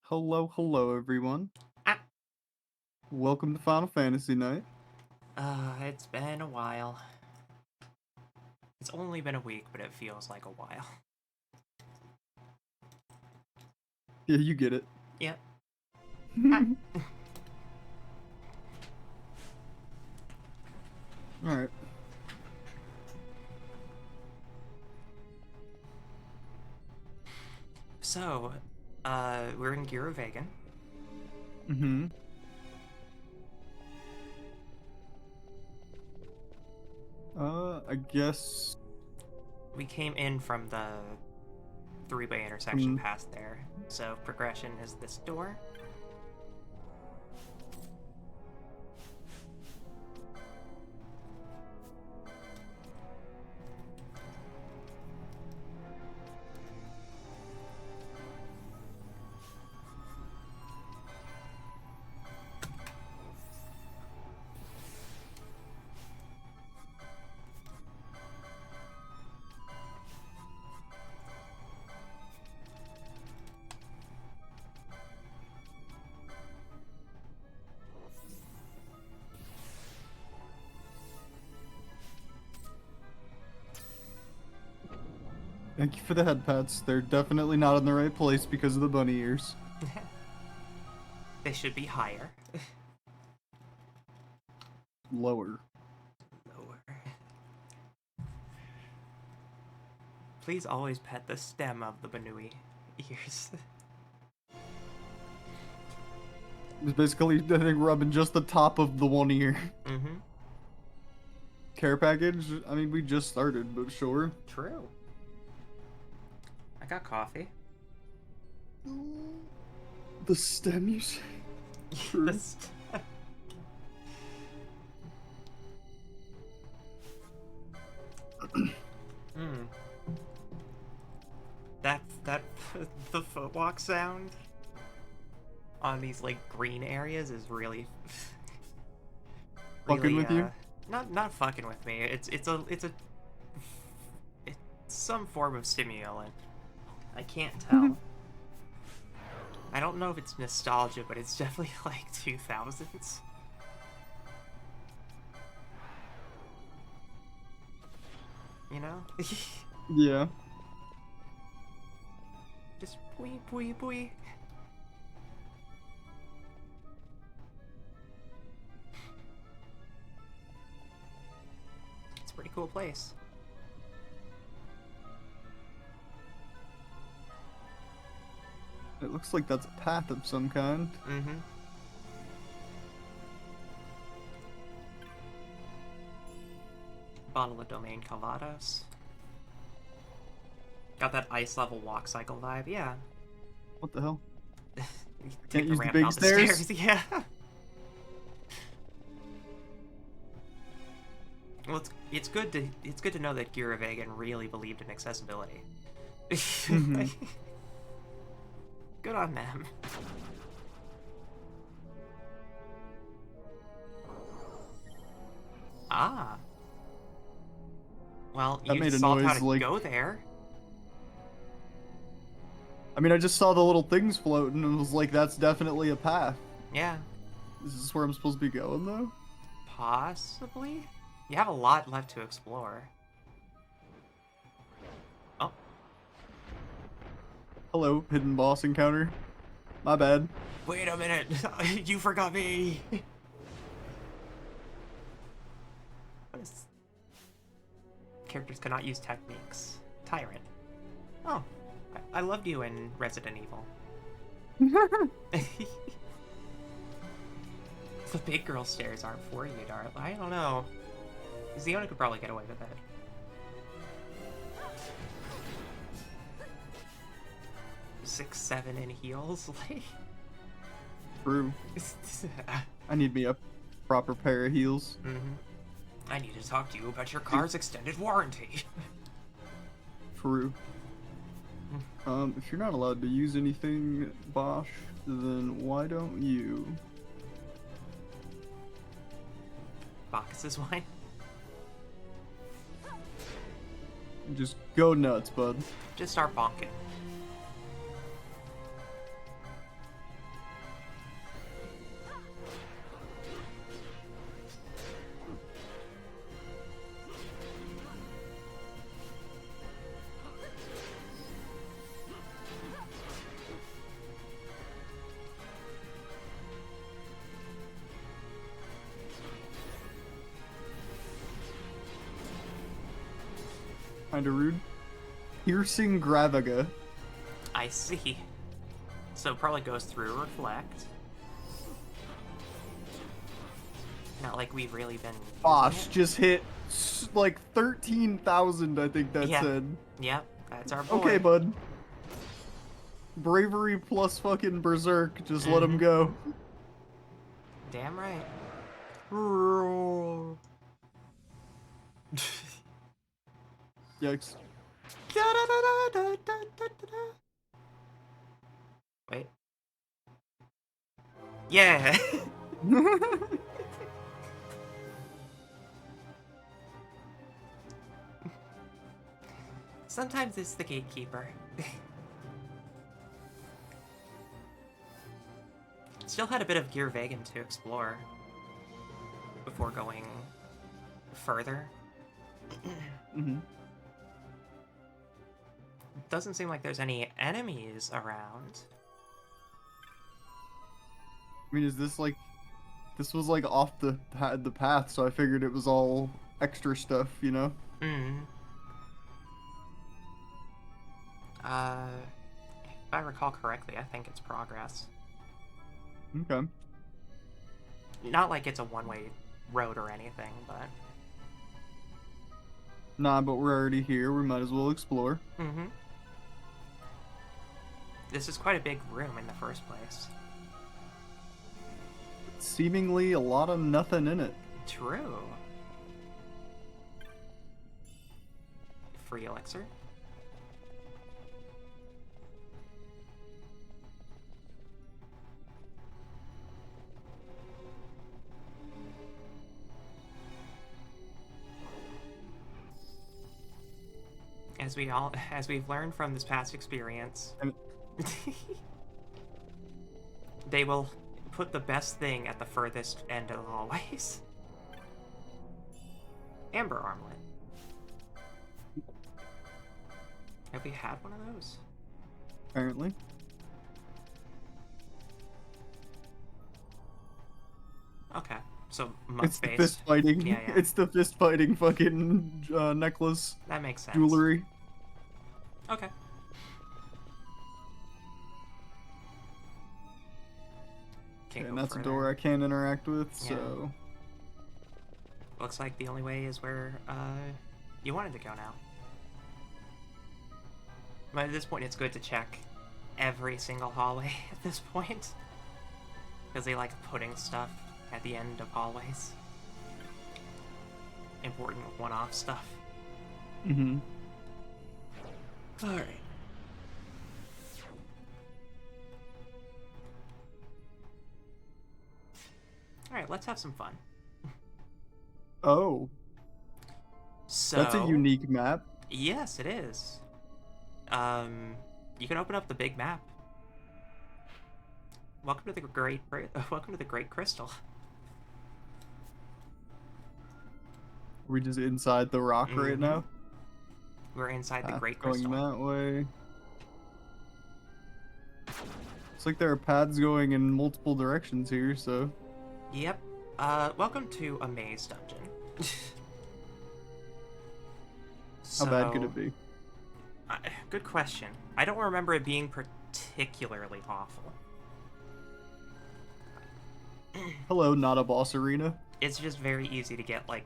Hello, hello, everyone. Ah, Welcome to Final Fantasy Night. it's been a while. It's only been a week, but it feels like a while. Yeah, you get it. Yep. Ah. Alright. So, we're in Giruvegan. Mm-hmm. I guess... We came in from the three-way intersection Um, past there. So, progression is this door. thank you for the head pats. They're definitely not in the right place because of the bunny ears. They should be higher. Lower. Lower. Please always pet the stem of the Banui ears. It's basically, I think, rubbing just the top of the one ear. Mm-hmm. Care package? I mean, we just started, but sure. True. I got coffee. The stem, you say? True. Hmm. That the footwalk sound on these like green areas is really Fucking really with you? not fucking with me. It's some form of stimulant. I can't tell. I don't know if it's nostalgia, but it's definitely like 2000s. You know? Yeah. Just bwee bwee bwee. It's a pretty cool place. It looks like that's a path of some kind. Mm-hmm. Bottle of Domain Calvados. Got that ice level walk cycle vibe, yeah. What the hell? Take Can't the use the ramp big out the stairs? stairs, yeah. Well, it's good to know that Giruvegan really believed in accessibility. Mm-hmm. Good on them. Ah. Well, That you made a solved how noise to like... go there. I mean, I just saw the little things floating and was like, that's definitely a path. Yeah, Is this where I'm supposed to be going, though? possibly. You have a lot left to explore. Oh, Hello, hidden boss encounter. My bad. wait a minute. You forgot me. What is... Characters cannot use techniques. Tyrant. Oh, I loved you in Resident Evil. The big girl stairs aren't for you, darling. I don't know. Xeona could probably get away with it. 6'7" in heels, like. True. I need me a proper pair of heels. Mm-hmm. I need to talk to you about your car's extended warranty. True. If you're not allowed to use anything, Bosch, then why don't you? Bacchus's wine. Just go nuts, bud. Just start bonking. Kinda rude. Piercing Gravaga. I see. So it probably goes through Reflect. Not like we've really been using Bosh it. just hit like 13,000, I think that Yeah. said. Yep, that's our boy. Okay, bud. Bravery plus fucking Berserk. Just let him go. Damn right. Yikes. Wait. Yeah! Sometimes it's the gatekeeper. Still had a bit of Giruvegan to explore before going further. Doesn't seem like there's any enemies around. I mean, is this like... This was like off the path, so I figured it was all extra stuff, you know? If I recall correctly, I think it's progress. Okay. Not like it's a one-way road or anything, but... Nah, but we're already here. We might as well explore. This is quite a big room in the first place. Seemingly a lot of nothing in it. True. Free elixir. As we've learned from this past experience, they will put the best thing at the furthest end of the hallways. Amber armlet. Have we had one of those? Apparently. Okay, so It's the based. fist fighting. Yeah. It's the fist fighting fucking necklace. That makes sense. Jewelry. Okay. And that's a door I can't interact with, Yeah. so... Looks like the only way is where you wanted to go now. But at this point, it's good to check every single hallway at this point. Because they like putting stuff at the end of hallways. Important one-off stuff. Alright. Alright, let's have some fun. Oh. So... That's a unique map. Yes, it is. You can open up the big map. Welcome to the Great Crystal. We're just inside the rock right now. We're inside the Great Crystal. Going that way. It's like there are paths going in multiple directions here, so... Yep. Welcome to a maze dungeon. How bad could it be? Good question. I don't remember it being particularly awful. Hello, not a boss arena. It's just very easy to get, like,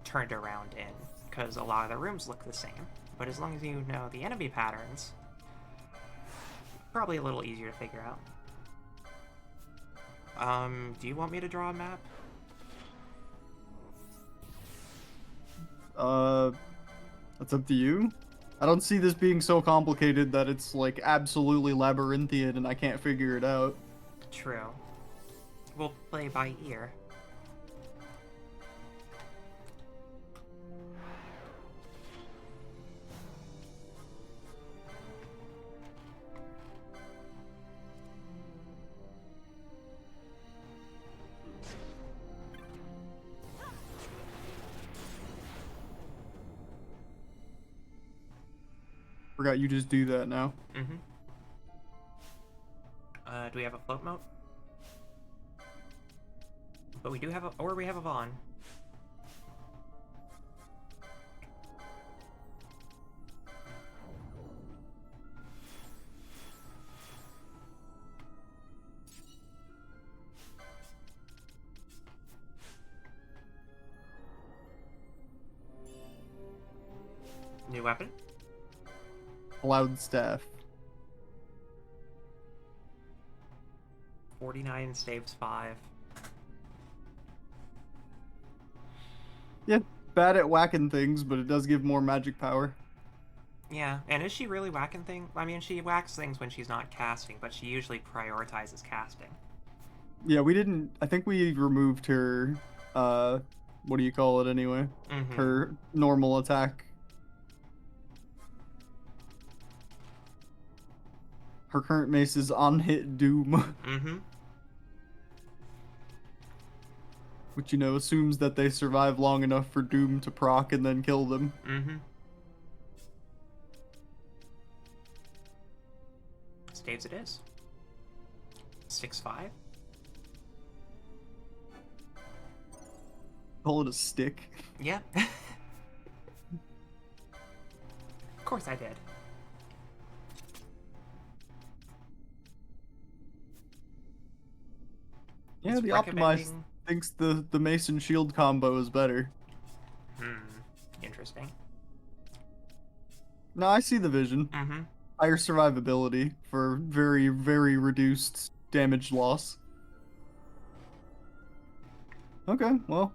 turned around in, because a lot of the rooms look the same. But as long as you know the enemy patterns, probably a little easier to figure out. Do you want me to draw a map? That's up to you. I don't see this being so complicated that it's, like, absolutely labyrinthian and I can't figure it out. True. We'll play by ear. Forgot you just do that now. Do we have a float mode? But we do have we have a Vaughn. weapon? Cloud staff. 49 saves 5. Yeah, bad at whacking things, but it does give more magic power. Yeah, and is she really whacking things? I mean, she whacks things when she's not casting, but she usually prioritizes casting. Yeah, we didn't. I think we removed her. What do you call it anyway? Mm-hmm. Her normal attack. Her current mace is on hit doom, Mm-hmm. which assumes that they survive long enough for doom to proc and then kill them. Mm-hmm. Staves it is. 6-5. Call it a stick. Yeah. Of course I did. Yeah, It's the optimized recommending- thinks the mace and shield combo is better. Interesting. No, I see the vision. Mm-hmm. Higher survivability for very, very reduced damage loss. Okay, well,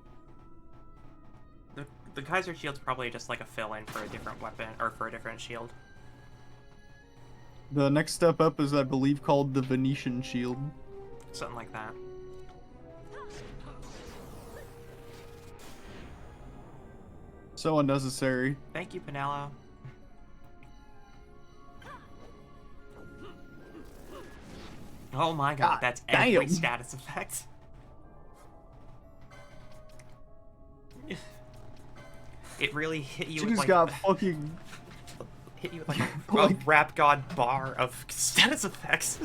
The Kaiser shield's probably just like a fill-in for a different weapon, or for a different shield. the next step up is, I believe, called the Venetian shield. Something like that. So unnecessary. Thank you, Pinello. Oh my god, God that's every damn. status effect. It really hit you She with just like got fucking. hit you with like a Like- rap god bar of status effects.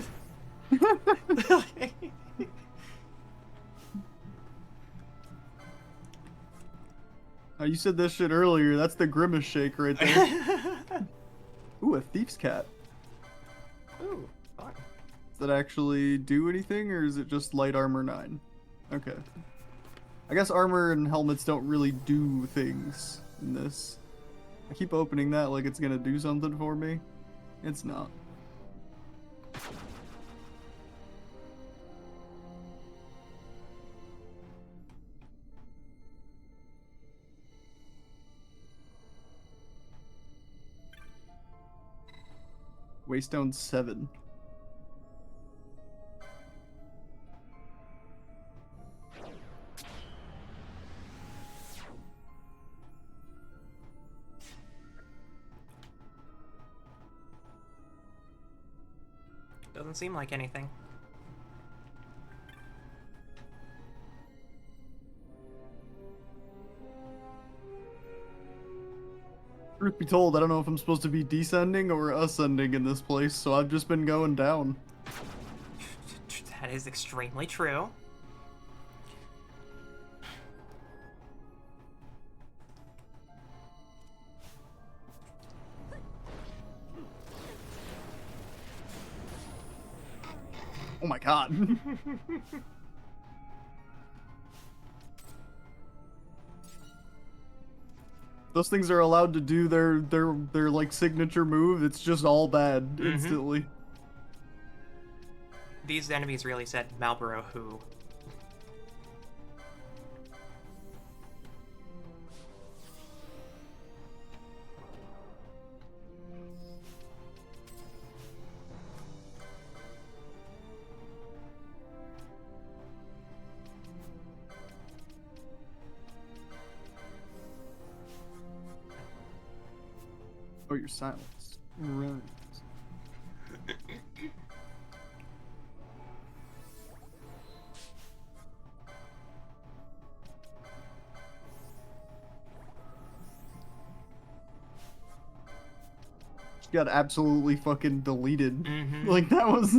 Oh, you said this shit earlier. That's the grimace shake right there. Ooh, a thief's cap. Ooh, fun. Does that actually do anything, or is it just light armor 9? Okay. I guess armor and helmets don't really do things in this. I keep opening that like it's gonna do something for me. It's not. Waystone 7. Doesn't seem like anything. Truth be told, I don't know if I'm supposed to be descending or ascending in this place, so I've just been going down. That is extremely true. Oh my god. Those things are allowed to do their like signature move. It's just all bad instantly. These enemies really said Marlboro who. Oh, you're silenced. Right. She got absolutely fucking deleted. Like that was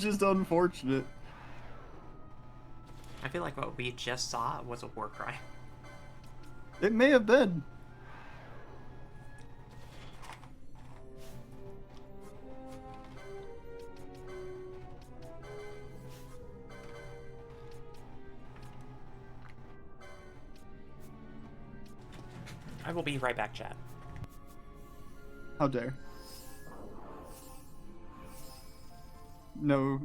just unfortunate. I feel like what we just saw was a war cry. It may have been. I will be right back, chat. How dare. No.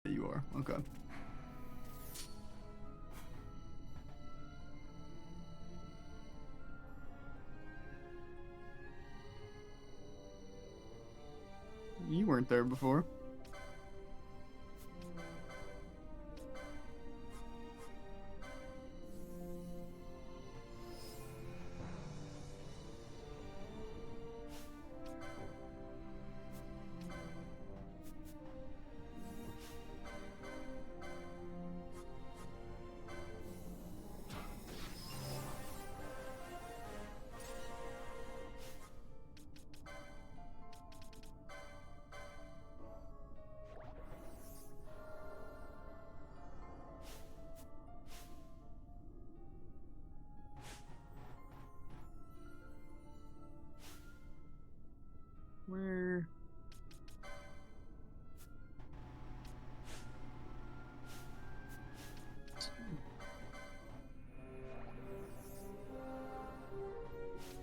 You are. Okay. You weren't there before. Where?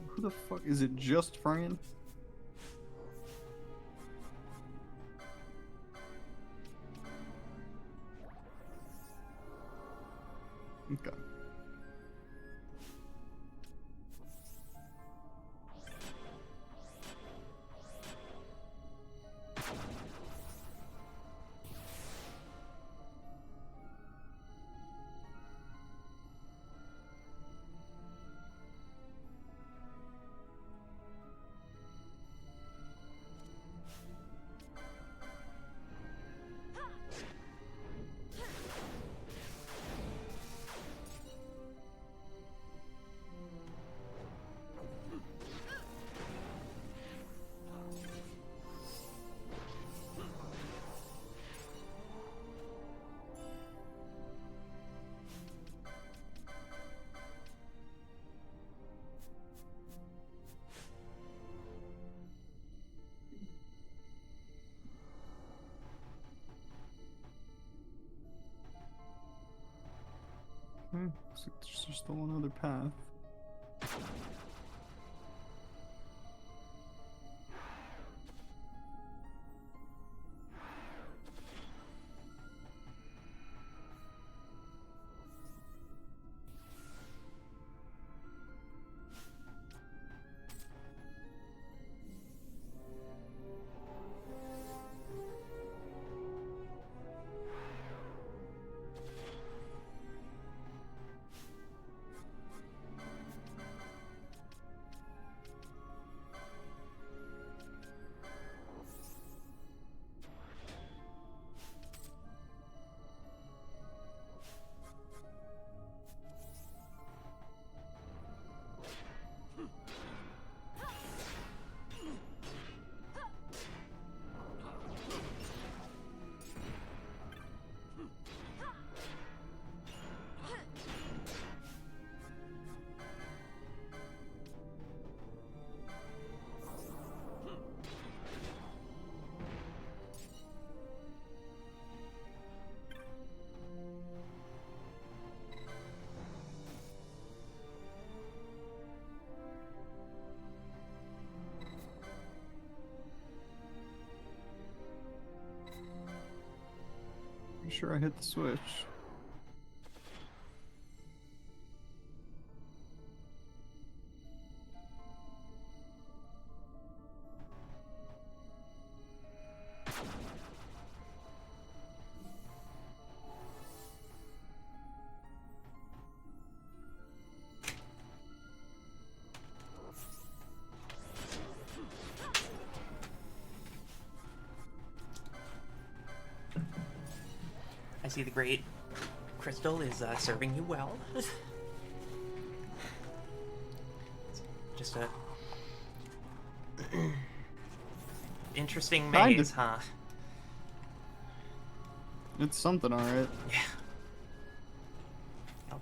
Who the fuck is it? Just Fran? Okay. So there's just one other path. I'm sure I hit the switch. I see the great crystal is serving you well. Just a interesting maze, huh? It's something, alright. Yeah. Oh.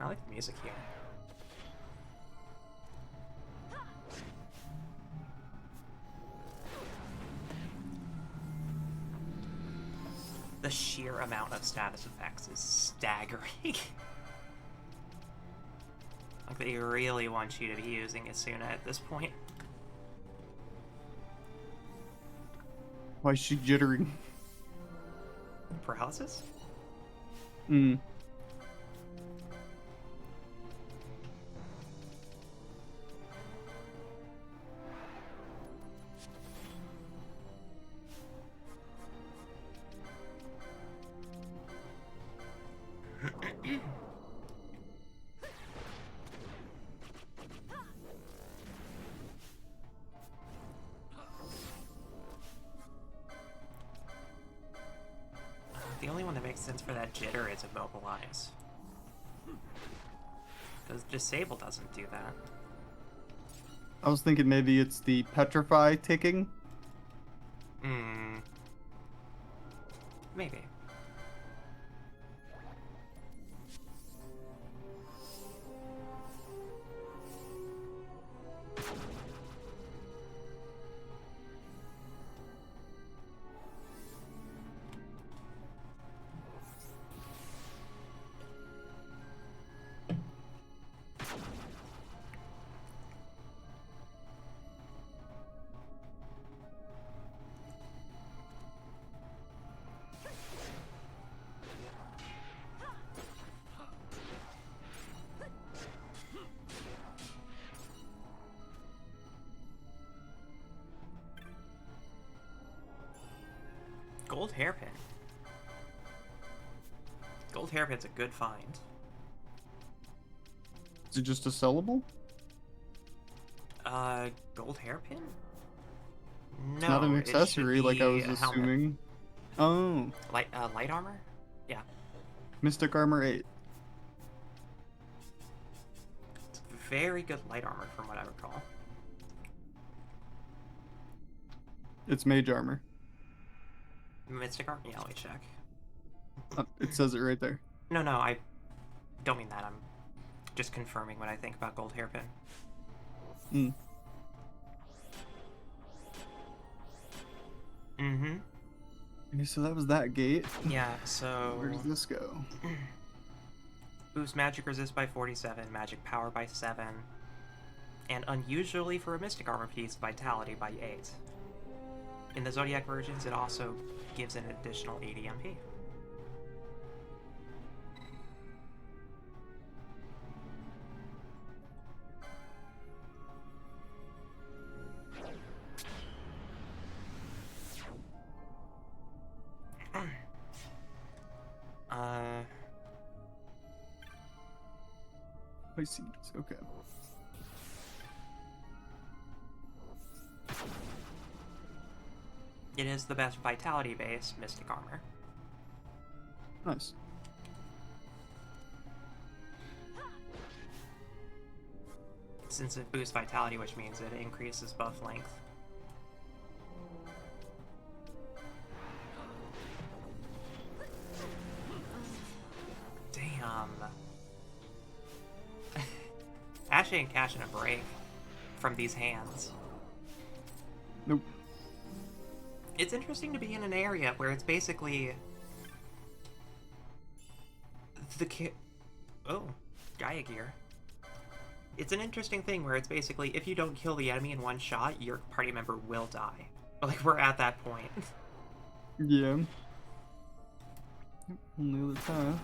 I like the music here. The sheer amount of status effects is staggering. Like, they really want you to be using Asuna at this point. Why is she jittering? Paralysis? Hmm. The only one that makes sense for that jitter is Immobilize. Because Disable doesn't do that. I was thinking maybe it's the Petrify ticking. Hmm. Maybe. Gold Hairpin. Gold Hairpin's a good find. Is it just a sellable? Gold Hairpin? No, It's not an accessory like I was a helmet. assuming. Oh. Light armor? Yeah. Mystic Armor 8. It's very good light armor from what I recall. It's Mage Armor. Mystic armor? Yeah, let me check. It says it right there. No, I don't mean that. I'm just confirming what I think about Gold Hairpin. Hmm. Mm-hmm. Okay, so that was that gate. Yeah, so... Where does this go? Boost magic resist by 47, magic power by 7, and unusually for a mystic armor piece, vitality by 8. In the Zodiac versions, it also gives an additional 80 MP. I see. Okay. It is the best vitality-based mystic armor. Nice. Since it boosts vitality, which means it increases buff length. Damn. Ashley ain't cashing a break from these hands. Nope. It's interesting to be in an area where it's basically oh, Gaia gear. It's an interesting thing where it's basically if you don't kill the enemy in one shot, your party member will die. Like, we're at that point. Yeah. Yep, on the other path.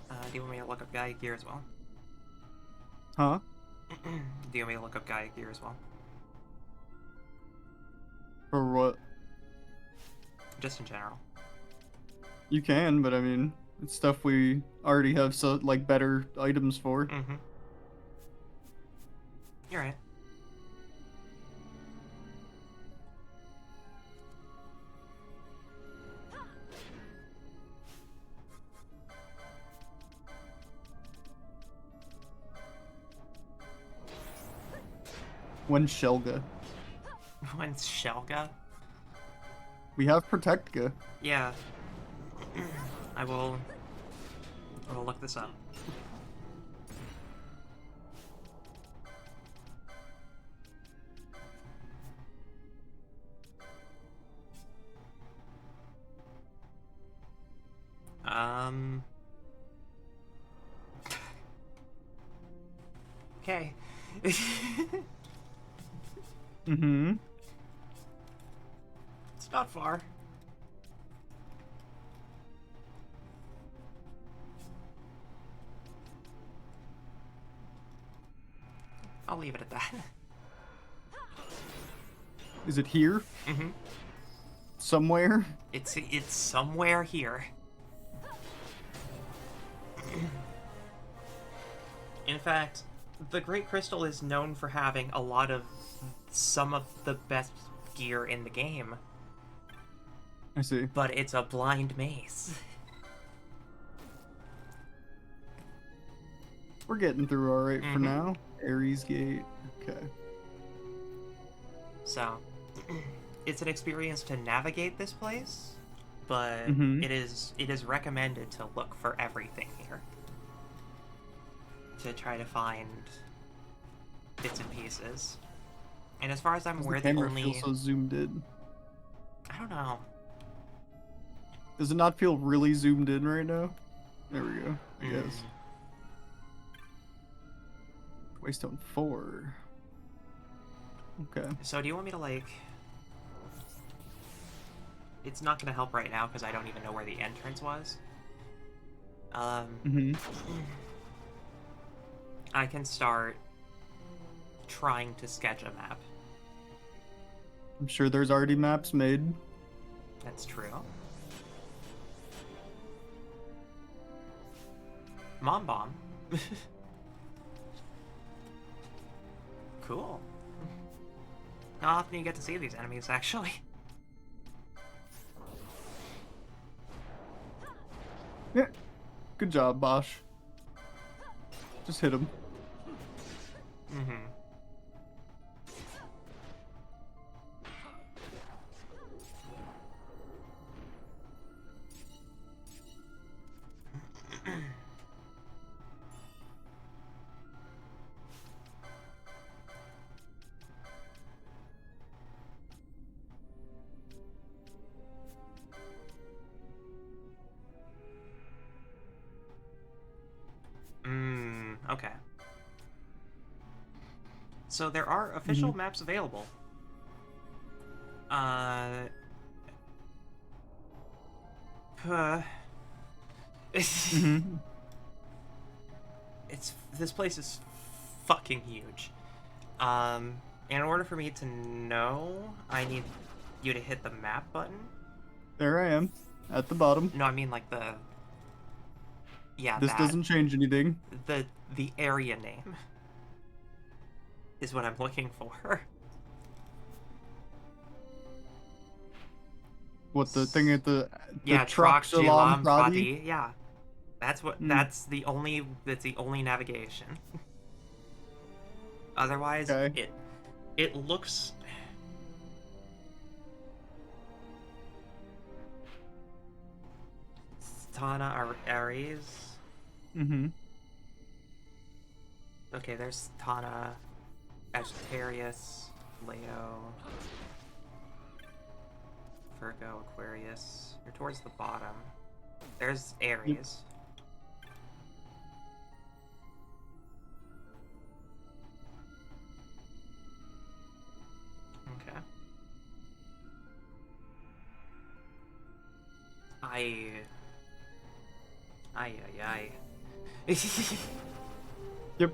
Do you want me to look up Gaia gear as well? Huh? Do you want me to look up Gaia gear as well? For what? Just in general. You can, but I mean, it's stuff we already have like better items for. Mm-hmm. You're right. When Shelga. When's Shelga? We have Protectga. Yeah. I will look this up. Okay. Mm-hmm. It's not far. I'll leave it at that. Is it here? Mm-hmm. Somewhere? It's somewhere here. In fact, the Great Crystal is known for having a lot of some of the best gear in the game, I see. but it's a blind maze. We're getting through alright for Mhm. now. Ares Gate. Okay. So, it's an experience to navigate this place, but Mhm. it is recommended to look for everything here. To try to find bits and pieces. And as far as I'm Does aware, the the camera only... feel so zoomed in? I don't know. Does it not feel really zoomed in right now? There we go, I guess. Waystone 4. Okay. So do you want me to, like... It's not going to help right now because I don't even know where the entrance was. Mhm. I can start trying to sketch a map. I'm sure there's already maps made. That's true. Mom Bomb. Cool. How often do you get to see these enemies, actually? Yeah. Good job, Bosch. Just hit him. Mm-hmm. Okay. So there are official maps available. Mhm. This place is fucking huge. In order for me to know, I need you to hit the map button. There I am, at the bottom. No, I mean like the... Yeah, This that. doesn't change anything. The area name is what I'm looking for. What, the thing at the Yeah, Trox Salam Jilam Pradi? Pradi. Yeah, that's what. That's the only navigation. Otherwise, Okay. it looks. Tana Ares. Mm-hmm. Okay, there's Tana, Sagittarius, Leo, Virgo, Aquarius. You're towards the bottom. There's Aries. Okay. Ay. Yep.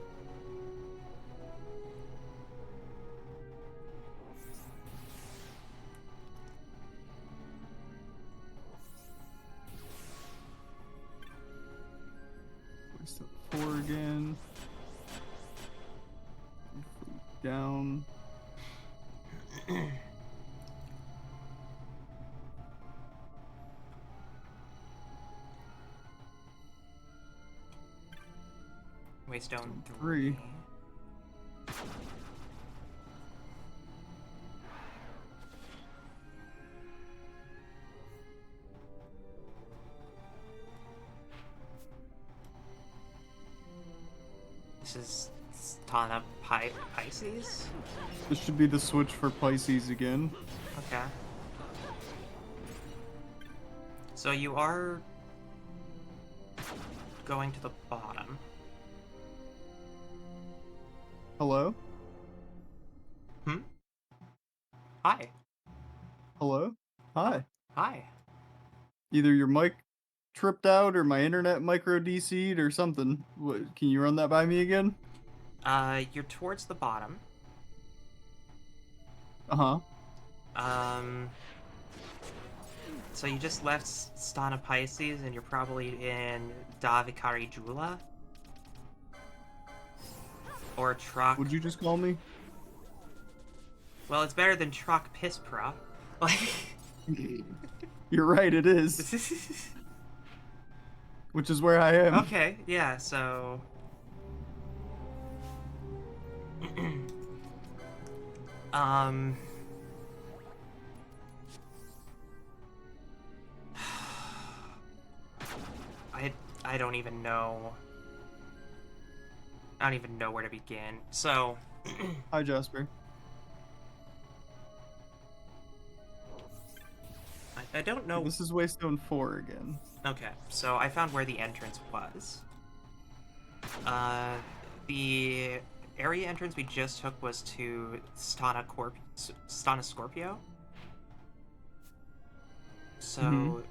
Waystone 4 again. Down. Waystone 3. 3. This is Tana Pisces? This should be the switch for Pisces again. Okay. So you are going to the bottom. Hello? Hmm? Hi. Hello? Hi. Hi. Either your mic tripped out or my internet micro DC'd or something. What, can you run that by me again? You're towards the bottom. Uh-huh. So you just left Stana Pisces and you're probably in Davikari Jula? Or Troc... What'd you just call me? Well, it's better than Troc Pispra. Like... You're right, it is. Which is where I am. Okay, yeah, so... I don't even know... I don't even know where to begin. So... Hi, Jasper. I don't know... This is Waystone 4 again. Okay, so I found where the entrance was. The area entrance we just took was to Stana Scorpio. So...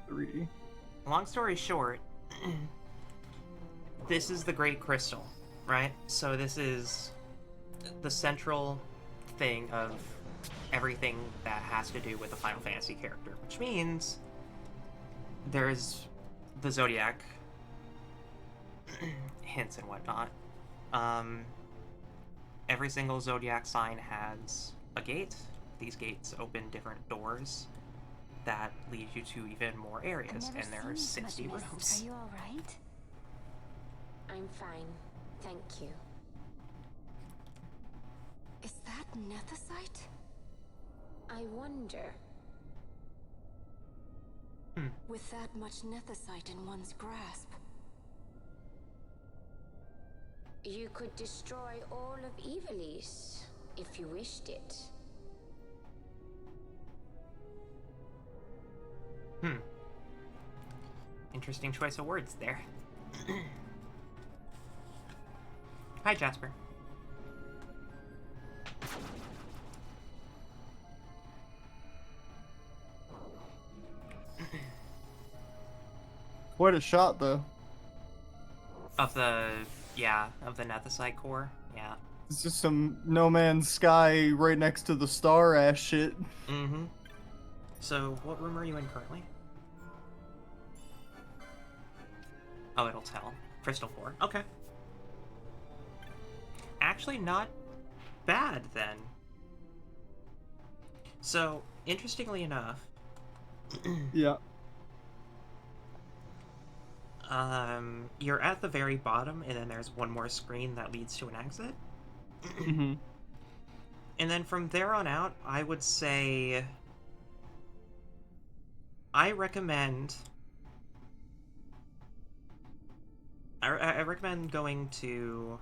3. Long story short, this is the Great Crystal, right? So this is the central thing of everything that has to do with the Final Fantasy character, which means there's the Zodiac hints and whatnot. Every single Zodiac sign has a gate. These gates open different doors that lead you to even more areas, and there are 60 rooms. Are you all right? I'm fine, thank you. Is that nethicite? I wonder. With that much nethicite in one's grasp, you could destroy all of Ivalice if you wished it. Interesting choice of words there. Hi, Jasper. Quite a shot, though. Of the Nethicite core, yeah. It's just some No Man's Sky right next to the star ass shit. Mm-hmm. So, what room are you in currently? Oh, it'll tell. Crystal 4. Okay. Actually, not bad, then. So, interestingly enough... Yeah. You're at the very bottom, and then there's one more screen that leads to an exit. Mm-hmm. And then from there on out, I would say... I recommend going to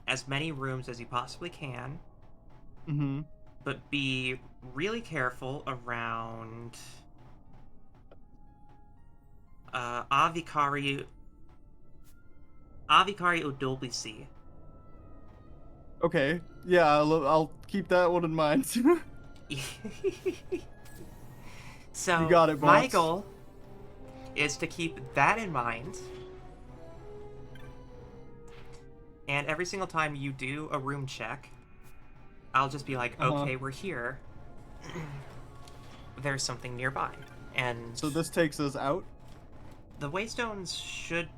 as many rooms as you possibly can. Mm-hmm. But be really careful around Avikari Udoblisi. Okay. Yeah, I'll keep that one in mind. So You got it, boss. my goal is to keep that in mind. And every single time you do a room check, I'll just be like, okay, we're here. There's something nearby. And So this takes us out? the Waystones should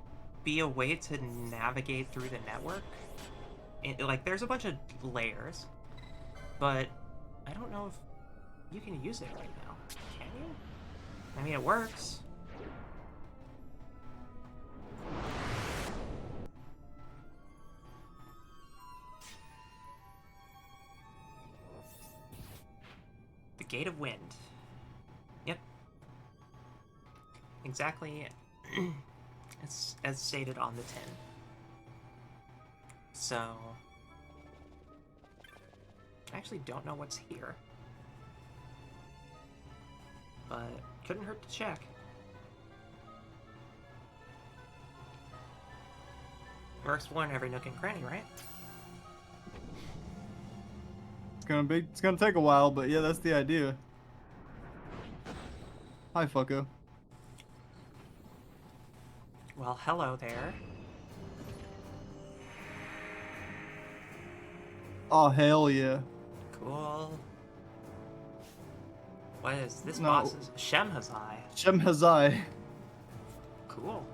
be a way to navigate through the network. Like, there's a bunch of layers, but I don't know if you can use it right now. Can you? I mean, it works. The Gate of Wind. Yep. Exactly as stated on the tin. So, I actually don't know what's here, but couldn't hurt to check. We're exploring every nook and cranny, right? It's gonna take a while, but yeah, that's the idea. Hi, fucko. Well, hello there. Oh, hell yeah. Cool. What is this No. boss's Shemhazai? Shemhazai. Cool.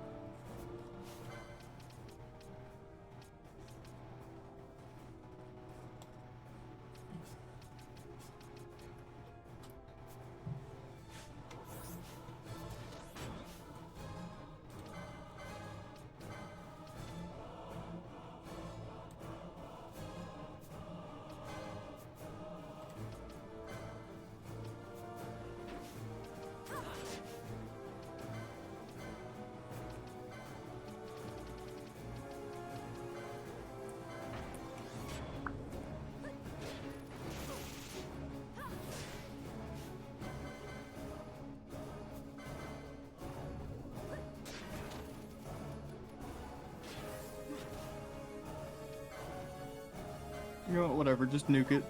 You know what, whatever, just nuke it.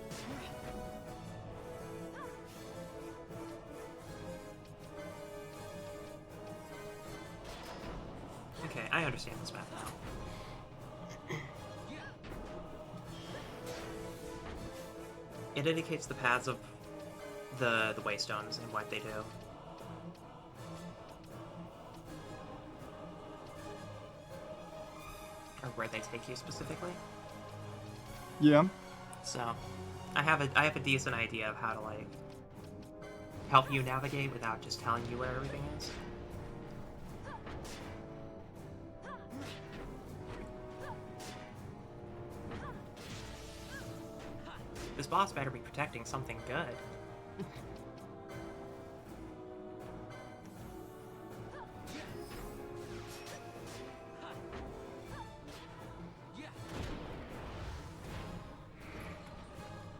Okay, I understand this map now. It indicates the paths of the waystones and what they do. Or where they take you specifically. Yeah. So, I have a decent idea of how to like help you navigate without just telling you where everything is. This boss better be protecting something good.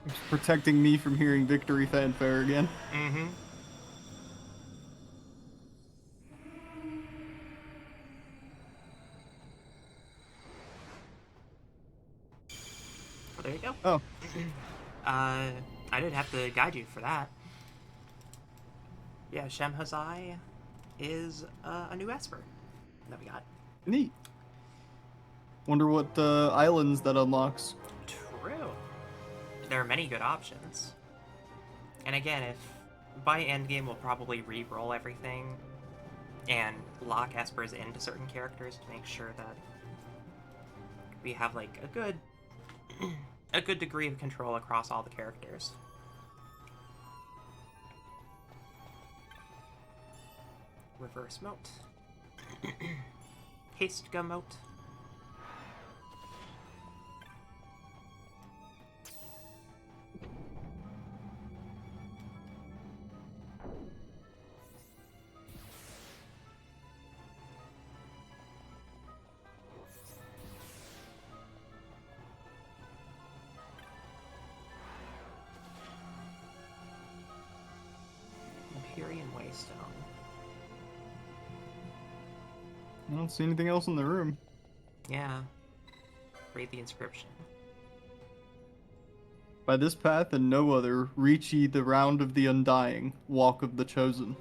It's protecting me from hearing victory fanfare again. Mm-hmm. Well, there you go. Oh. I didn't have to guide you for that. Yeah, Shemhazai is a new Esper that we got. Neat. Wonder what islands that unlocks. True. There are many good options. And again, if by endgame we'll probably re-roll everything and lock Espers into certain characters to make sure that we have like a good a good degree of control across all the characters. Reverse moat. Haste gun moat. Empyrean Waystone. I don't see anything else in the room. Yeah. Read the inscription. By this path and no other, reach ye the round of the undying, walk of the chosen.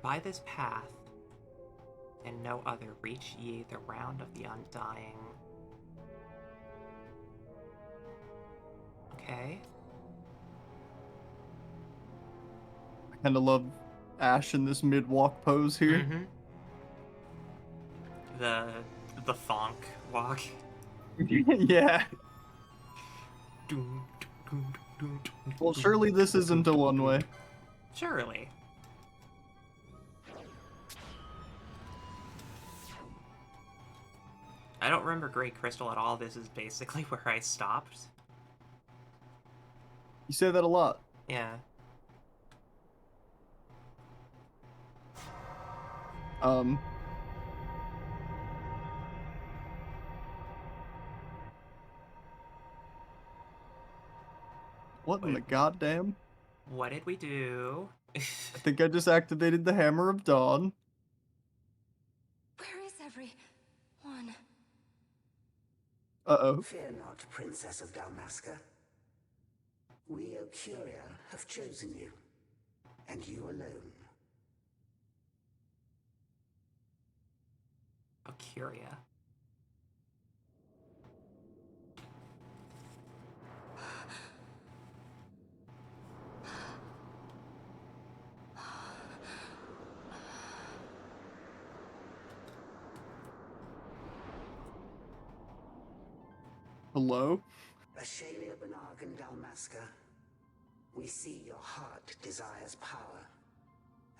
By this path and no other, reach ye the round of the undying. Okay. I kinda love Ash in this mid-walk pose here. Mm-hmm. The thonk walk. Yeah. Well, surely this isn't a one-way. Surely. I don't remember Great Crystal at all. This is basically where I stopped. You say that a lot. Yeah. What in the goddamn? What did we do? I think I just activated the Hammer of Dawn. Where is everyone? Uh-oh. Fear not, Princess of Dalmasca. We, Ocuria, have chosen you, and you alone. Ocuria. Hello? Ashalia Benargan Dalmasca, we see your heart desires power,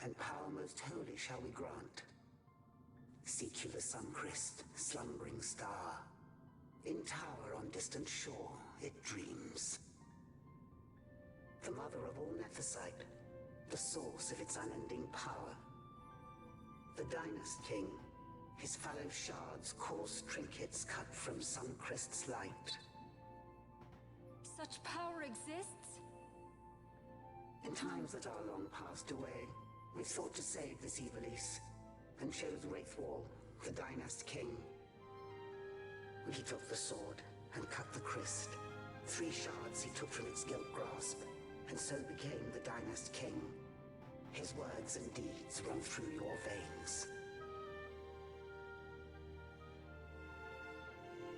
and power most holy shall we grant. Seek you the Suncrist, slumbering star. In tower on distant shore, it dreams. The mother of all Nephesite, the source of its unending power. The Dynast King, his fallow shards coarse trinkets cut from Suncrist's light. Such power exists? In times that are long passed away, we sought to save this Ivalice, and chose Wraithwall, the Dynast King. He took the sword and cut the Christ. 3 shards he took from its gilt grasp, and so became the Dynast King. His words and deeds run through your veins.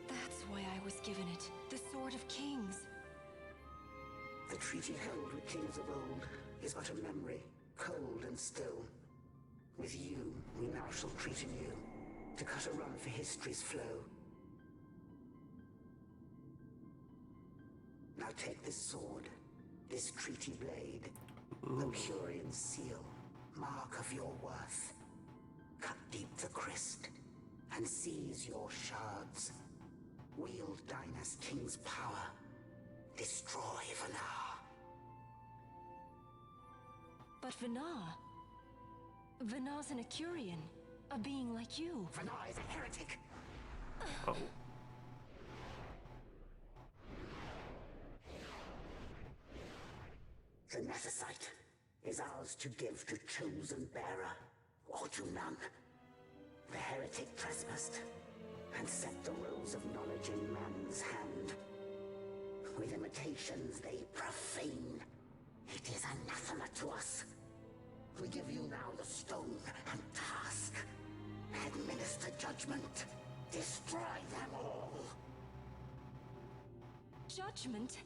That's why I was given it. The Sword of Kings. The treaty held with kings of old is but a memory, cold and still. With you, we now shall treat anew, to cut a run for history's flow. Now take this sword, this treaty blade, the Curian seal, mark of your worth. Cut deep the Christ, and seize your shards. Wield Dynast King's power. Destroy Vanar. But Vanar... Vanar's an Ecurian, a being like you. Vanar is a heretic. Oh. The Nephesite is ours to give to chosen bearer, or to none. The heretic trespassed, and set the rose of knowledge in man's hand. With imitations they profane. It is anathema to us. We give you now the stone and task. Administer judgment. Destroy them all. Judgment?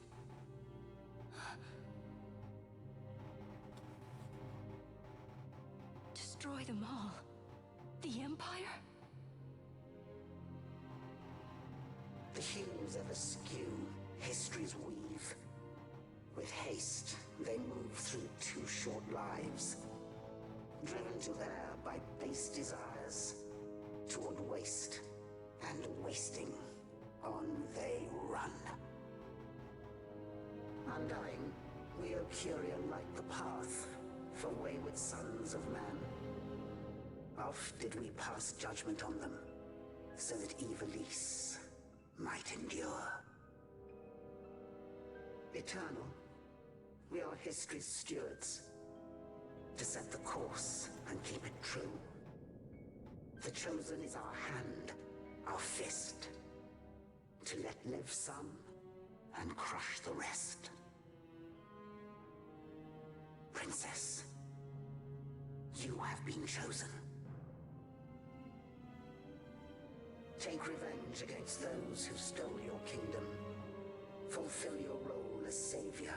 Destroy them all? The Empire? The hues of askew, history's weave. With haste, they move through 2 short lives. Driven to there by base desires. Toward waste, and wasting, on they run. Undying, we Ocuria light the path for wayward sons of man. Oft did we pass judgment on them, so that Ivalice might endure. Eternal, we are history's stewards, to set the course and keep it true. The chosen is our hand, our fist, to let live some and crush the rest. Princess, you have been chosen. Take revenge against those who stole your kingdom. Fulfill your role as savior.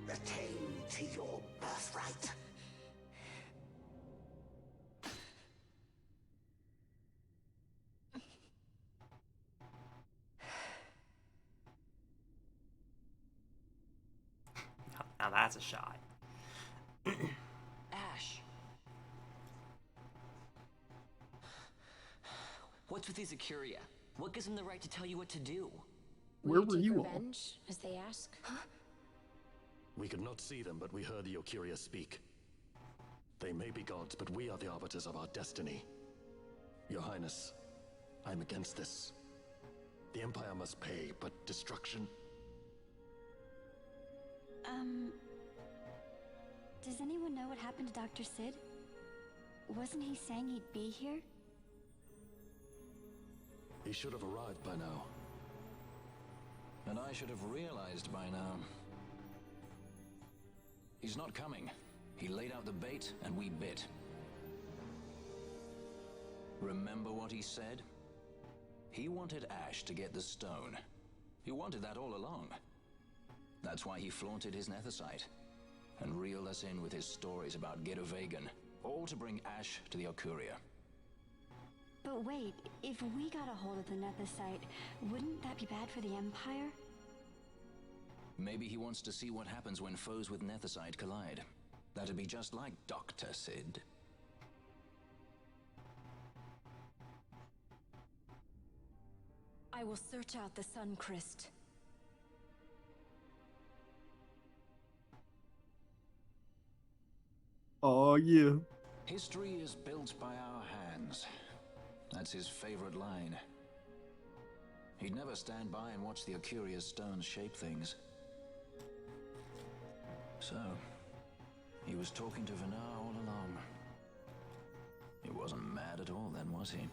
Attain to your birthright. Now that's a shot. Ash. What's with these Ecuriya? What gives them the right to tell you what to do? Where Will were take you all? revenge, as they ask? We could not see them, but we heard the Ocuria speak. They may be gods, but we are the arbiters of our destiny. Your Highness, I'm against this. The Empire must pay, but destruction? Does anyone know what happened to Dr. Sid? Wasn't he saying he'd be here? He should have arrived by now. And I should have realized by now. He's not coming. He laid out the bait, and we bit. Remember what he said? He wanted Ash to get the stone. He wanted that all along. That's why he flaunted his nethicite, and reeled us in with his stories about Giruvegan, all to bring Ash to the Okuria. But wait, if we got a hold of the nethicite, wouldn't that be bad for the Empire? Maybe he wants to see what happens when foes with nethicite collide. That'd be just like Dr. Sid. I will search out the Sun Crest. Oh yeah. History is built by our hands. That's his favorite line. He'd never stand by and watch the Okuria's stones shape things. So, he was talking to Vinar all along. He wasn't mad at all then, was he?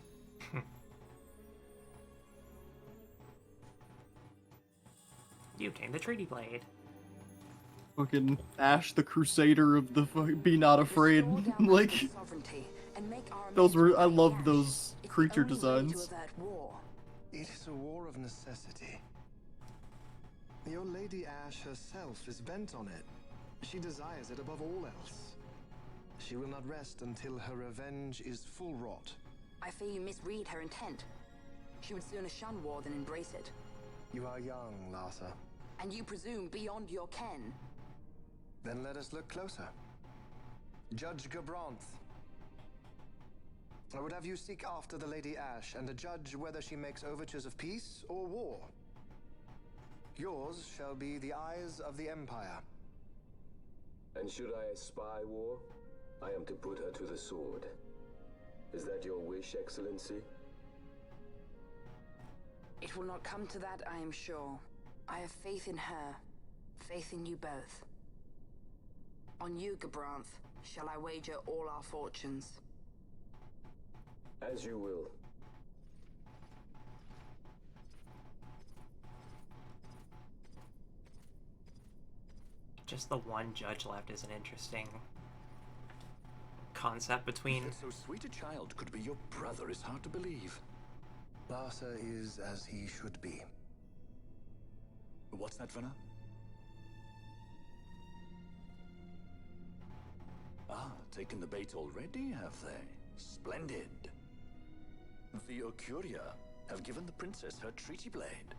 You obtained the Treaty Blade. Fucking Ash, the Crusader of the Be Not Afraid. Like, those were, I loved those creature designs. It is a war of necessity. Your Lady Ash herself is bent on it. She desires it above all else. She will not rest until her revenge is full wrought. I fear you misread her intent. She would sooner shun war than embrace it. You are young, Larsa. And you presume beyond your ken. Then let us look closer. Judge Gabranth. I would have you seek after the Lady Ash and judge whether she makes overtures of peace or war. Yours shall be the eyes of the Empire. And should I spy war, I am to put her to the sword. Is that your wish, Excellency? It will not come to that, I am sure. I have faith in her, faith in you both. On you, Gabranth, shall I wager all our fortunes. As you will. Just the one judge left is an interesting concept between... That so sweet a child could be your brother is hard to believe. Larsa is as he should be. What's that, Venna? Ah, taken the bait already, have they? Splendid. The Okuria have given the princess her treaty blade.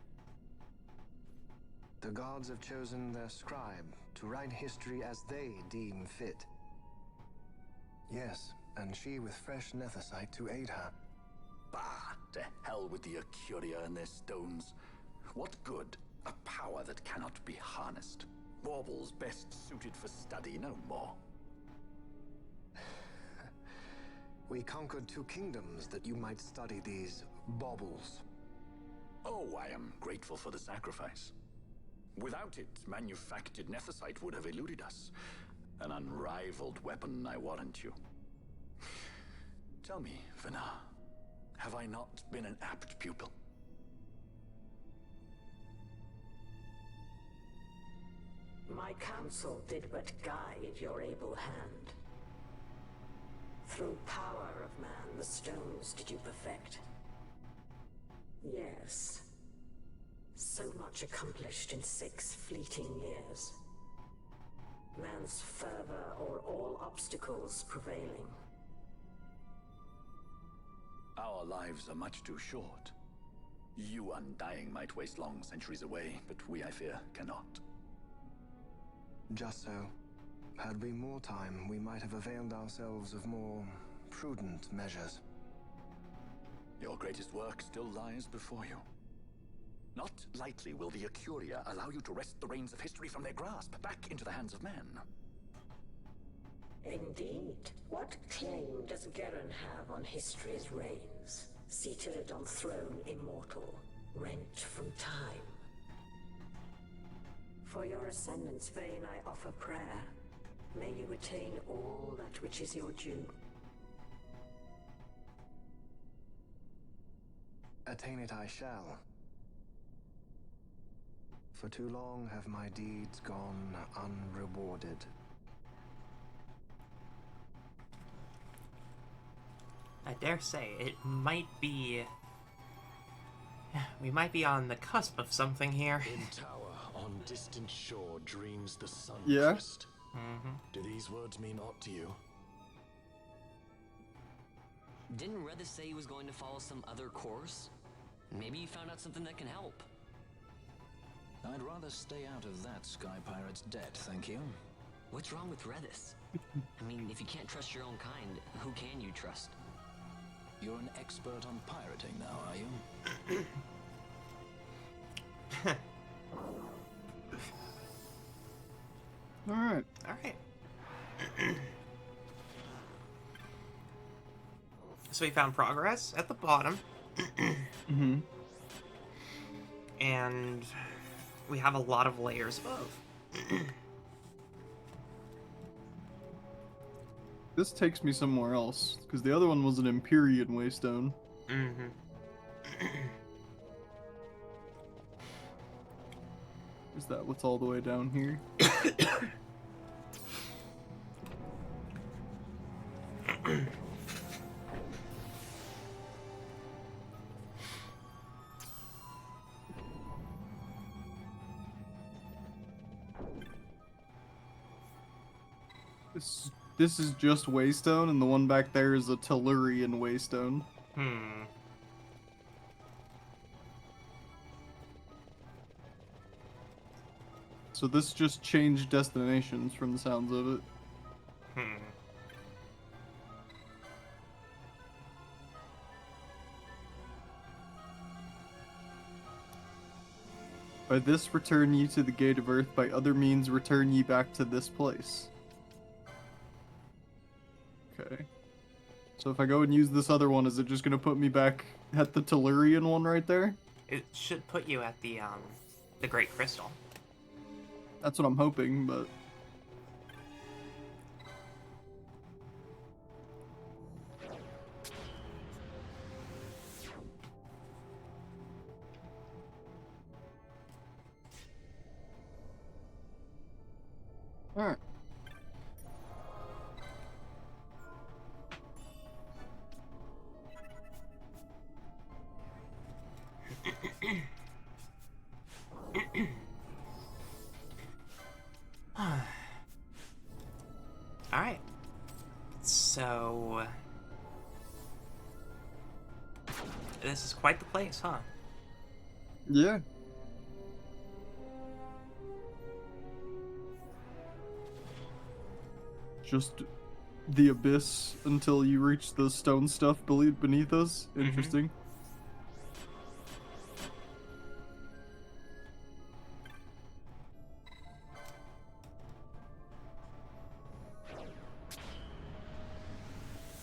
The gods have chosen their scribe to write history as they deem fit. Yes, and she with fresh nethicite to aid her. Bah, to hell with the Okuria and their stones. What good? A power that cannot be harnessed. Baubles best suited for study, no more. We conquered 2 kingdoms that you might study these baubles. Oh, I am grateful for the sacrifice. Without it, manufactured nethicite would have eluded us. An unrivaled weapon, I warrant you. Tell me, Venna, have I not been an apt pupil? My counsel did but guide your able hand. Through power of man, the stones did you perfect. Yes. So much accomplished in 6 fleeting years. Man's fervor o'er all obstacles prevailing. Our lives are much too short. You undying might waste long centuries away, but we, I fear, cannot. Just so. Had we more time, we might have availed ourselves of more prudent measures. Your greatest work still lies before you. Not lightly will the Okuria allow you to wrest the reins of history from their grasp, back into the hands of men. Indeed. What claim does Garen have on history's reins, seated on throne immortal? rent from time. For your ascendant's vein I offer prayer. May you attain all that which is your due. Attain it I shall. For too long have my deeds gone unrewarded. I dare say it might be... We might be on the cusp of something here. In tower on distant shore dreams the sun Yeah. tryst. Do these words mean aught to you? Didn't Redis say he was going to follow some other course? Maybe he found out something that can help. I'd rather stay out of that Sky Pirate's debt, thank you. What's wrong with Redis? I mean, if you can't trust your own kind, who can you trust? You're an expert on pirating now, are you? Alright. Alright. So we found progress at the bottom. And we have a lot of layers above. This takes me somewhere else, because the other one was an Empyrean Waystone. Is that what's all the way down here? This is just Waystone, and the one back there is a Tellurian Waystone. So this just changed destinations from the sounds of it. By this return ye to the gate of earth, by other means return ye back to this place. Okay. So if I go and use this other one, is it just gonna put me back at the Tellurian one right there? It should put you at the Great Crystal. That's what I'm hoping, but... Alright. Alright. So... This is quite the place, huh? Yeah. Just the abyss until you reach the stone stuff beneath us. Interesting.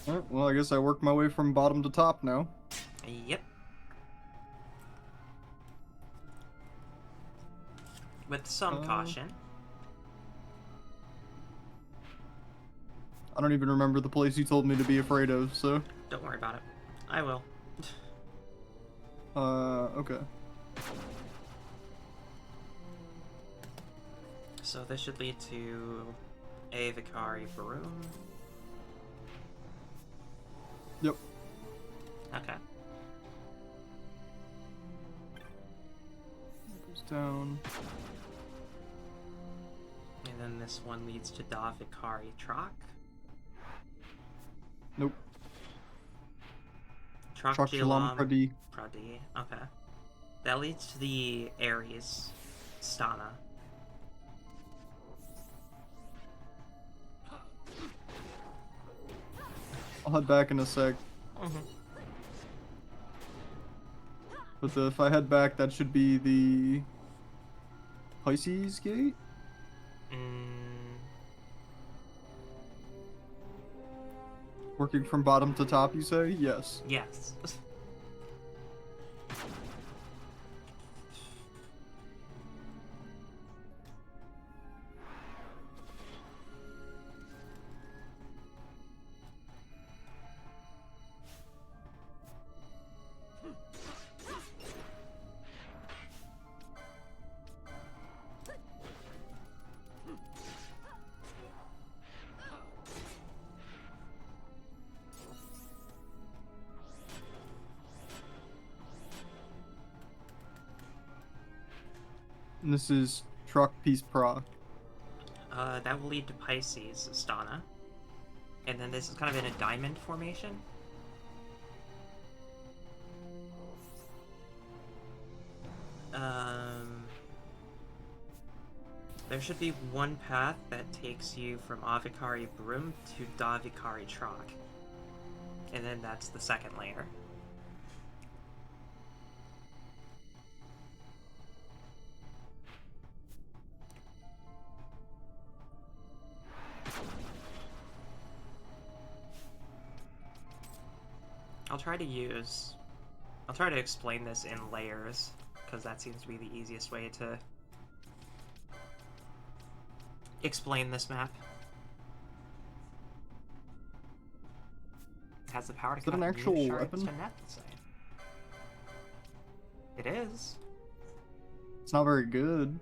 Alright, well, I guess I work my way from bottom to top now. Yep. With some caution. I don't even remember the place you told me to be afraid of, so... Don't worry about it. I will. Okay. So this should lead to a Vicari Baroom. Yep. Okay. Goes down. And then this one leads to Da Vicari Troc. Nope. Troc-Gilam Pradi. Pradi. Okay. That leads to the Ares Stana. I'll head back in a sec. But if I head back, that should be the Pisces gate? Working from bottom to top, you say? Yes. Yes. And this is truck piece proc. That will lead to Pisces, Astana. And then this is kind of in a diamond formation. There should be one path that takes you from Avikari Broom to Davikari Trock. And then that's the second layer. I'll try to explain this in layers, because that seems to be the easiest way to explain this map. It has the power to cut an actual new shards weapon? to Nethicite. It is. It's not very good.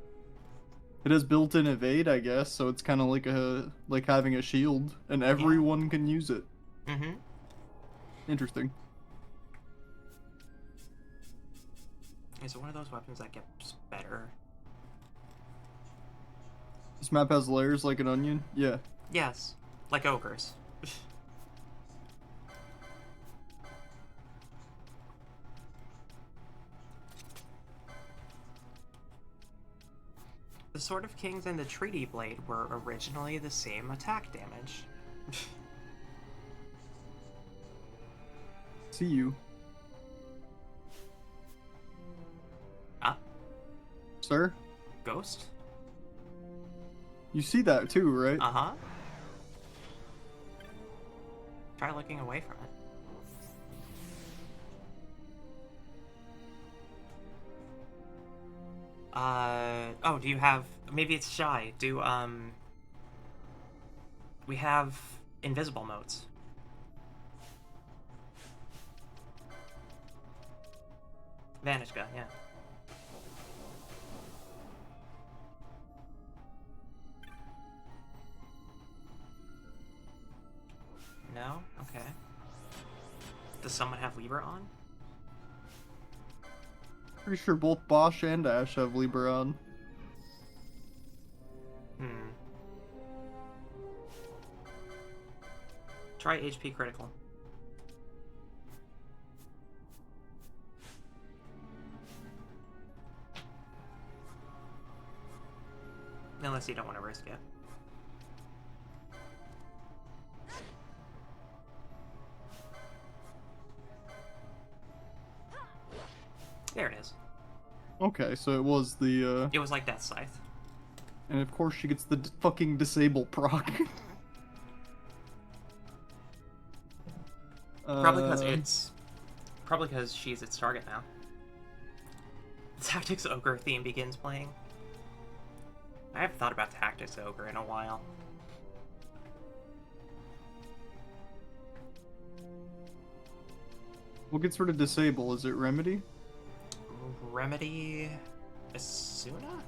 It has built-in evade, I guess, so it's kind of like having a shield, and everyone can use it. Mm-hmm. Interesting. Is it one of those weapons that gets better? This map has layers like an onion? Yeah. Yes, like ogres. The Sword of Kings and the Treaty Blade were originally the same attack damage. See you. Ah. Sir? Ghost? You see that too, right? Uh-huh. Try looking away from it. Oh, do you have... Maybe it's shy. We have invisible modes. Vantage gun, yeah. No? Okay. Does someone have Libra on? Pretty sure both Bosch and Ash have Libra on. Try HP critical. Unless you don't want to risk it. There it is. Okay, so it was the, It was like Death Scythe. And of course she gets the fucking disable proc. Probably because she's its target now. The Tactics Ogre theme begins playing. I haven't thought about Tactics Ogre in a while. What gets rid of disable? Is it Remedy? Remedy... Asuna?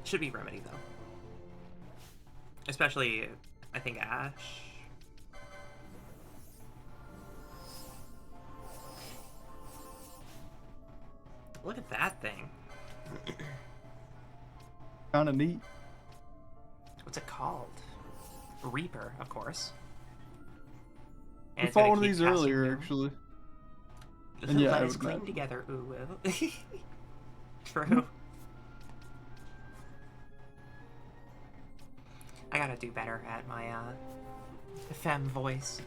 Should be Remedy, though. Especially, I think, Ash. Look at that thing. Kinda neat. What's it called? Reaper, of course. We fought one of these earlier, actually. And yeah, let I us would cling imagine. together, ooh. True. I gotta do better at my, femme voice.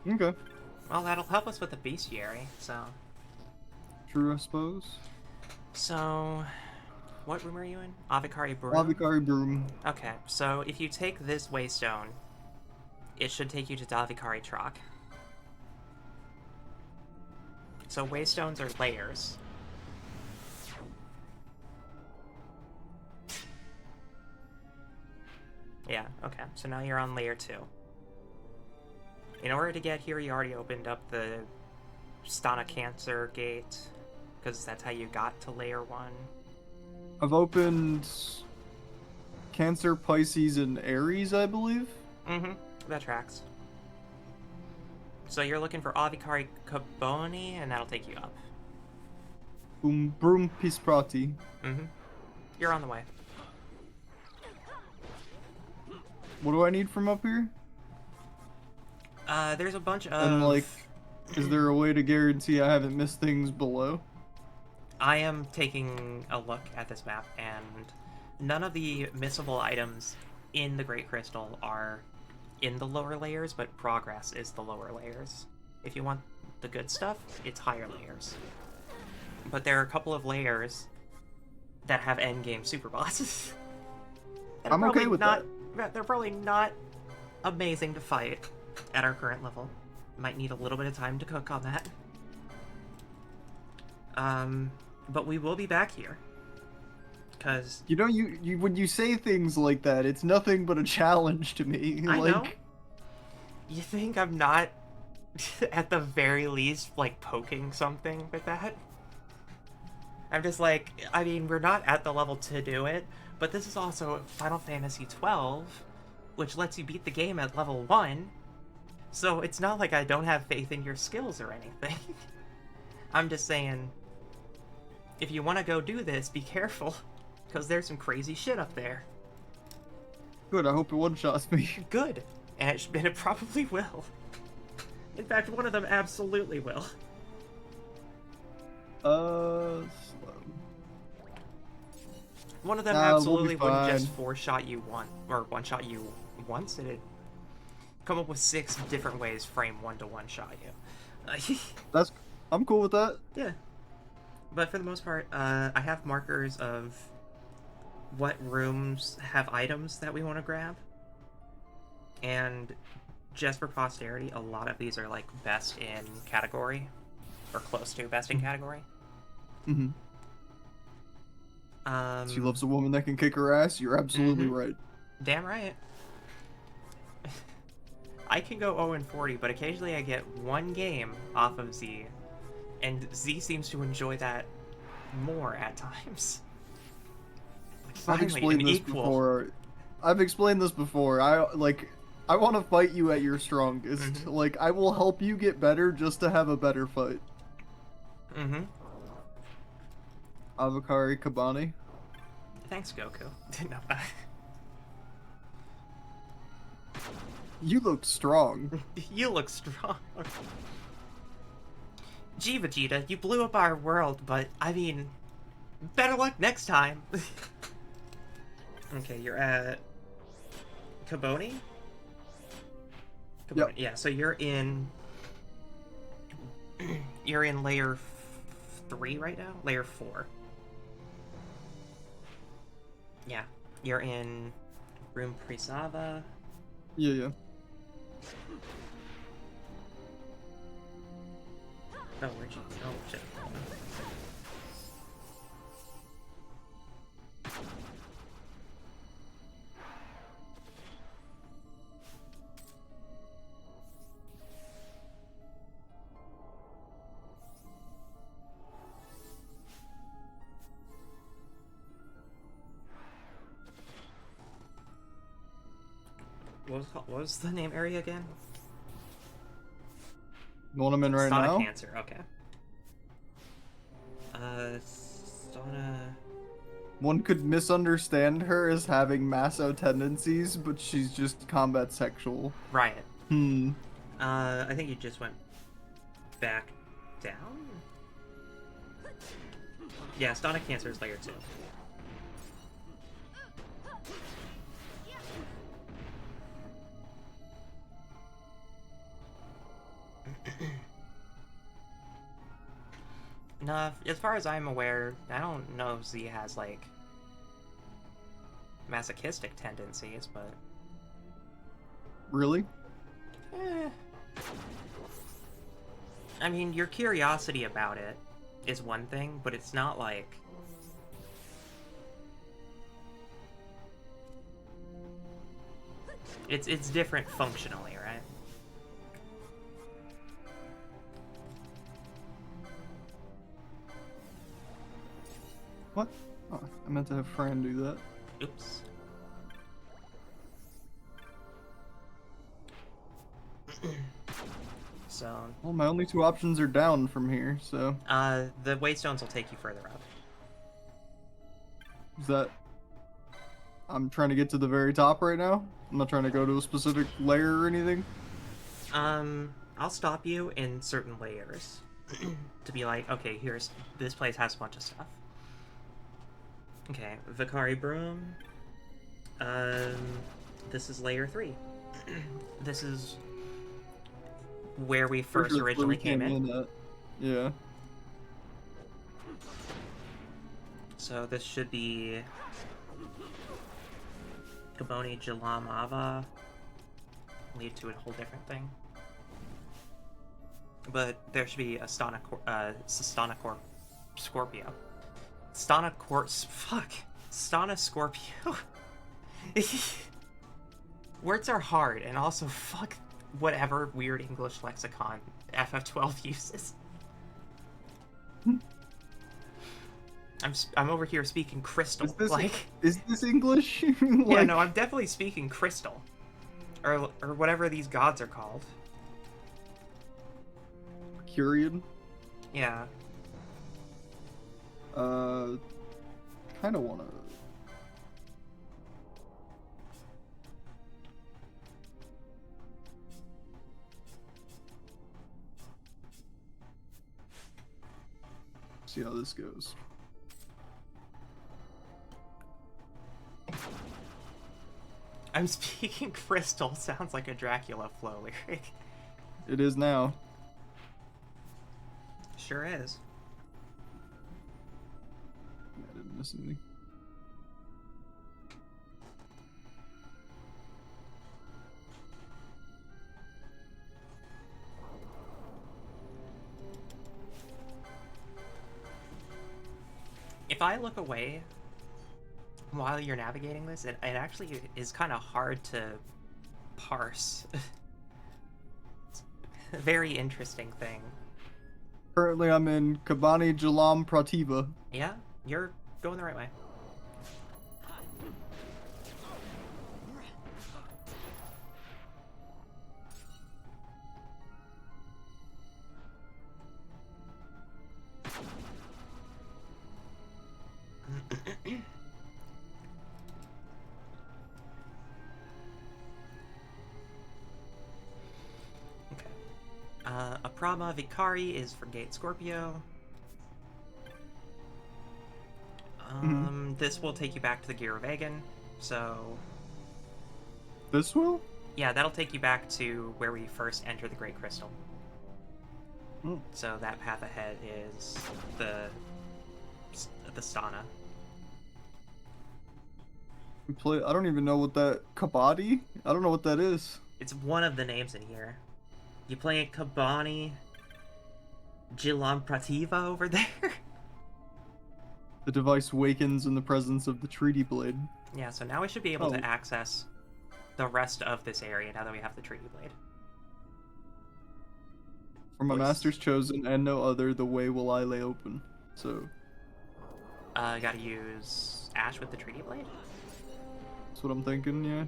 Okay. Well, that'll help us with the bestiary, so... True, I suppose. So... What room are you in? Avikari Broom? Avikari Broom. Okay, so if you take this Waystone, it should take you to Davikari Trock. So Waystones are layers. Yeah, okay, so now you're on layer 2. In order to get here, you already opened up the Stana Cancer gate, because that's how you got to layer 1. I've opened Cancer, Pisces, and Aries, I believe. Mm-hmm. That tracks. So you're looking for Avikari Kaboni, and that'll take you up. Brum Pisprati. Mm-hmm. You're on the way. What do I need from up here? There's a bunch of... And, like, is there a way to guarantee I haven't missed things below? I am taking a look at this map, and none of the missable items in the Great Crystal are in the lower layers, but progress is the lower layers. If you want the good stuff, it's higher layers. But there are a couple of layers that have endgame super bosses. I'm okay with that. They're probably not amazing to fight at our current level. Might need a little bit of time to cook on that. But we will be back here. Because... You know, you when you say things like that, it's nothing but a challenge to me. I like... know. You think I'm not, at the very least, like, poking something with that? I'm just like, I mean, we're not at the level to do it, but this is also Final Fantasy XII, which lets you beat the game at level 1, so it's not like I don't have faith in your skills or anything. I'm just saying, if you want to go do this, be careful, because there's some crazy shit up there. Good, I hope it one-shots me. Good, and it probably will. In fact, one of them absolutely will. Slow. One of them Nah, absolutely we'll wouldn't just fine. four-shot you one-shot you once. It'd come up with 6 different ways frame one-to-one shot you. I'm cool with that. Yeah. But for the most part, I have markers of what rooms have items that we want to grab. And just for posterity, a lot of these are like best in category, or close to best in category. Mm-hmm. She loves a woman that can kick her ass. You're absolutely right. Damn right. I can go 0-40, but occasionally I get one game off of Z, and Z seems to enjoy that more at times. Like, I've explained an this equal. before. I've explained this before. I want to fight you at your strongest. Like, I will help you get better just to have a better fight. Mm-hmm. Avikari Kabani. Thanks, Goku. No. You look strong. You look strong. Gee, Vegeta, you blew up our world, but, I mean, better luck next time. Okay, you're at Kaboni? Yep. Yeah, so you're in... You're in layer 3 right now? Layer 4. Yeah, you're in room Prisava. Yeah. Oh, where'd you... Oh, shit. What was the name area again? The one I'm in right now? Cancer, okay. Stana... One could misunderstand her as having masso tendencies, but she's just combat sexual. Right. I think you just went back down? Yeah, Stana Cancer is layer 2. No, as far as I'm aware, I don't know if Z has, like, masochistic tendencies, but... Really? I mean, your curiosity about it is one thing, but it's not like... It's different functionally, right? What? Oh, I meant to have Fran do that. Oops. So. Well, my only two options are down from here, so. The waystones will take you further up. Is that... I'm trying to get to the very top right now? I'm not trying to go to a specific layer or anything? I'll stop you in certain layers. To be like, okay, this place has a bunch of stuff. Okay, Vicari Broom. This is layer 3. This is where we first originally came in. Yeah. So this should be Kaboni Jalamava. Lead to a whole different thing. But there should be a Stana Scorpio. Stana Scorpio. Words are hard, and also fuck whatever weird English lexicon FF12 uses. I'm over here speaking crystal. Is this English? Yeah, no, I'm definitely speaking crystal. Or whatever these gods are called. Curian? Yeah. Kinda wanna... see how this goes. I'm speaking crystal sounds like a Dracula flow lyric. It is now. Sure is. I didn't miss anything. If I look away while you're navigating this, it actually is kind of hard to parse. It's a very interesting thing. Currently, I'm in Kabani Jalam Prativa. Yeah, you're going the right way. Aprama Vicari is for Gate Scorpio. This will take you back to the Giruvegan, so... This will? Yeah, that'll take you back to where we first entered the Great Crystal. So that path ahead is the Stana. I don't even know what that... Kabadi? I don't know what that is. It's one of the names in here. You playing Kabani Jilam Prativa over there? The device wakens in the presence of the treaty blade. Yeah, so now we should be able to access the rest of this area now that we have the treaty blade. For my master's chosen and no other, the way will I lay open. So... gotta use Ash with the treaty blade? That's what I'm thinking, yeah.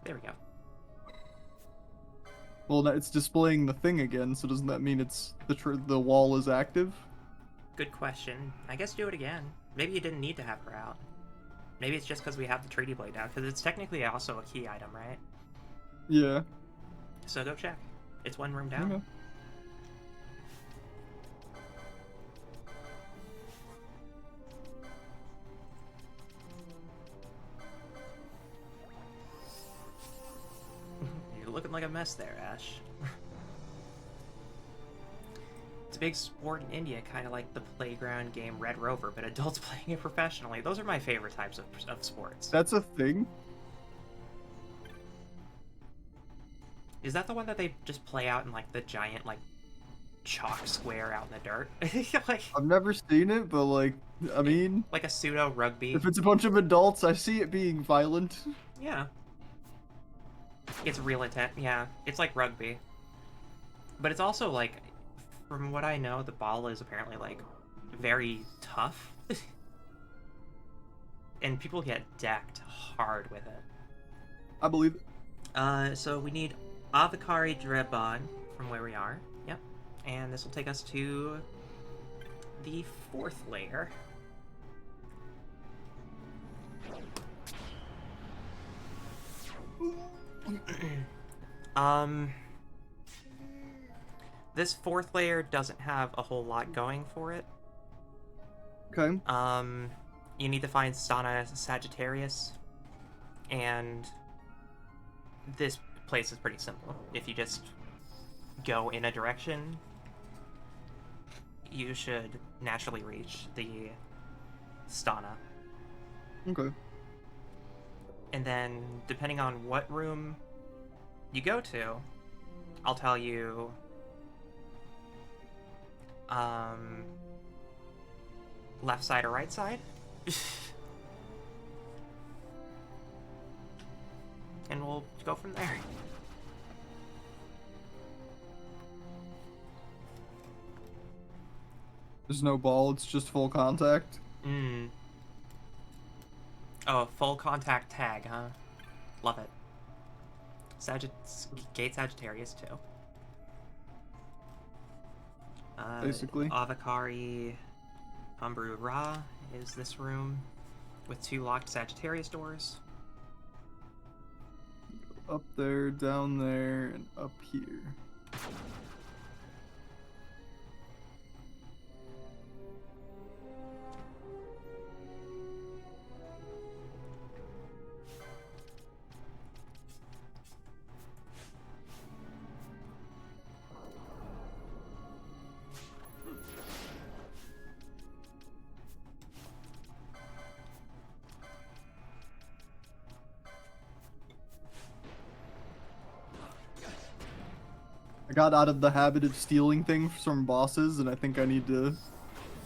There we go. Well, it's displaying the thing again, so doesn't that mean it's the wall is active? Good question. I guess do it again. Maybe you didn't need to have her out. Maybe it's just because we have the treaty blade now, because it's technically also a key item, right? Yeah. So go check. It's one room down. Okay. You're looking like a mess there, Ash. It's a big sport in India, kind of like the playground game Red Rover, but adults playing it professionally. Those are my favorite types of sports. That's a thing? Is that the one that they just play out in, like, the giant, like, chalk square out in the dirt. Like, I've never seen it, but like, I mean, like a pseudo rugby. if it's a bunch of adults, I see it being violent. Yeah. It's real intent, yeah. It's like rugby. But it's also like, from what I know, the ball is apparently like very tough. And people get decked hard with it. I believe it. So we need Avakari Drebon from where we are. Yep. And this will take us to the 4th layer. This 4th layer doesn't have a whole lot going for it. Okay. You need to find Stana Sagittarius, and this place is pretty simple. If you just go in a direction, you should naturally reach the Stana. Okay. And then, depending on what room you go to, I'll tell you left side or right side. And we'll go from there. There's no ball, it's just full contact. Oh, full contact tag, huh? Love it. Gate Sagittarius, too. Basically. Avakari Umbru Ra is this room with 2 locked Sagittarius doors. Up there, down there, and up here. I got out of the habit of stealing things from bosses, and I think I need to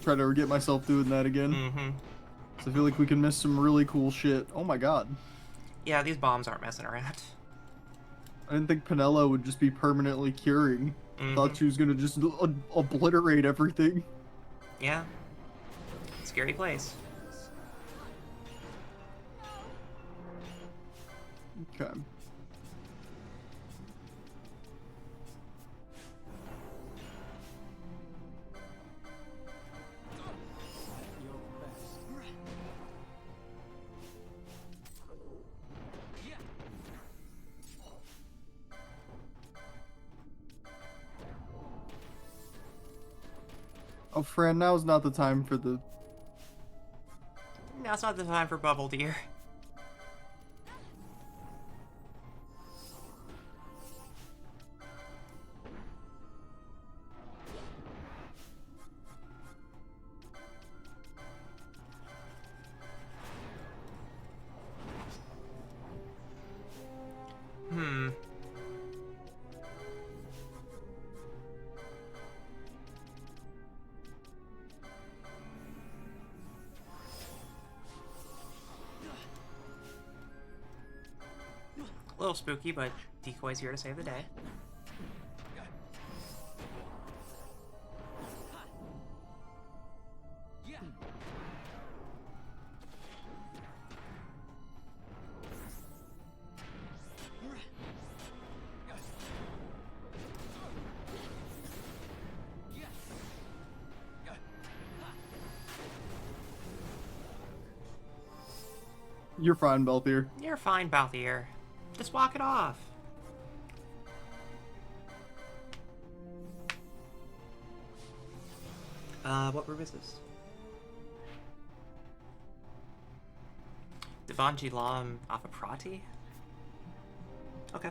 try to get myself doing that again. So I feel like we can miss some really cool shit. Oh my god. Yeah, these bombs aren't messing around. I didn't think Penella would just be permanently curing. I thought she was gonna just obliterate everything. Yeah. Scary place. Okay. Oh, Fran, now's not the time for the... Now it's not the time for Bubble Deer. A little spooky, but Decoy's here to save the day. You're fine, Balthier. You're fine, Balthier. Just walk it off. What room is this? Devanji Lam Afaprati? Okay.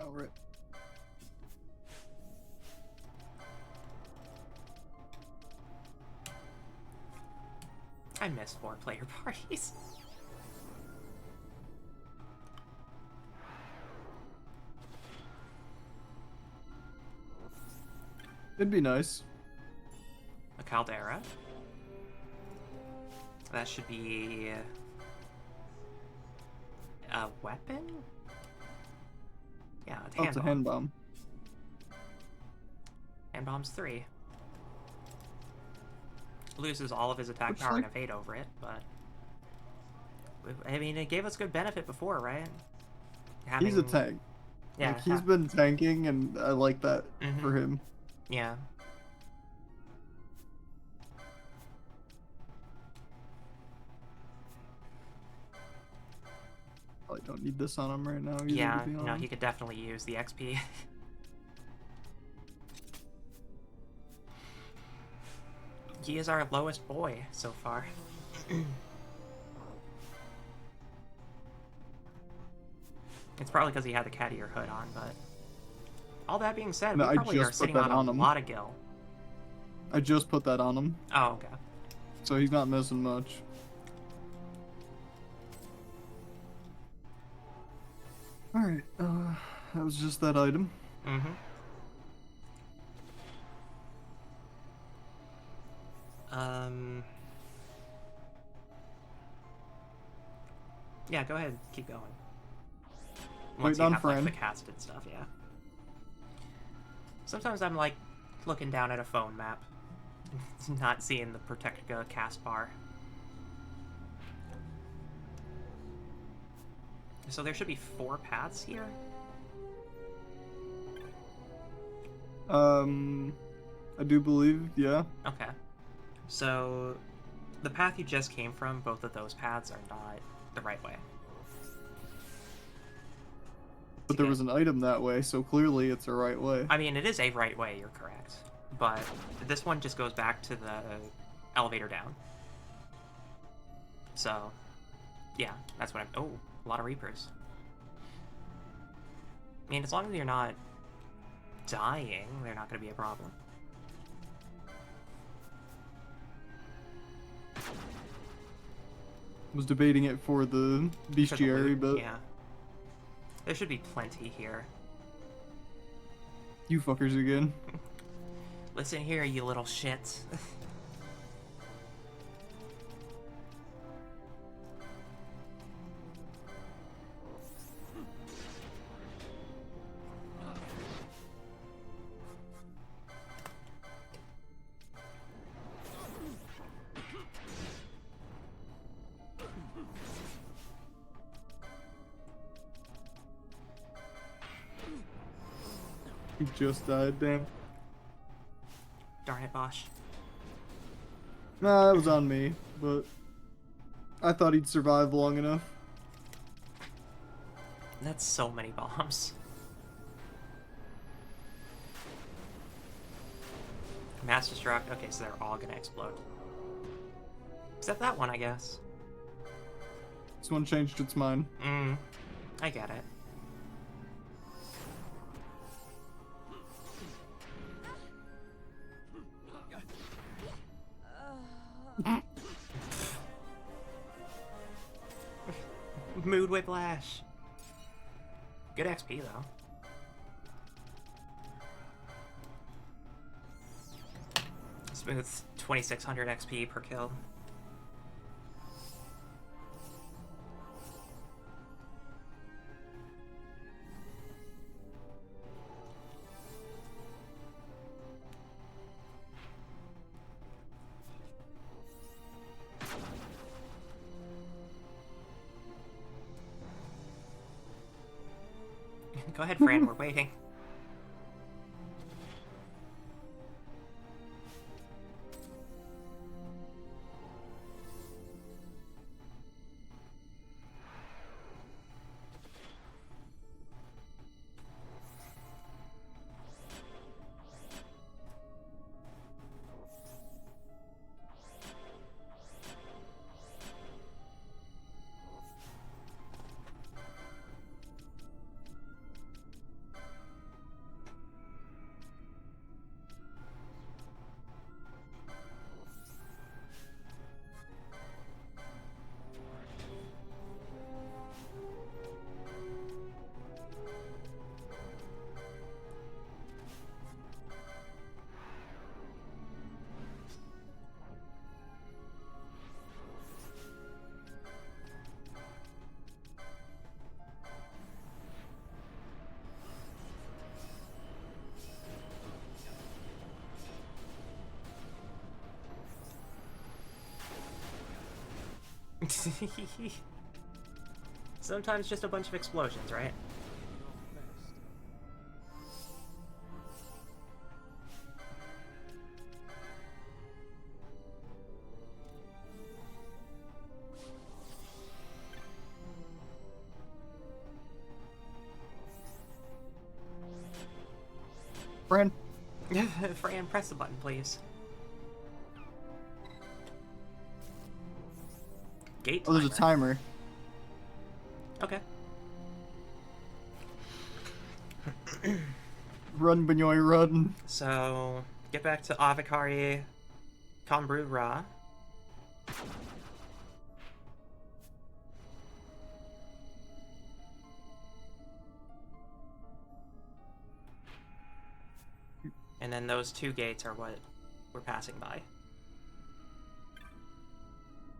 Oh, right. I miss 4-player parties. It'd be nice. A caldera. That should be a weapon? Yeah, it's Oh, it's a hand bomb. Hand bomb's 3. Loses all of his attack power and evade over it, but I mean, it gave us good benefit before, right? He's a tank. Yeah, like, he's been tanking, and I like that for him. Yeah. I don't need this on him right now. Either, Yeah, to be no, honest. he could definitely use the XP. He is our lowest boy so far. It's probably because he had the cat ear hood on, but all that being said, No, we probably are sitting on a lot of gil. I just put that on him. Oh, okay. So he's not missing much. Alright, that was just that item. Mm-hmm. Yeah, go ahead, keep going. Once you on have, like, Fran. the casted stuff, yeah. Sometimes I'm, like, looking down at a phone map, not seeing the Protectica cast bar. So there should be 4 paths here? I do believe, yeah. Okay. So, the path you just came from, both of those paths are not the right way. But there was an item that way, so clearly it's the right way. I mean, it is a right way, you're correct. But this one just goes back to the elevator down. So, yeah, that's what I'm... Oh, a lot of Reapers. I mean, as long as you're not dying, they're not going to be a problem. Was debating it for the bestiary, but Yeah. There should be plenty here. you fuckers again. Listen here, you little shit. He just died, damn. Darn it, Bosch. Nah, that was on me, but I thought he'd survive long enough. That's so many bombs. Mass Destruct. Okay, so they're all gonna explode. Except that one, I guess. This one changed its mind. I get it. Mood Whiplash. Good XP, though. Smooth 2600 XP per kill. Go ahead, Fran, we're waiting. Sometimes just a bunch of explosions, right? Fran? Fran, press the button, please. Gate Oh, there's a timer. Okay. Run, Benoy, run. So, get back to Avikari Konbru Ra. And then those two gates are what we're passing by.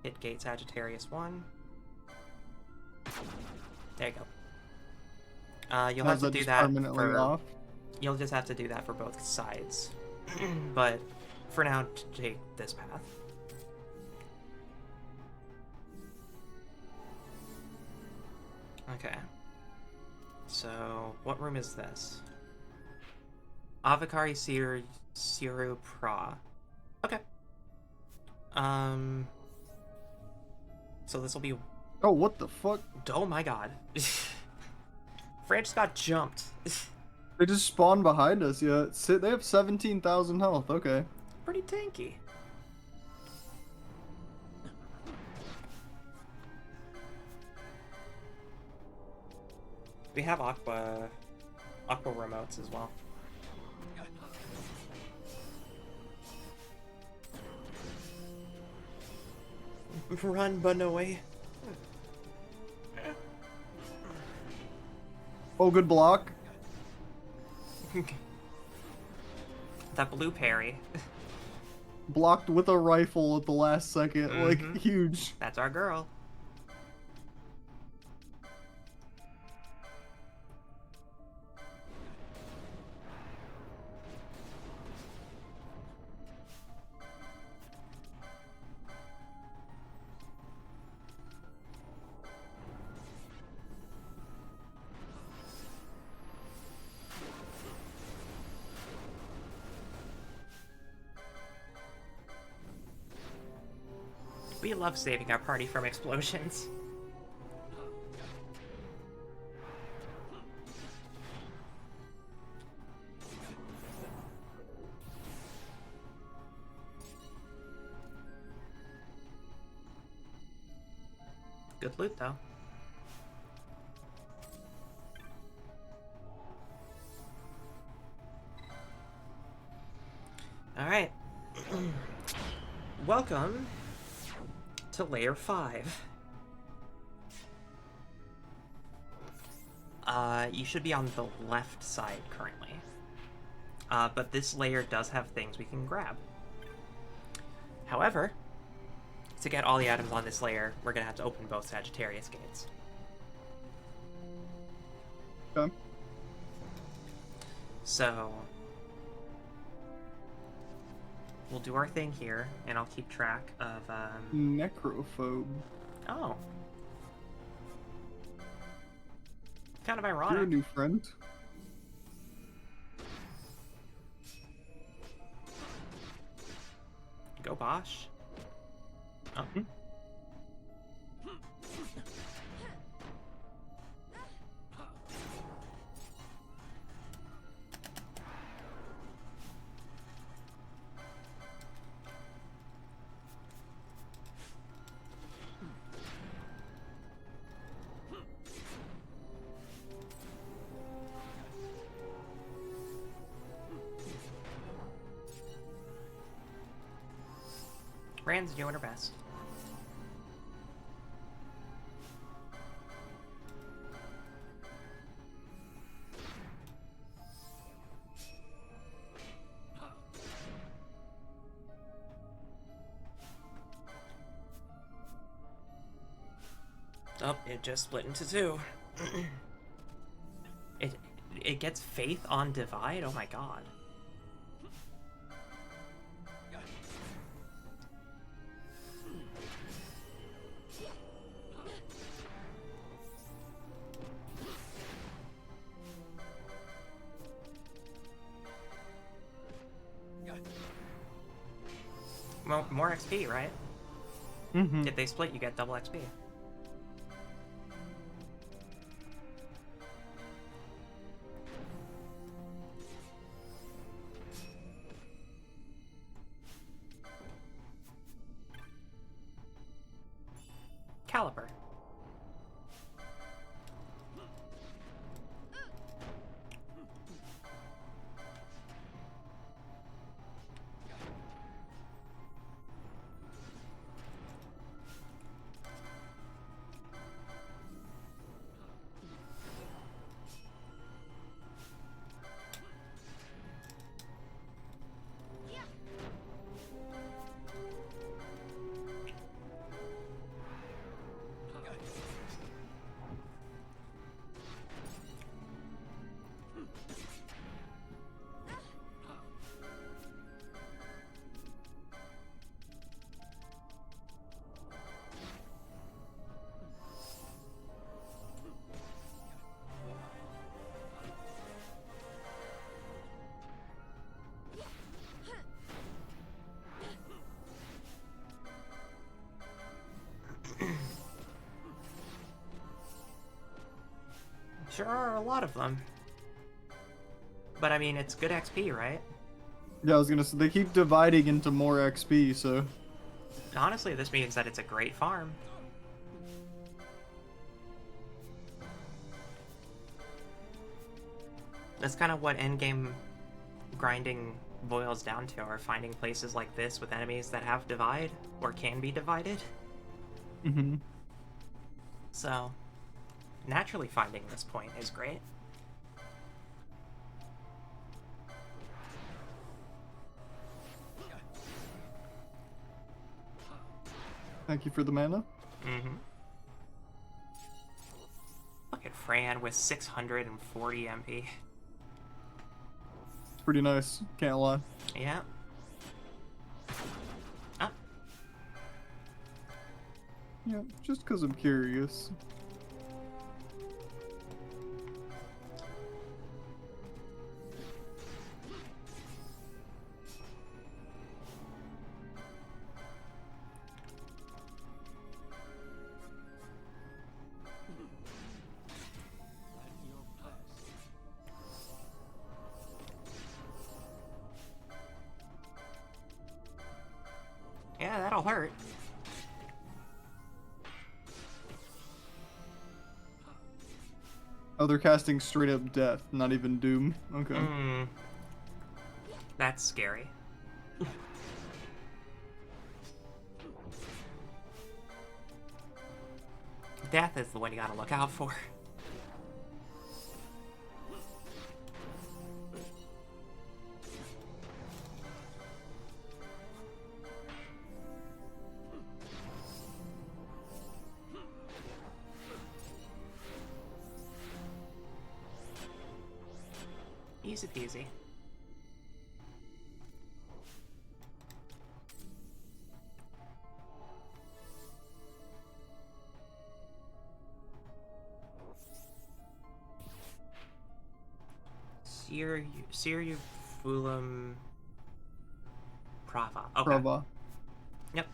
Hit gate Sagittarius 1. There you go. You'll have to do that for... Off? You'll just have to do that for both sides. But for now, take this path. Okay. So, what room is this? Avikari Siru Pra. Okay. So this will be... Oh, what the fuck? Oh my god. Fran just got jumped. They just spawned behind us, yeah. They have 17,000 health, okay. Pretty tanky. We have Aqua remotes as well. Run, Banoy. Oh, good block. That blue parry. Blocked with a rifle at the last second, like, huge. That's our girl. We love saving our party from explosions. Good loot, though. Alright. Welcome to layer 5. You should be on the left side currently. But this layer does have things we can grab. However, to get all the items on this layer, we're gonna have to open both Sagittarius gates. Okay. So, we'll do our thing here, and I'll keep track of, Necrophobe. Oh. Kind of ironic. You're a new friend. Go Bosch. Oh. Rand's doing her best. Oh, it just split into two. It gets Faith on Divide? Oh my god. More XP, right? Mm-hmm. If they split, you get double XP. Caliper. Sure are a lot of them. But I mean, it's good XP, right? Yeah, I was gonna say, they keep dividing into more XP, so... Honestly, this means that it's a great farm. That's kind of what endgame grinding boils down to, are finding places like this with enemies that have divide, or can be divided. Mm-hmm. So, naturally finding this point is great. Thank you for the mana. Mm-hmm. Look at Fran with 640 MP. It's pretty nice, can't lie. Yeah. Ah. Yeah, just because I'm curious. Yeah, that'll hurt. Oh, they're casting straight up death, not even doom. Okay. That's scary. Death is the one you gotta look out for. Easy peasy. Siriufulum Prava. Okay. Prava. Yep.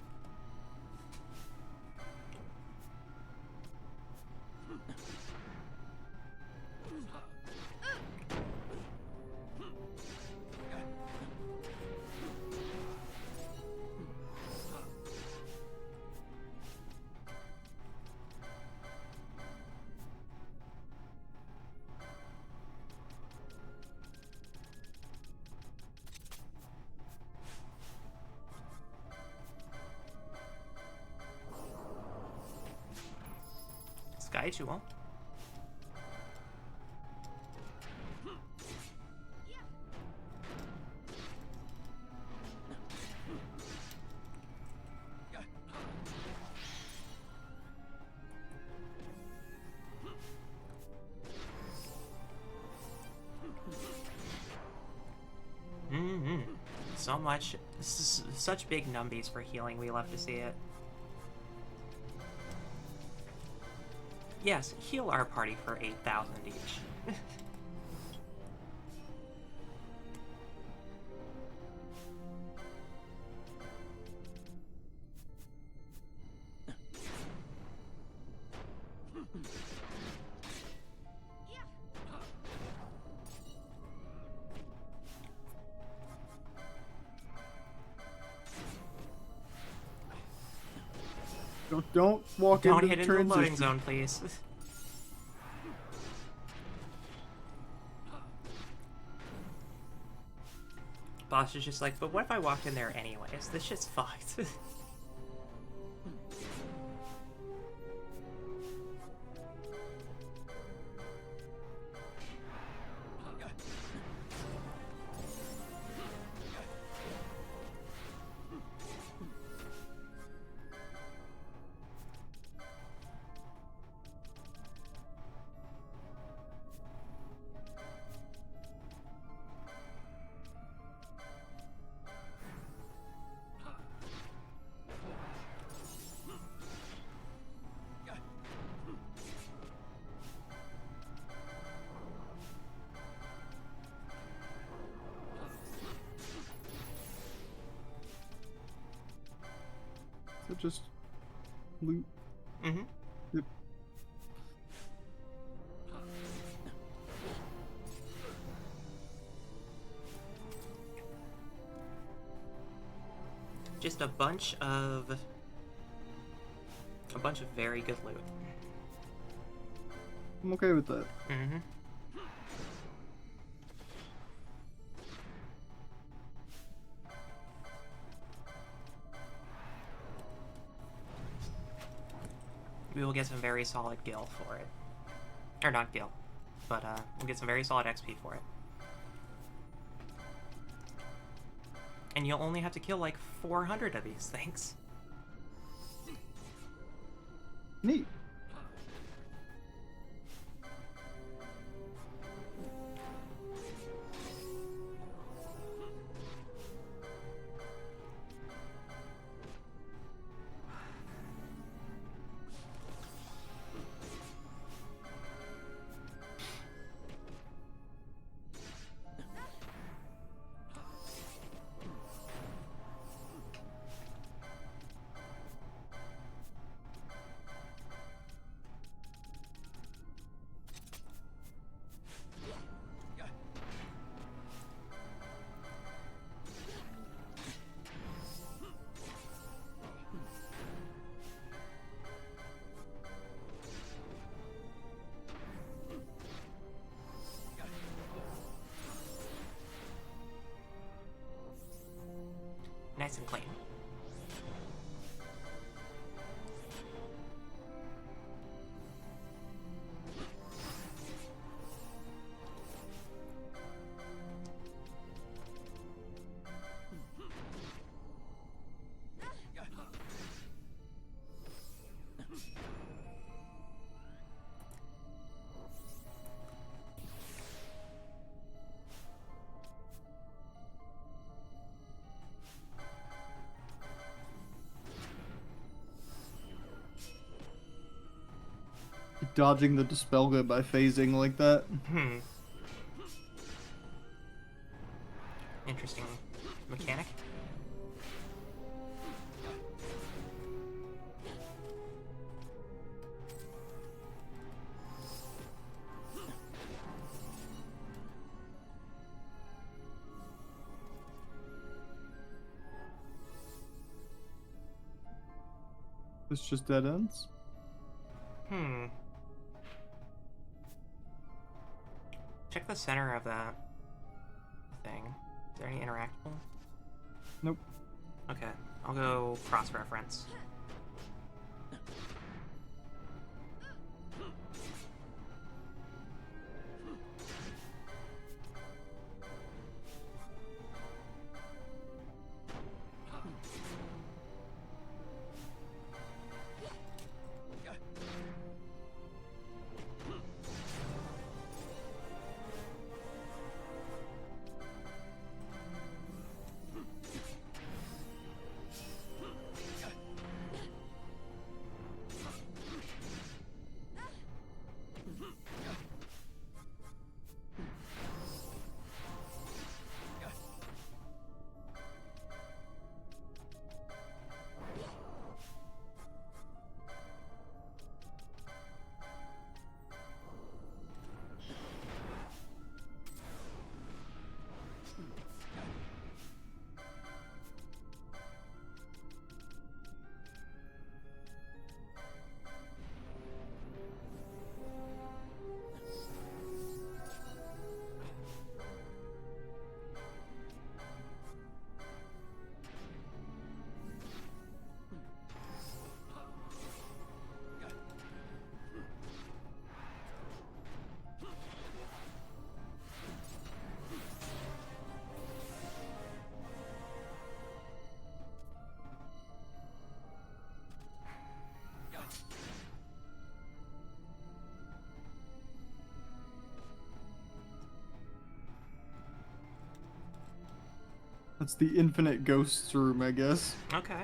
Sky Jewel. So much, such big numbies for healing. We love to see it. Yes, heal our party for 8,000 each. Don't walk Don't into hit the into the loading transition. zone, please. Boss is just like, but what if I walked in there anyways? This shit's fucked. So just loot. Mm-hmm. Yep. Just a bunch of very good loot. I'm okay with that. Mm-hmm. We will get some very solid gil for it. Or not gil, but we'll get some very solid XP for it. And you'll only have to kill like 400 of these things. Neat. Nice and clean. Dodging the Dispelga by phasing like that. Interesting mechanic. It's just dead ends. Check the center of that thing. Is there any interactable? Nope. Okay, I'll go cross-reference. That's the infinite ghosts room, I guess. Okay.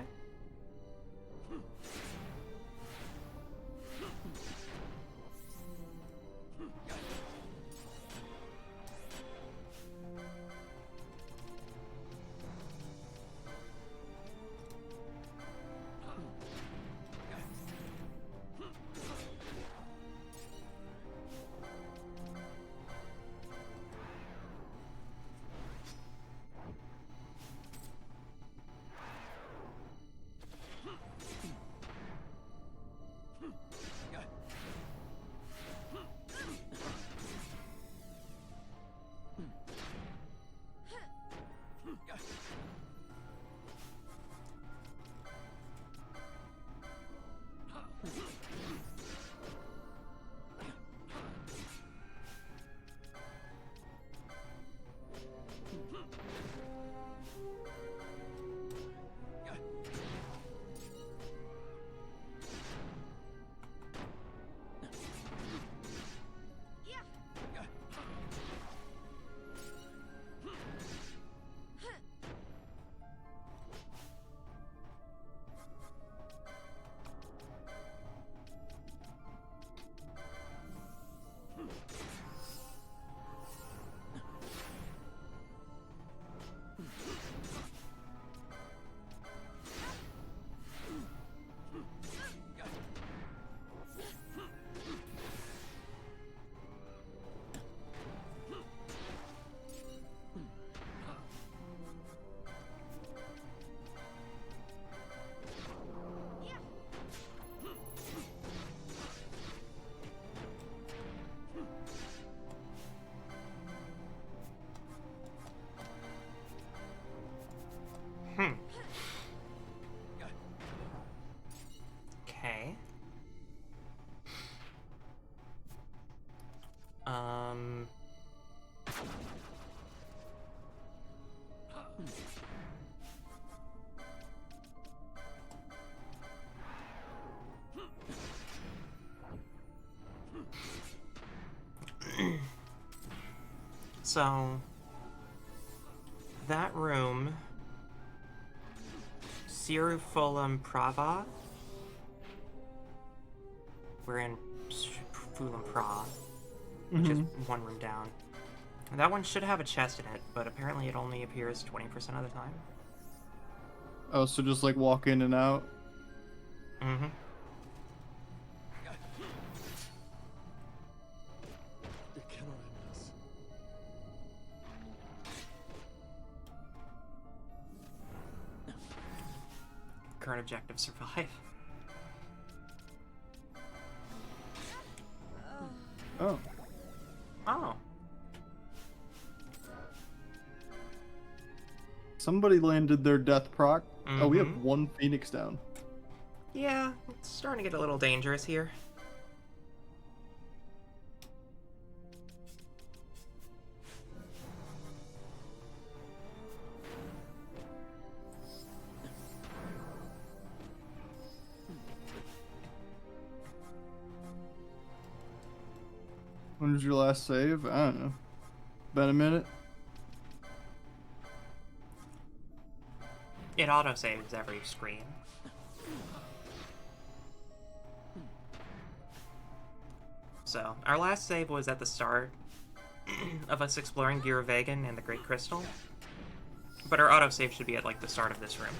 Okay. So that room, Giruvegan Prava. We're in Fulham Pra, which is one room down. And that one should have a chest in it, but apparently it only appears 20% of the time. Oh, so just like walk in and out? Mm-hmm. It cannot end us. Current objective, survive. Oh. Oh. Somebody landed their death proc. Oh, we have one Phoenix down. Yeah, it's starting to get a little dangerous here. When was your last save? I don't know. Been a minute? It autosaves every screen. So, our last save was at the start of us exploring Giruvegan and the Great Crystal. But our autosave should be at, like, the start of this room.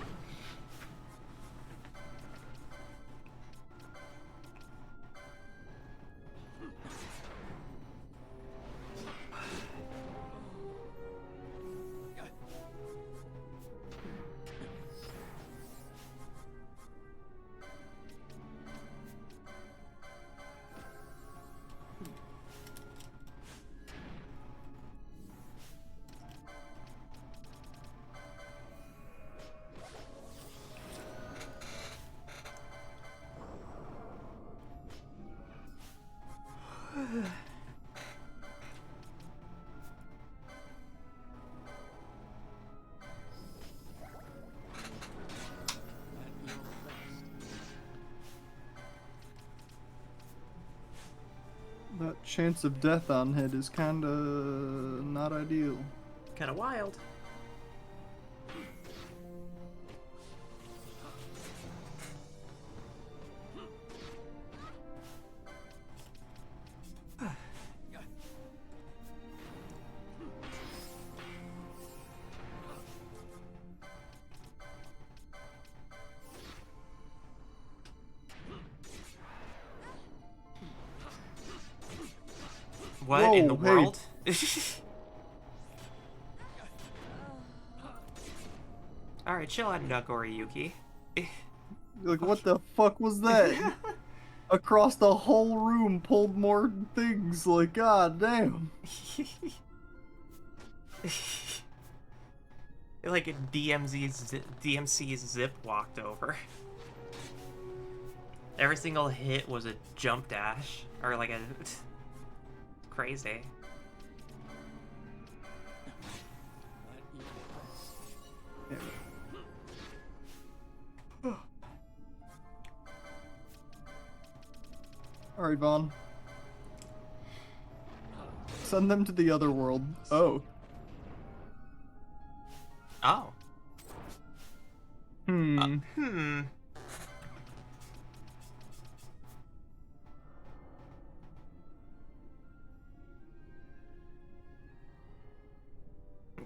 That chance of death on head is kinda not ideal. Kinda wild. What in the Whoa, hey. world? Alright, chill out, Nagori Yuki. Like, what the fuck was that? Across the whole room, pulled more things. Like, god damn. Like a DMC zip walked over. Every single hit was a jump dash, or like a crazy. Alright, Vaughn. Send them to the other world. Oh. Oh. Hmm.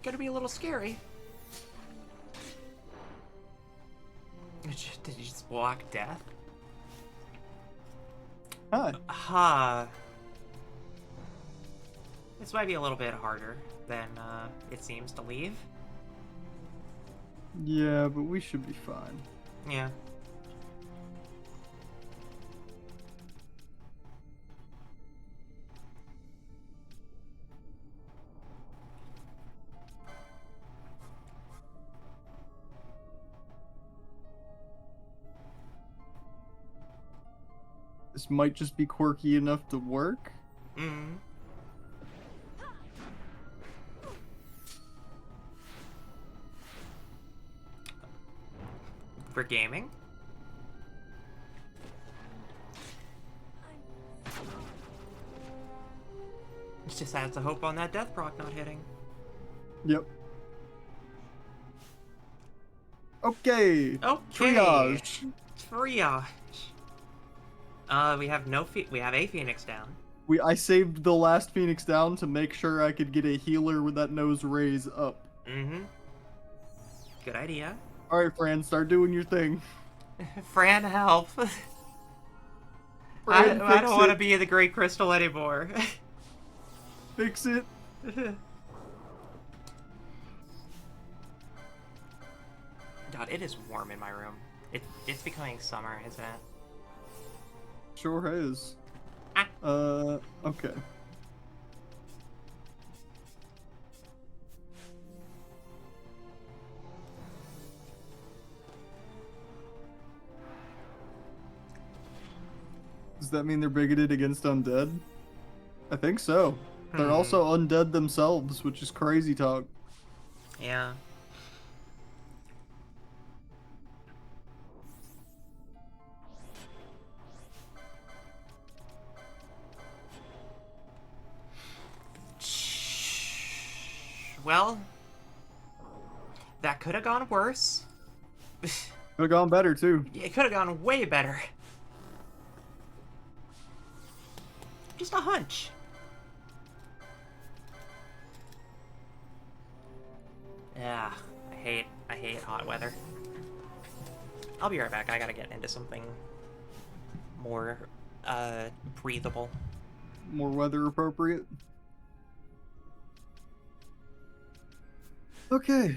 Gonna be a little scary. Did you just block death? Huh. This might be a little bit harder than it seems to leave. Yeah, but we should be fine. Yeah. This might just be quirky enough to work. Mm-hmm. For gaming? Just has to hope on that death proc not hitting. Yep. Okay. Triage. We have we have a Phoenix down. I saved the last Phoenix down to make sure I could get a healer with that nose raise up. Mm-hmm. Good idea. Alright, Fran, start doing your thing. Fran, help. I don't want to be in the Great Crystal anymore. Fix it. God, it is warm in my room. It's becoming summer, isn't it? Sure is. Okay. Does that mean they're bigoted against undead? I think so. They're also undead themselves, which is crazy talk. Yeah. Well, that could have gone worse. Could have gone better, too. It could have gone way better. Just a hunch. Yeah, I hate hot weather. I'll be right back. I gotta get into something more, breathable. More weather appropriate. Okay.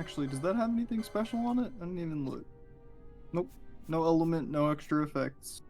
Actually, does that have anything special on it? I didn't even look. Nope. No element, no extra effects.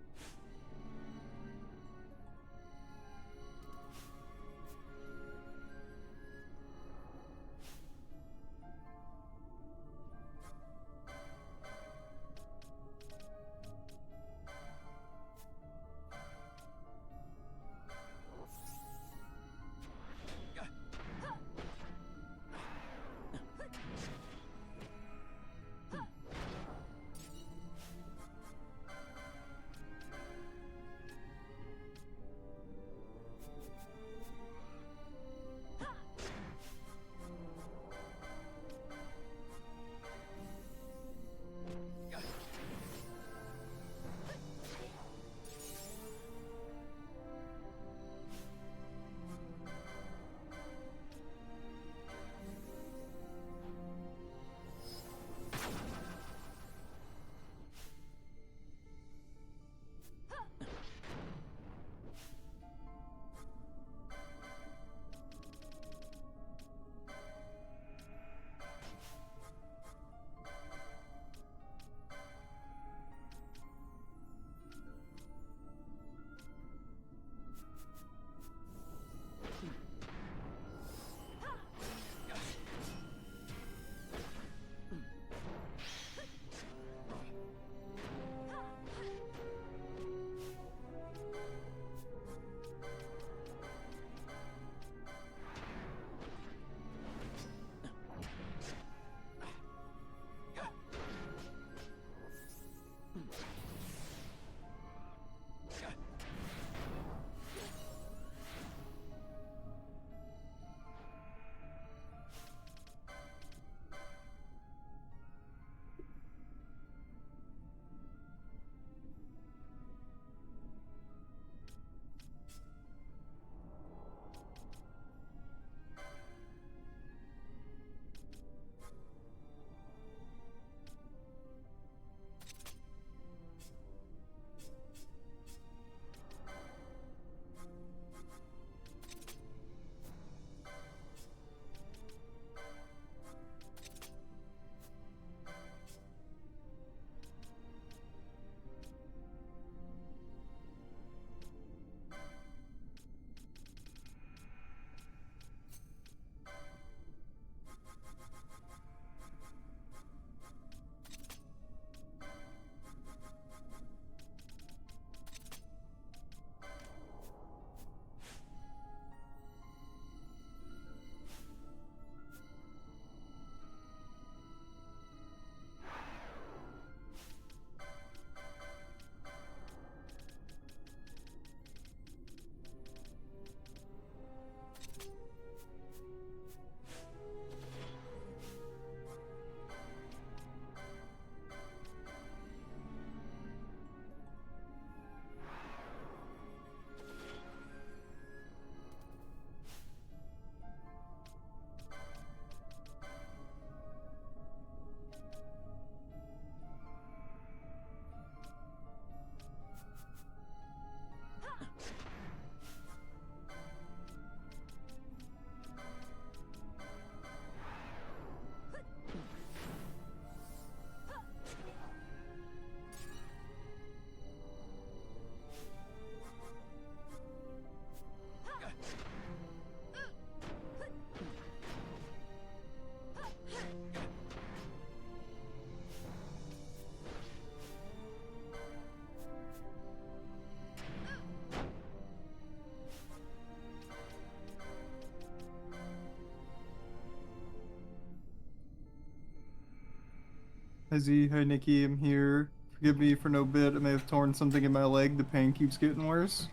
Hi Z, hi Nikki, I'm here. Forgive me for no bit, I may have torn something in my leg, the pain keeps getting worse.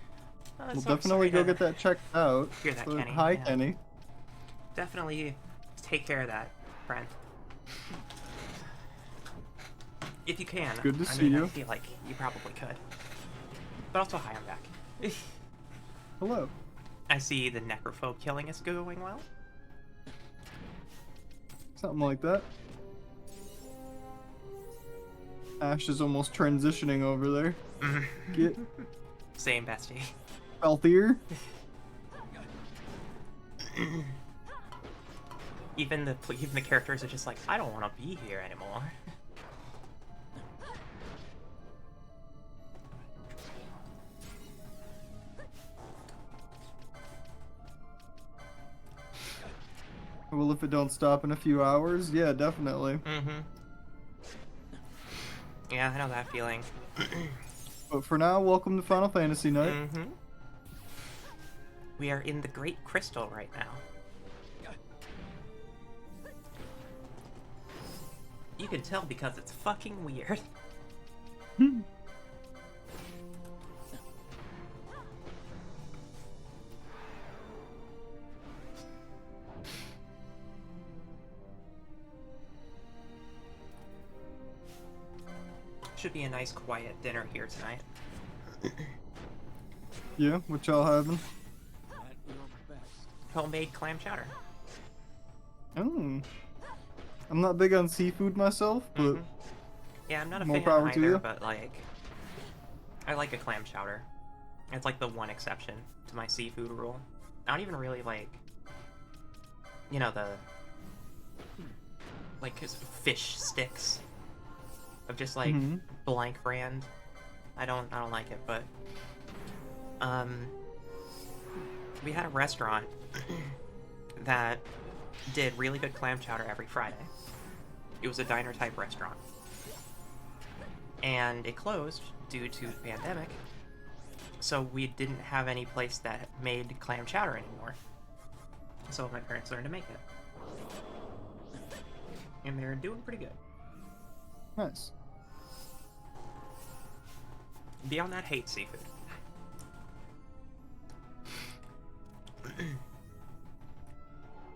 We'll So definitely sorry go to get that checked out. hear that, But Kenny. hi Yeah. Kenny. Definitely take care of that, friend. If you can. Good to I see mean, you. I feel like you probably could. But also, hi, I'm back. Hello. I see the necrophobe killing is going well. Something like that. Ash is almost transitioning over there. Get Same, bestie. healthier. Even the characters are just like, I don't want to be here anymore. Well, if it don't stop in a few hours, yeah, definitely. Mm-hmm. Yeah, I know that feeling. But for now, welcome to Final Fantasy Night. Mm-hmm. We are in the Great Crystal right now. You can tell because it's fucking weird. Should be a nice quiet dinner here tonight. Yeah, what y'all having? Homemade clam chowder. Oh. I'm not big on seafood myself, but yeah, I'm not a more fan power to either, you. but like, I like a clam chowder. It's like the one exception to my seafood rule. I don't even really like, you know, the like fish sticks of just like blank brand. I don't like it, but we had a restaurant that did really good clam chowder every Friday. It was a diner type restaurant. And it closed due to the pandemic. So we didn't have any place that made clam chowder anymore. So my parents learned to make it. And they're doing pretty good. Nice. Beyond that, hate seafood.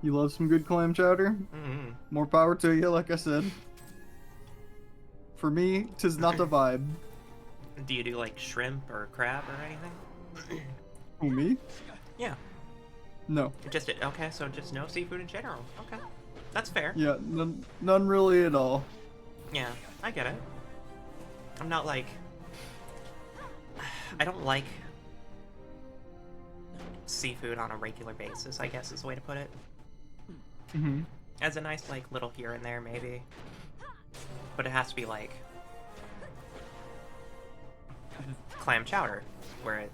You love some good clam chowder? More power to you, like I said. For me, 'tis not a vibe. Do you do like shrimp or crab or anything? Who, me? Yeah. No. Just okay, so just no seafood in general. Okay. That's fair. Yeah, none really at all. Yeah, I get it. I'm not like... I don't like seafood on a regular basis, I guess is the way to put it. As a nice, like, little here and there, maybe. But it has to be, like, clam chowder, where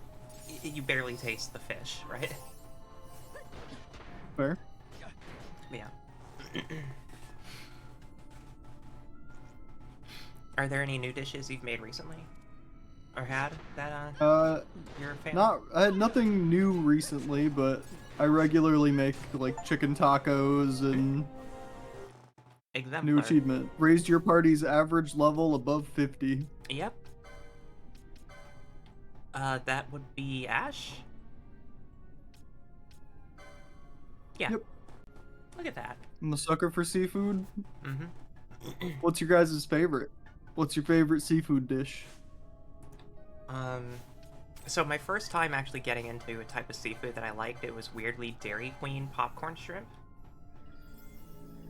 you barely taste the fish, right? Fair. Yeah. Are there any new dishes you've made recently? Or had that you're a fan of? I had nothing new recently, but I regularly make like chicken tacos and Exemplar. new achievement. Raised your party's average level above 50. Yep. That would be Ash? Yeah. Yep. Look at that. I'm a sucker for seafood. What's your guys' favorite? What's your favorite seafood dish? So my first time actually getting into a type of seafood that I liked, it was weirdly Dairy Queen popcorn shrimp.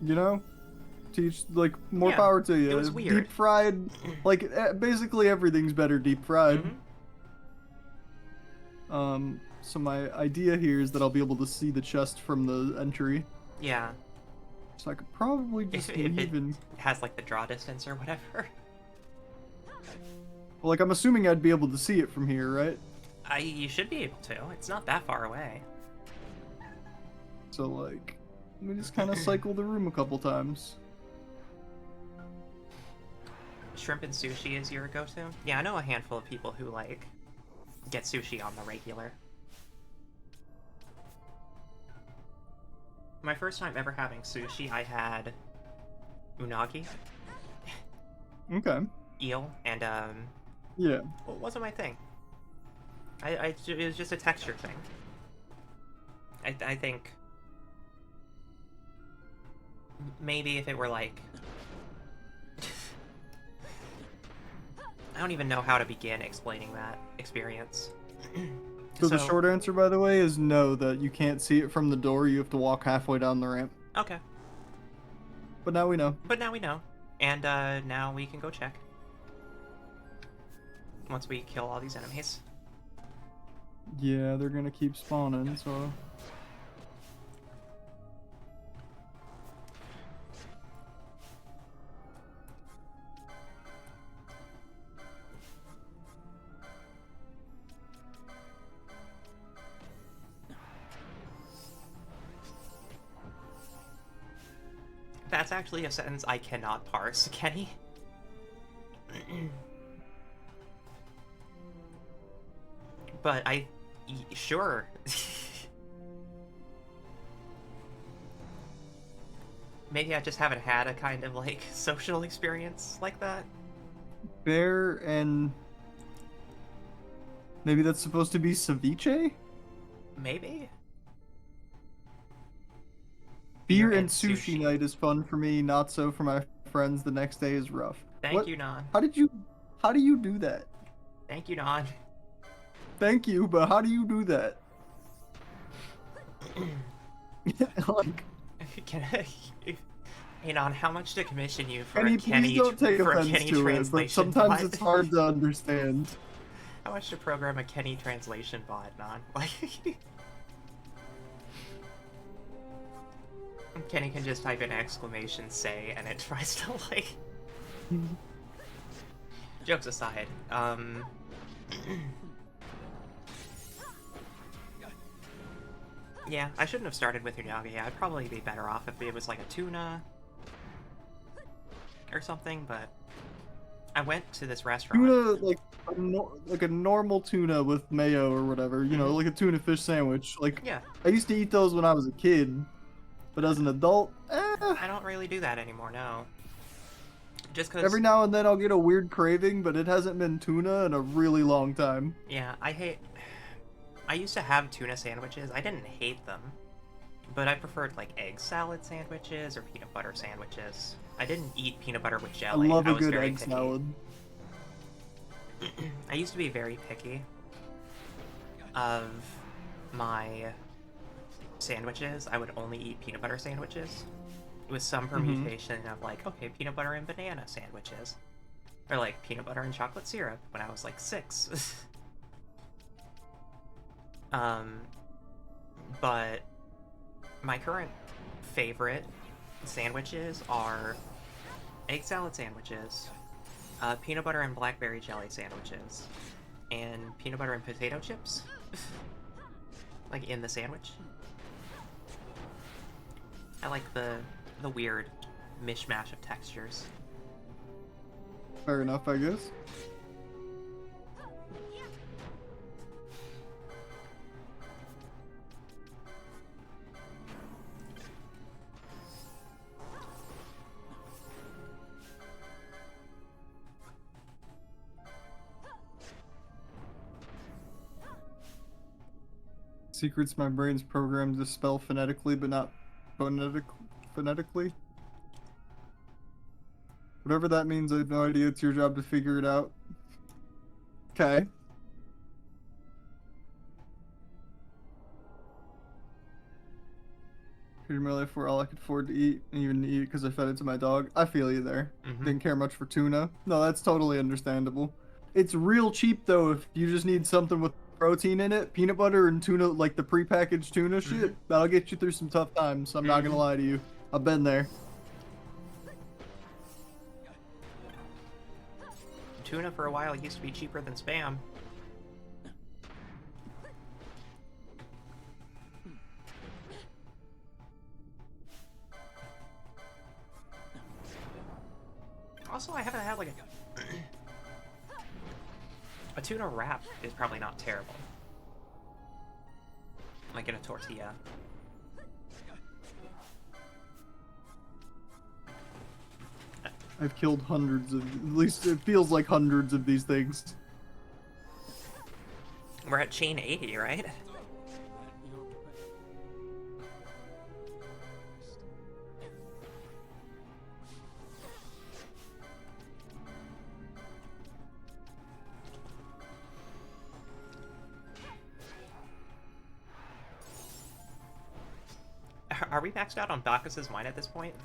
You know? Like, more power to you. It was weird. Deep fried, like, basically everything's better deep fried. So my idea here is that I'll be able to see the chest from the entry. Yeah. So I could probably just if leave and... has, like, the draw distance or whatever. Well, like, I'm assuming I'd be able to see it from here, right? You should be able to. It's not that far away. So, like, let me just kind of cycle the room a couple times. Shrimp and sushi is your go-to? Yeah, I know a handful of people who, like, get sushi on the regular. My first time ever having sushi, I had unagi. Okay. Eel, and, yeah. Well, it wasn't my thing. It was just a texture thing. I think maybe if it were like... I don't even know how to begin explaining that experience. So the short answer, by the way, is no, that you can't see it from the door. You have to walk halfway down the ramp. Okay. But now we know. But now we know. And now we can go check. Once we kill all these enemies. Yeah, they're gonna keep spawning, so... That's actually a sentence I cannot parse, Kenny. But sure. Maybe I just haven't had a kind of, like, social experience like that. Bear and... Maybe that's supposed to be ceviche? Maybe? Beer and sushi night is fun for me, not so for my friends. The next day is rough. Thank you, Non. How do you do that? Thank you, Non. Thank you, but how do you do that? Like... Hey, Non, how much to commission you for Kenny, a Kenny, please don't take for a offense Kenny to it, translation but sometimes bot? it's hard to understand. How much to program a Kenny translation bot, Non? Like... Kenny can just type in exclamation say and it tries to, like... Jokes aside, yeah, I shouldn't have started with Unagi. I'd probably be better off if it was like a tuna or something, but I went to this restaurant. Tuna, like a normal tuna with mayo or whatever, you know, like a tuna fish sandwich. Like, yeah. I used to eat those when I was a kid, but as an adult, I don't really do that anymore, no. Just because... Every now and then I'll get a weird craving, but it hasn't been tuna in a really long time. Yeah, I used to have tuna sandwiches. I didn't hate them, but I preferred, like, egg salad sandwiches or peanut butter sandwiches. I didn't eat peanut butter with jelly. I love a was good very egg picky. salad. I used to be very picky of my sandwiches. I would only eat peanut butter sandwiches with some permutation of, like, okay, peanut butter and banana sandwiches. Or, like, peanut butter and chocolate syrup when I was, like, 6. But my current favorite sandwiches are egg salad sandwiches, peanut butter and blackberry jelly sandwiches, and peanut butter and potato chips, like in the sandwich. I like the weird mishmash of textures. Fair enough, I guess. Secrets my brain's programmed to spell phonetically, but not phonetically. Whatever that means, I have no idea. It's your job to figure it out. Okay. In my life where all I could afford to eat, and even eat because I fed it to my dog. I feel you there. Didn't care much for tuna. No, that's totally understandable. It's real cheap though if you just need something with protein in it. Peanut butter and tuna, like the prepackaged tuna shit, that'll get you through some tough times. I'm not gonna lie to you. I've been there. Tuna for a while used to be cheaper than Spam. Also, I haven't had like a tuna wrap is probably not terrible. Like in a tortilla. I've killed hundreds of, at least it feels like hundreds of these things. We're at chain 80, right? Are we maxed out on Bacchus's wine at this point?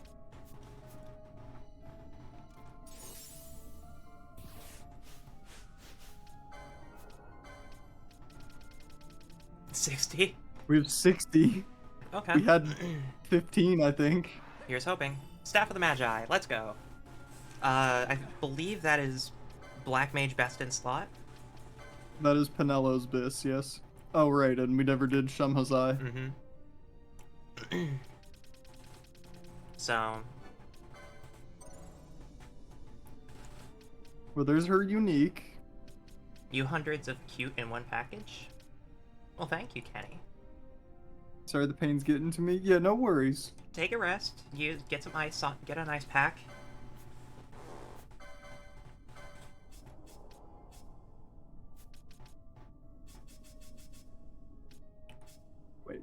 $60? We have 60. Okay. We had 15, I think. Here's hoping. Staff of the Magi, let's go. I believe that is Black Mage best in slot. That is Penelo's bis, yes. Oh, right, and we never did Shamhazai. So, Well, there's her unique. You hundreds of cute in one package? Well, thank you, Kenny. Sorry, the pain's getting to me. Yeah, no worries. Take a rest. You get some ice. Get a nice pack. Wait,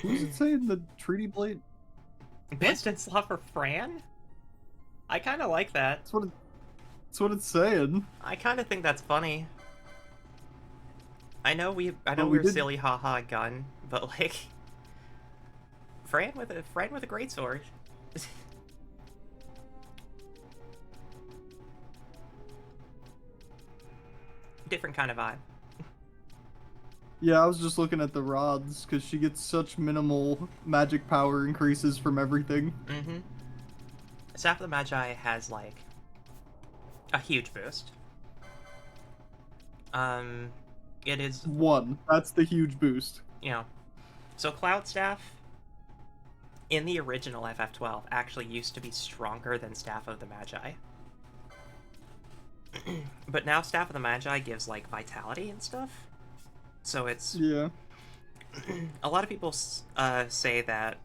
who's it saying the treaty blade? Distance love for Fran? I kind of like that. That's what it's saying. I kind of think that's funny. I know But we're did- silly haha gun, but like Fran with a great sword. Different kind of vibe. Yeah, I was just looking at the rods because she gets such minimal magic power increases from everything. Mm-hmm. Staff of the Magi has like a huge boost. It is One. That's the huge boost. you know, so Cloud Staff in the original FF12 actually used to be stronger than Staff of the Magi. But now Staff of the Magi gives like vitality and stuff. So it's Yeah. a lot of people say that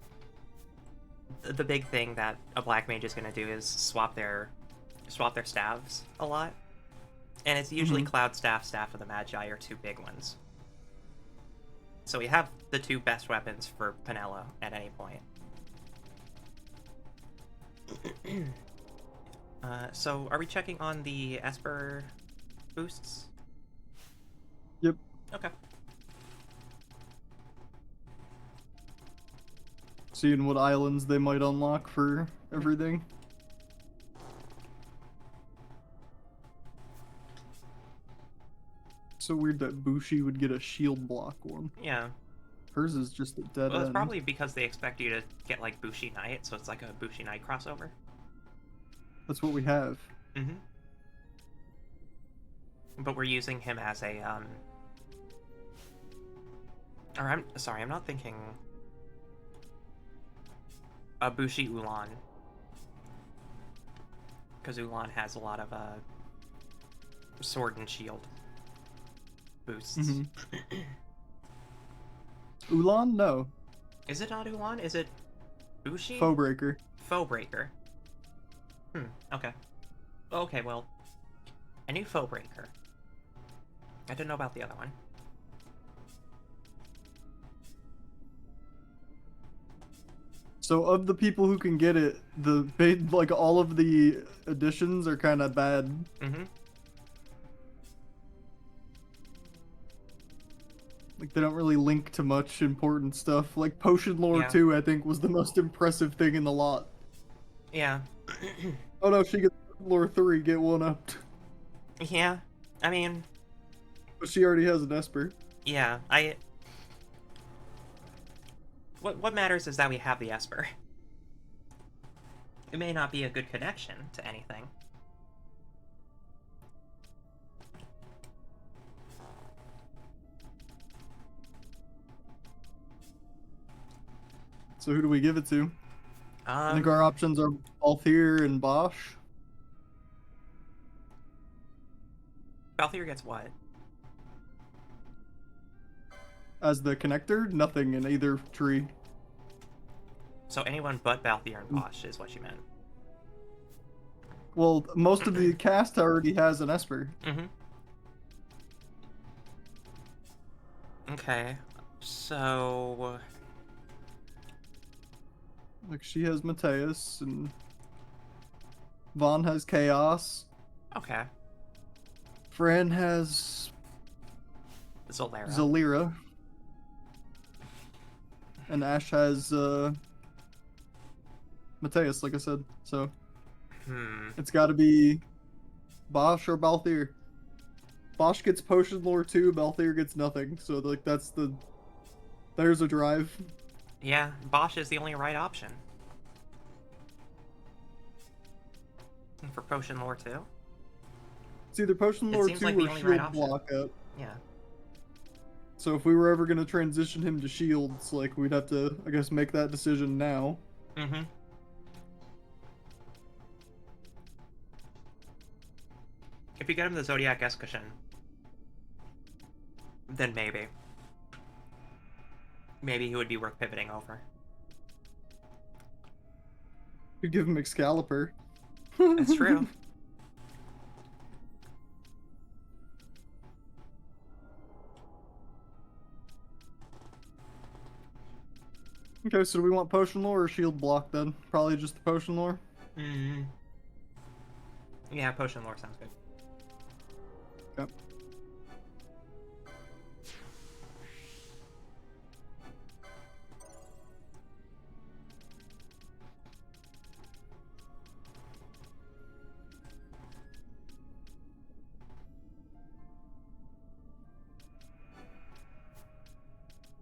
the big thing that a black mage is going to do is swap their staves a lot. And it's usually Cloud Staff, Staff of the Magi are two big ones. So we have the two best weapons for Penelo at any point. So are we checking on the Esper boosts? Yep. Okay. Seeing what islands they might unlock for everything. So weird that Bushi would get a shield block one. Yeah. Hers is just a dead Well, it's end. probably because they expect you to get like Bushi Knight, so it's like a Bushi Knight crossover. That's what we have. Mm-hmm. But we're using him as a or I'm sorry, I'm not thinking a Bushi Ulan. Because Ulan has a lot of sword and shield boosts. Ulan? No. Is it not Ulan? Is it Bushi? Foe Breaker. Foe Breaker. Okay. Okay, well, I knew Foe Breaker. I didn't know about the other one. So of the people who can get it, like all of the additions are kind of bad. Mm-hmm. Like they don't really link to much important stuff. Like Potion Lore Yeah. 2, I think, was the most impressive thing in the lot. Yeah. Oh no, she gets Lore 3, get one up. Yeah. I mean, But she already has an Esper. yeah, What matters is that we have the Esper. It may not be a good connection to anything. So who do we give it to? I think our options are Althir and Bosch. Balthier gets what? As the connector, nothing in either tree. So anyone but Balthier and Bosch is what you meant. Well, most of the cast already has an Esper. Mm-hmm. Okay, so... Like she has Mateus and Vaughn has Chaos. Okay. Fran has Zolera. Zalira. And Ash has Mateus, like I said. So it's gotta be Bosch or Balthier. Bosch gets Potion Lore 2, Balthier gets nothing. So like there's a drive. Yeah, Bosch is the only right option. And for Potion Lore 2? It's either Potion It Lore seems 2 like the or only Shield right option. block up. Yeah. So if we were ever gonna transition him to shields, like we'd have to, I guess, make that decision now. If you get him the Zodiac Escushion, then maybe. Maybe he would be worth pivoting over. You give him Excalibur. That's true. Okay, so do we want potion lore or shield block then? Probably just the potion lore. Mm-hmm. Yeah, potion lore sounds good. Yep.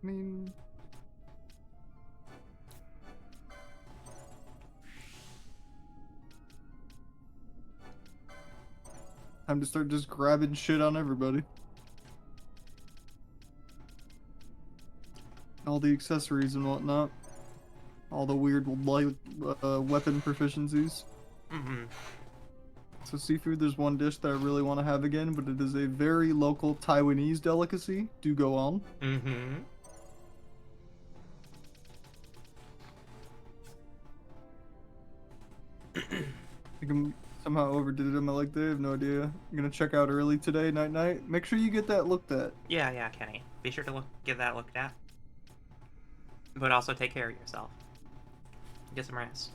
I mean... Time to start just grabbing shit on everybody. All the accessories and whatnot. All the weird light weapon proficiencies. Mm-hmm. So seafood, there's one dish that I really want to have again, but it is a very local Taiwanese delicacy. Do go on. Mm-hmm. I think I'm somehow overdid it on my leg day. I have no idea. I'm gonna check out early today, night. Make sure you get that looked at. Yeah, Kenny. Be sure to get that looked at. But also take care of yourself. Get some rest.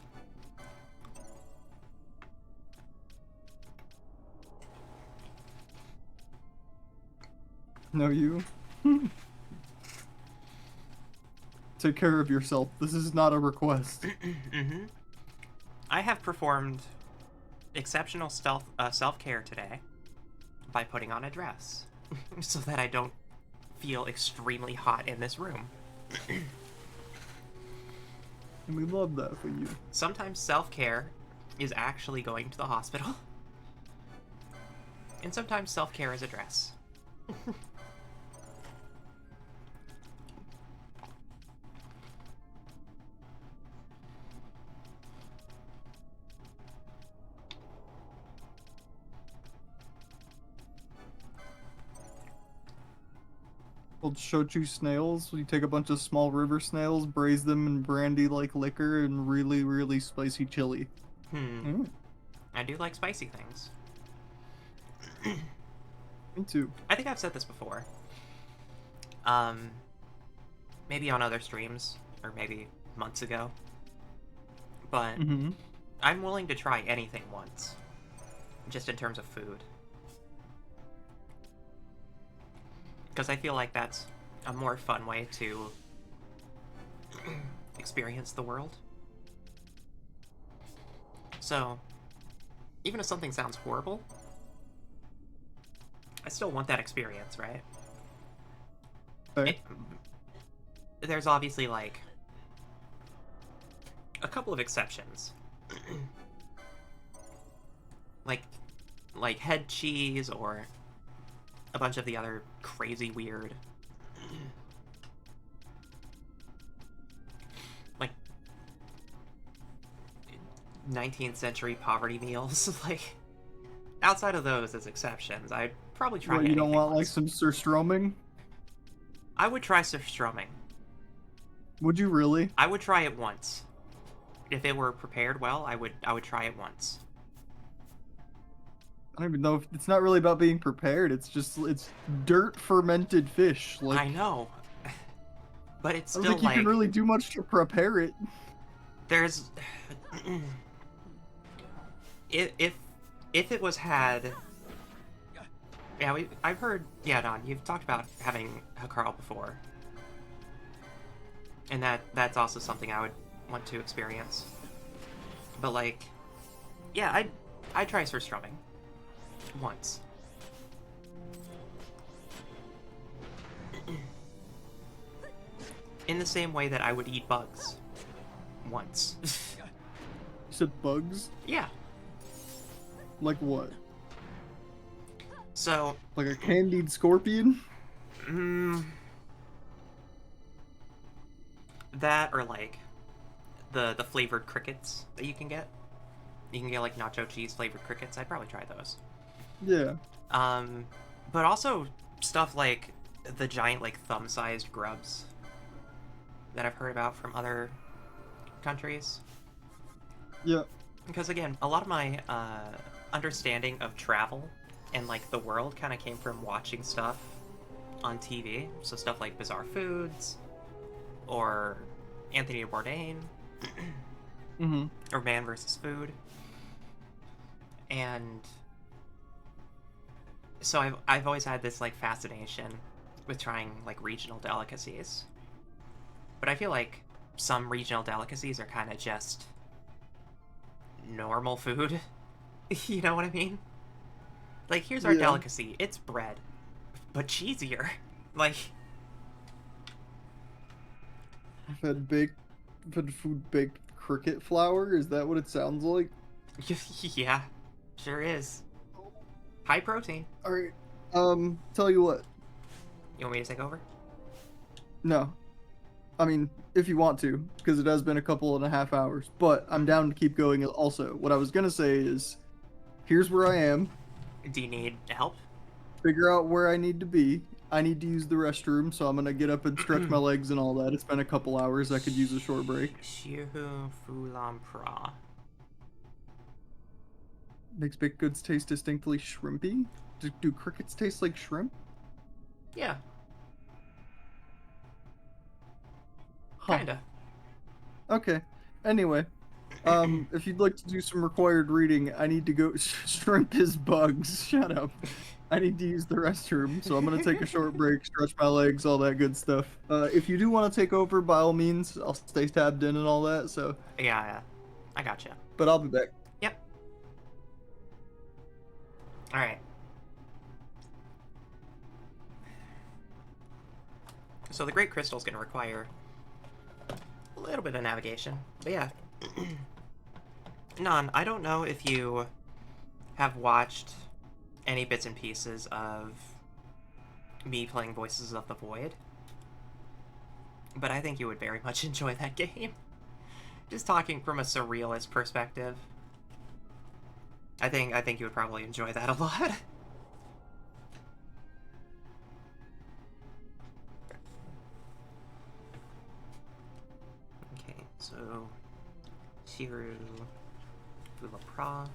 No, you. Take care of yourself. This is not a request. Mm-hmm. I have performed exceptional self-care today by putting on a dress so that I don't feel extremely hot in this room. And we love that for you. Sometimes self-care is actually going to the hospital. And sometimes self-care is a dress. Old shochu snails. You take a bunch of small river snails, braise them in brandy like liquor, and really, really spicy chili. I do like spicy things. Me too. I think I've said this before. Maybe on other streams, or maybe months ago. But I'm willing to try anything once. Just in terms of food. Because I feel like that's a more fun way to experience the world. So, even if something sounds horrible, I still want that experience, right? There's obviously, like, a couple of exceptions. like head cheese or a bunch of the other crazy weird, like, 19th century poverty meals. Like, outside of those as exceptions, I'd probably try anything. You don't want, once. like, some surströmming? I would try surströmming. Would you really? I would try it once. If it were prepared well, I would try it once. I don't even know if it's not really about being prepared. It's dirt fermented fish. Like, I know, but it's I still don't think like you can really do much to prepare it. There's if it was had. Yeah, I've heard. Yeah, Don, you've talked about having Hakarl before, and that's also something I would want to experience. But like, yeah, I'd try surströmming once. In the same way that I would eat bugs once. You said bugs? Yeah. Like what? So, like a candied scorpion? That or like the flavored crickets that you can get. You can get like nacho cheese flavored crickets. I'd probably try those. Yeah. But also stuff like the giant, like, thumb-sized grubs that I've heard about from other countries. Yeah. Because, again, a lot of my understanding of travel and, like, the world kind of came from watching stuff on TV. So stuff like Bizarre Foods, or Anthony Bourdain, Mm-hmm. or Man vs. Food. And so I've always had this, like, fascination with trying, like, regional delicacies. But I feel like some regional delicacies are kind of just normal food. You know what I mean? Like, here's our delicacy. It's bread, but cheesier. Like, I've had food baked cricket flour. Is that what it sounds like? yeah, sure is. High protein. All right. Tell you what. You want me to take over? No. I mean, if you want to, because it has been a couple and a half hours, but I'm down to keep going also. What I was gonna say is, here's where I am. Do you need help? Figure out where I need to be. I need to use the restroom, so I'm gonna get up and stretch my legs and all that. It's been a couple hours. I could use a short break. Makes baked goods taste distinctly shrimpy? Do crickets taste like shrimp? Yeah. Huh. Kinda. Okay. Anyway, if you'd like to do some required reading, I need to go. Shrimp is bugs. Shut up. I need to use the restroom, so I'm gonna take a short break, stretch my legs, all that good stuff. If you do want to take over, by all means, I'll stay tabbed in and all that. So. Yeah. I gotcha. But I'll be back. Yep. All right. So the Great Crystal is going to require a little bit of navigation. But yeah. Nan, I don't know if you have watched any bits and pieces of me playing Voices of the Void, but I think you would very much enjoy that game. Just talking from a surrealist perspective. I think you would probably enjoy that a lot. Okay, so Shiru Fulapra.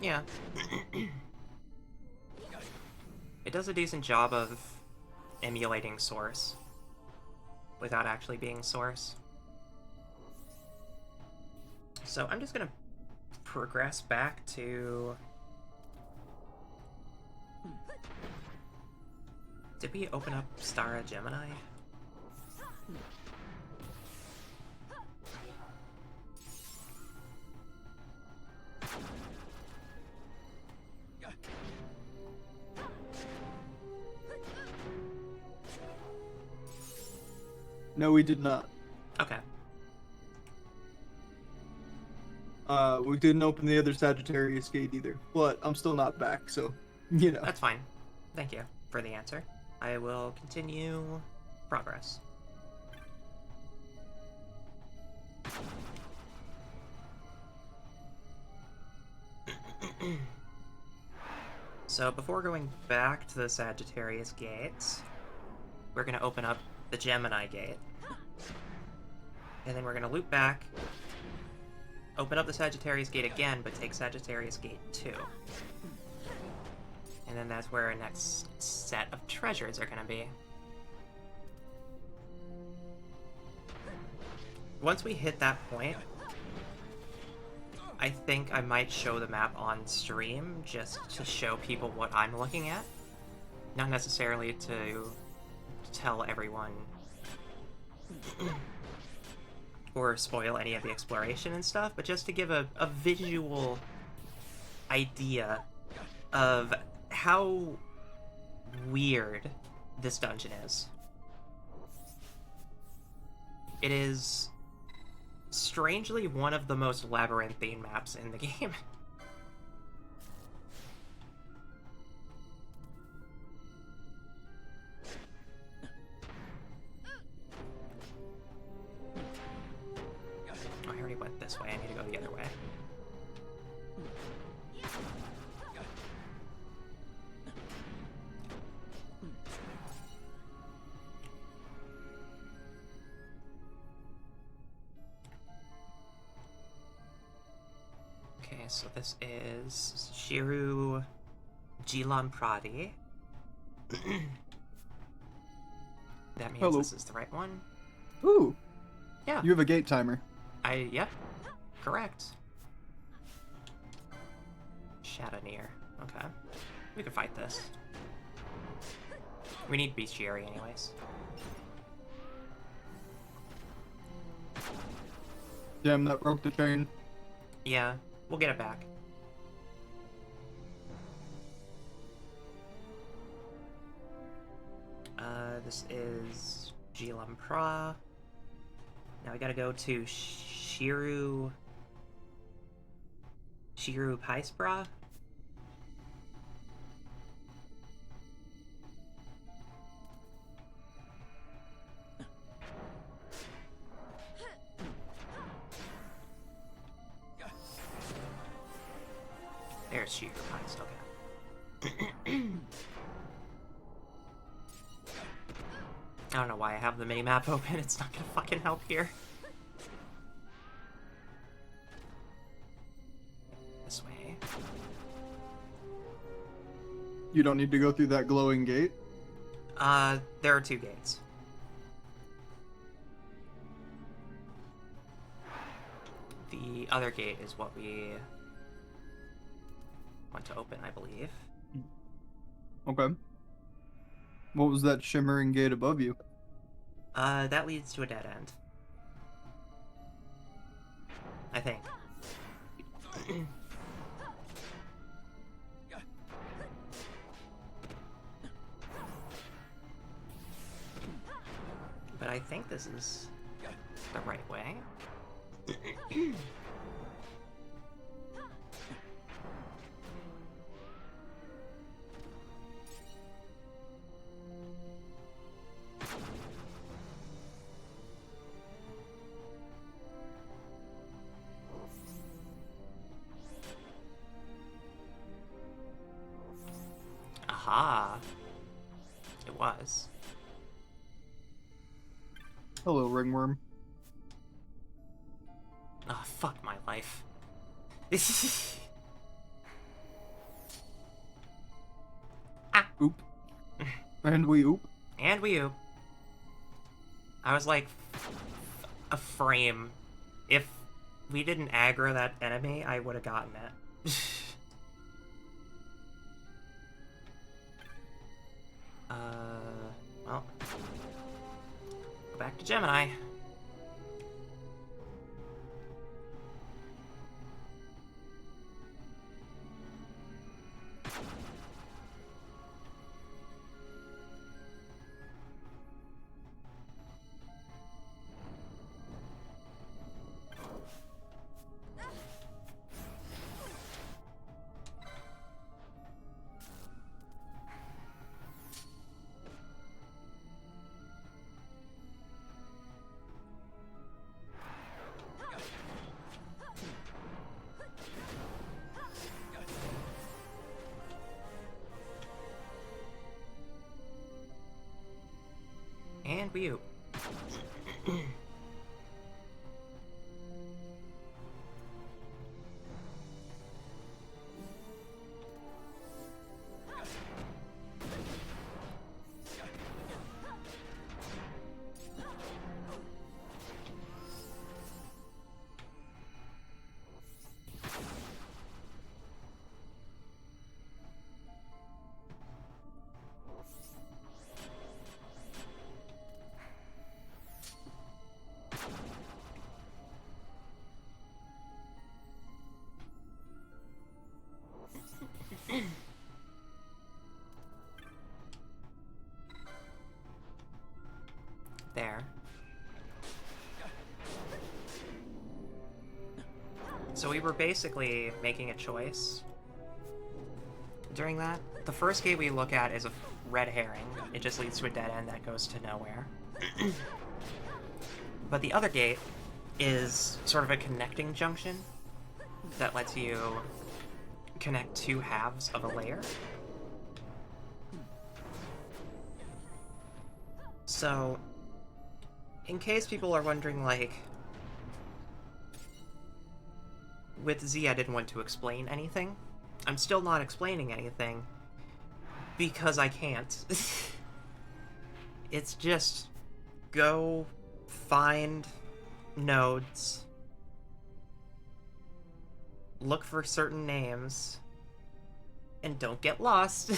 Yeah. It does a decent job of emulating Source without actually being Source. So I'm just gonna progress back to... Did we open up Stara Gemini? No, we did not. Okay. We didn't open the other Sagittarius gate either, but I'm still not back, so, you know. That's fine. Thank you for the answer. I will continue progress. So before going back to the Sagittarius gates, we're going to open up the Gemini gate. And then we're going to loop back, open up the Sagittarius gate again, but take Sagittarius gate 2. And then that's where our next set of treasures are going to be. Once we hit that point, I think I might show the map on stream just to show people what I'm looking at. Not necessarily to tell everyone or spoil any of the exploration and stuff, but just to give a visual idea of how weird this dungeon is. It is strangely one of the most labyrinthine maps in the game. Okay, so this is Shiru Jilan Pradi. That means Hello. this is the right one. Ooh. Yeah. You have a gate timer. Yep. Correct. Shadowneer. Okay. We can fight this. We need bestiary anyways. Damn, that broke the chain. Yeah, we'll get it back. This is Gilampra. Now we gotta go to Shiru Paispra. There's Shiru Pais, okay. I don't know why I have the mini-map open, it's not gonna fucking help here. This way. You don't need to go through that glowing gate? There are 2 gates. The other gate is what we want to open, I believe. Okay. What was that shimmering gate above you? That leads to a dead end. I think. But I think this is the right way. Aha! It was. Hello, ringworm. Ah, oh, fuck my life. Ah! Oop. And we oop. And we oop. I was like a frame. If we didn't aggro that enemy, I would have gotten it. Well, go back to Gemini. And we oop. There. So we were basically making a choice during that. The first gate we look at is a red herring. It just leads to a dead end that goes to nowhere. But the other gate is sort of a connecting junction that lets you connect 2 halves of a layer. So, in case people are wondering, like, with Z, I didn't want to explain anything. I'm still not explaining anything because I can't. It's just go find nodes, look for certain names, and don't get lost.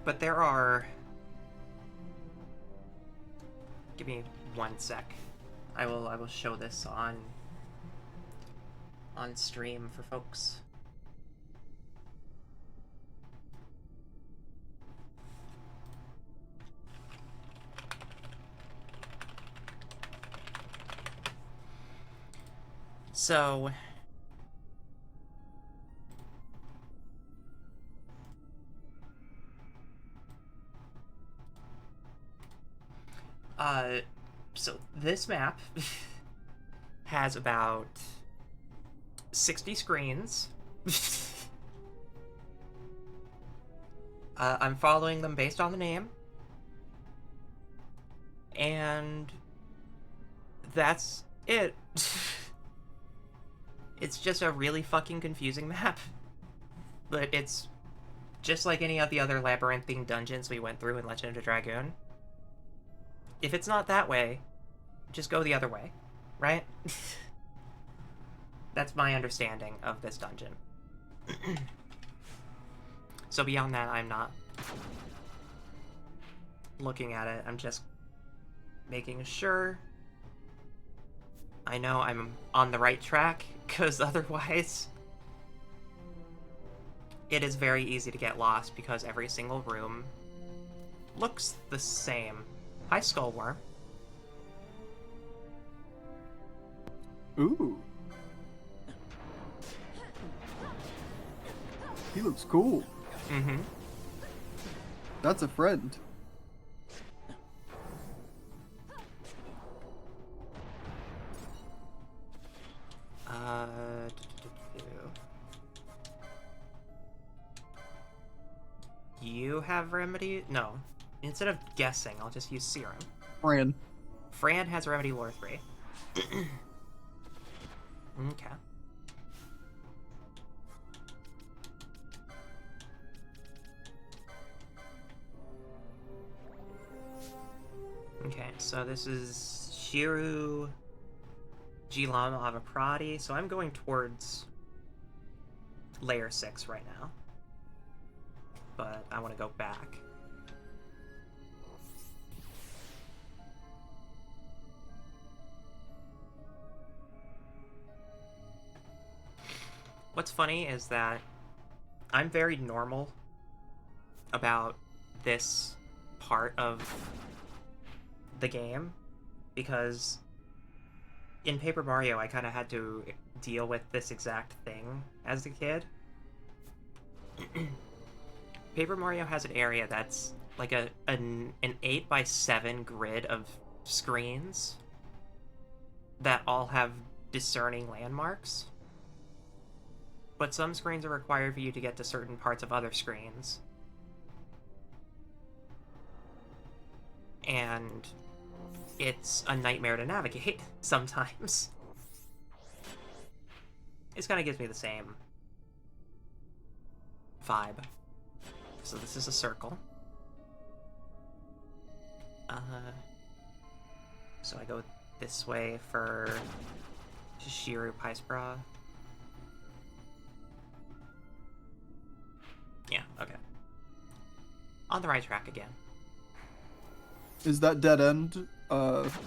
But there are... Give me 1 sec. I will show this on stream for folks. So so this map has about 60 screens. I'm following them based on the name. And that's it. It's just a really fucking confusing map. But it's just like any of the other labyrinthine dungeons we went through in Legend of the Dragoon. If it's not that way, just go the other way, right? That's my understanding of this dungeon. So beyond that, I'm not looking at it. I'm just making sure I know I'm on the right track, because otherwise it is very easy to get lost because every single room looks the same. Hi, Skullworm. Ooh. He looks cool. Mm-hmm. That's a friend. You have remedy? No. Instead of guessing, I'll just use serum. Fran. Fran has remedy lore 3. Okay. Okay, so this is Shiru Gilama Avaprati, so I'm going towards layer 6 right now. But I want to go back. What's funny is that I'm very normal about this part of the game, because in Paper Mario I kind of had to deal with this exact thing as a kid. Paper Mario has an area that's like an 8x7 grid of screens that all have discerning landmarks. But some screens are required for you to get to certain parts of other screens. And it's a nightmare to navigate sometimes. It kind of gives me the same vibe. So this is a circle. So I go this way for Shiru Paispra. Yeah, okay. On the right track again. Is that dead end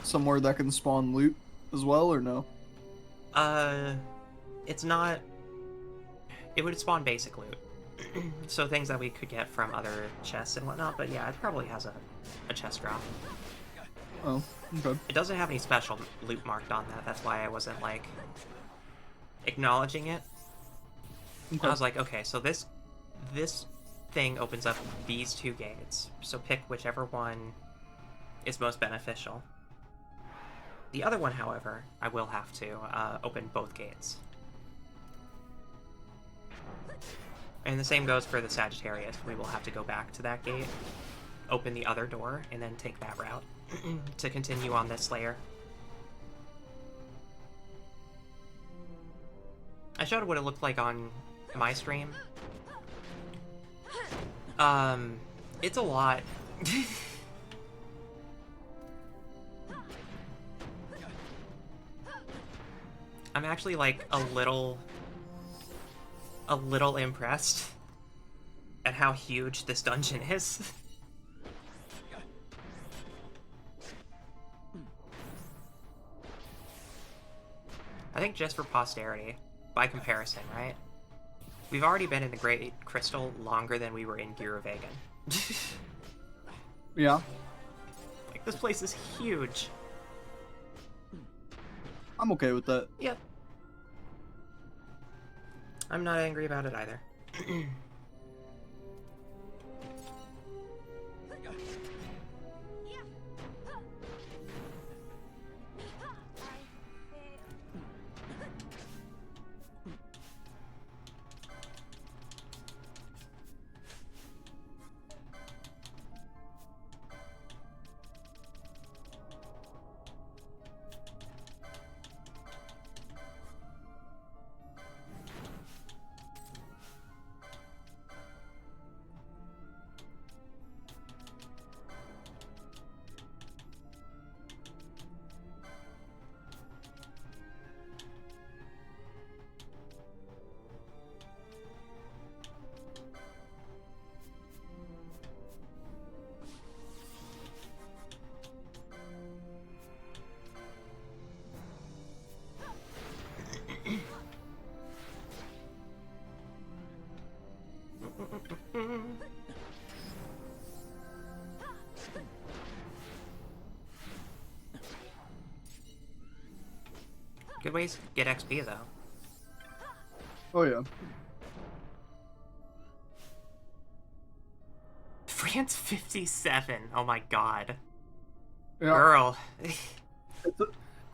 somewhere that can spawn loot as well, or no? It's not... It would spawn basic loot. So things that we could get from other chests and whatnot, but yeah, it probably has a chest drop. Oh, okay. It doesn't have any special loot marked on that, that's why I wasn't, like, acknowledging it. Okay. I was like, okay, so this thing opens up these 2 gates, so pick whichever one is most beneficial. The other one, however, I will have to open both gates. And the same goes for the Sagittarius. We will have to go back to that gate, open the other door, and then take that route to continue on this layer. I showed what it looked like on my stream. It's a lot. I'm actually like a little impressed at how huge this dungeon is. I think just for posterity, by comparison, right? We've already been in the Great Crystal longer than we were in Giruvegan. Yeah. Like, this place is huge. I'm okay with that. Yep. I'm not angry about it either. Good ways to get XP, though. Oh, yeah. France 57. Oh my god. Yeah. Girl.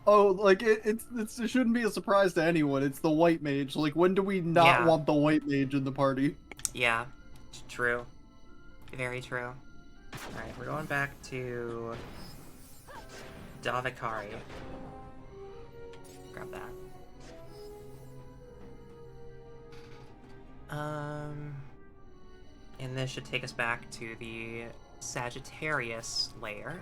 It shouldn't be a surprise to anyone. It's the white mage. Like, when do we not want the white mage in the party? Yeah, true. Very true. Alright, we're going back to Davikari. Grab that. And this should take us back to the Sagittarius layer.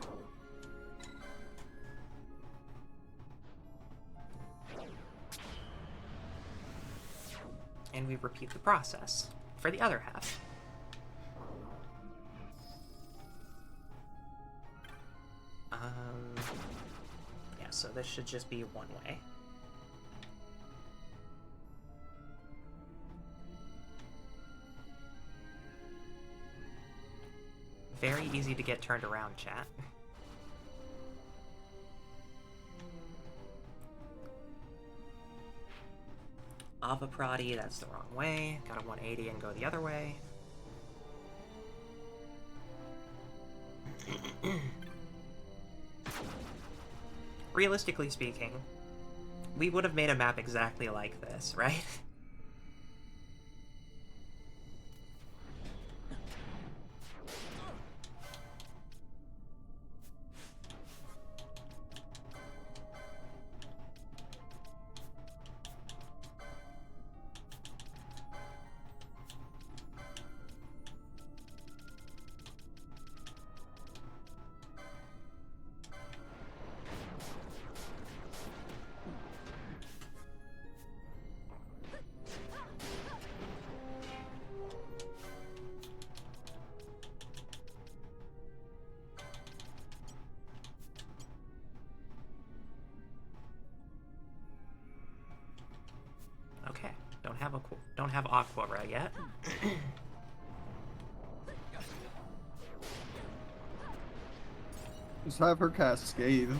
And we repeat the process for the other half. Yeah, so this should just be one way. Very easy to get turned around, chat. Avaprati, that's the wrong way. Got a 180 and go the other way. Realistically speaking, we would have made a map exactly like this, right? Okay, don't have Aquara yet. Just have her cast Scathe.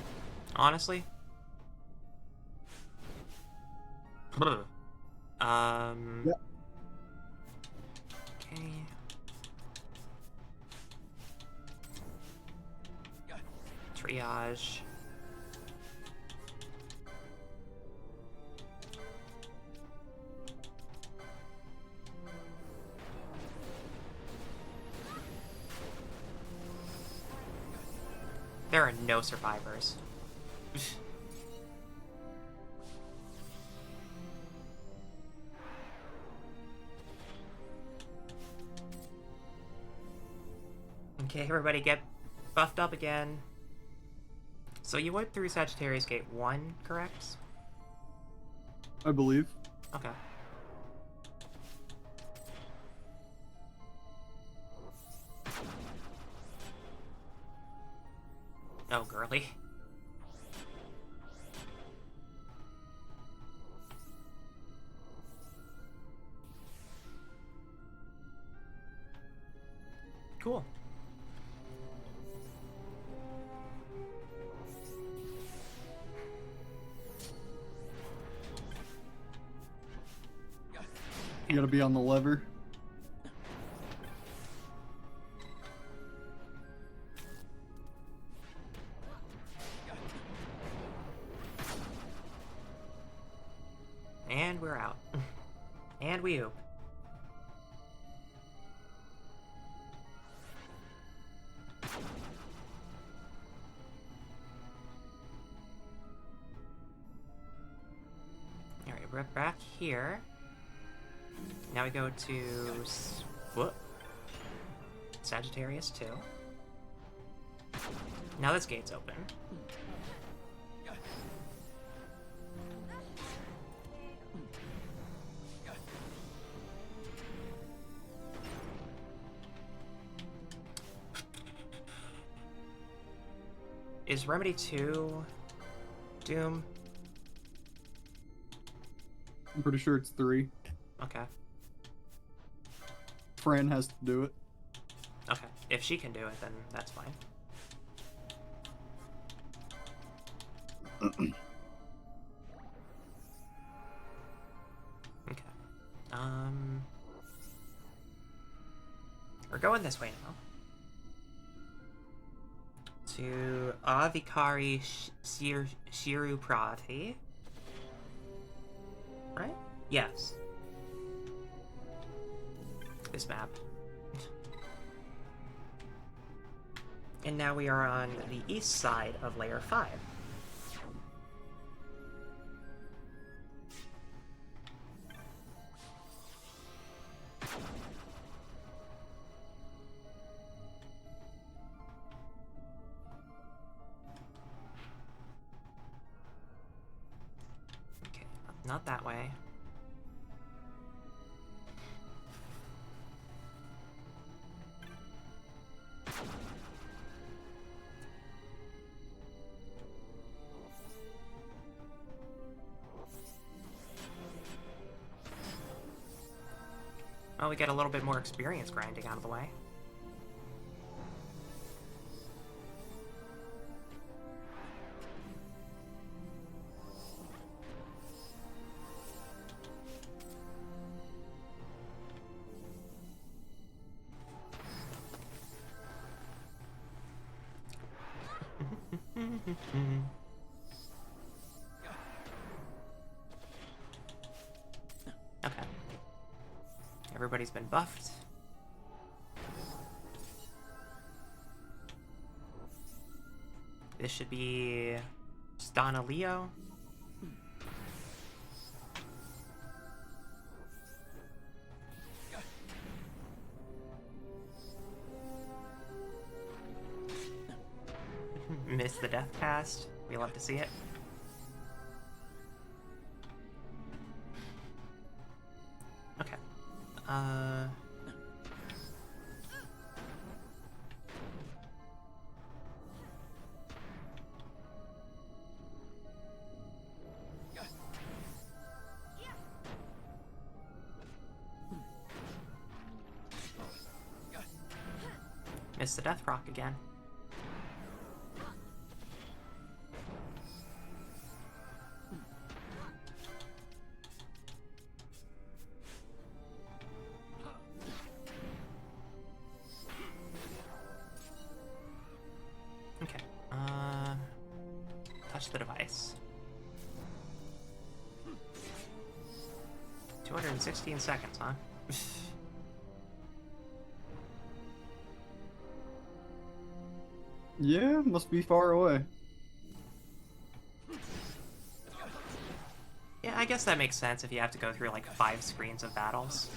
Honestly? Yeah. Okay. Triage. There are no survivors. Okay, everybody get buffed up again. So you went through Sagittarius Gate 1, correct? I believe. Okay. Oh, girly. Cool. You gotta be on the lever. And we're out. And we oop. Alright, we're back here. Now we go to... Whoop. Sagittarius 2. Now this gate's open. Is Remedy 2 Doom? I'm pretty sure it's 3. Okay. Fran has to do it. Okay. If she can do it, then that's fine. Okay. We're going this way now. To Avikari Shiruprati. Right? Yes. This map. And now we are on the east side of Layer 5. Okay, not that way. Well, we get a little bit more experience grinding out of the way. Okay. Everybody's been buffed. This should be Stana Leo. Miss the death cast. We love to see it. Okay. Miss the death rock again. Okay. Touch the device. 216 seconds, huh? Yeah, must be far away. Yeah, I guess that makes sense if you have to go through like 5 screens of battles.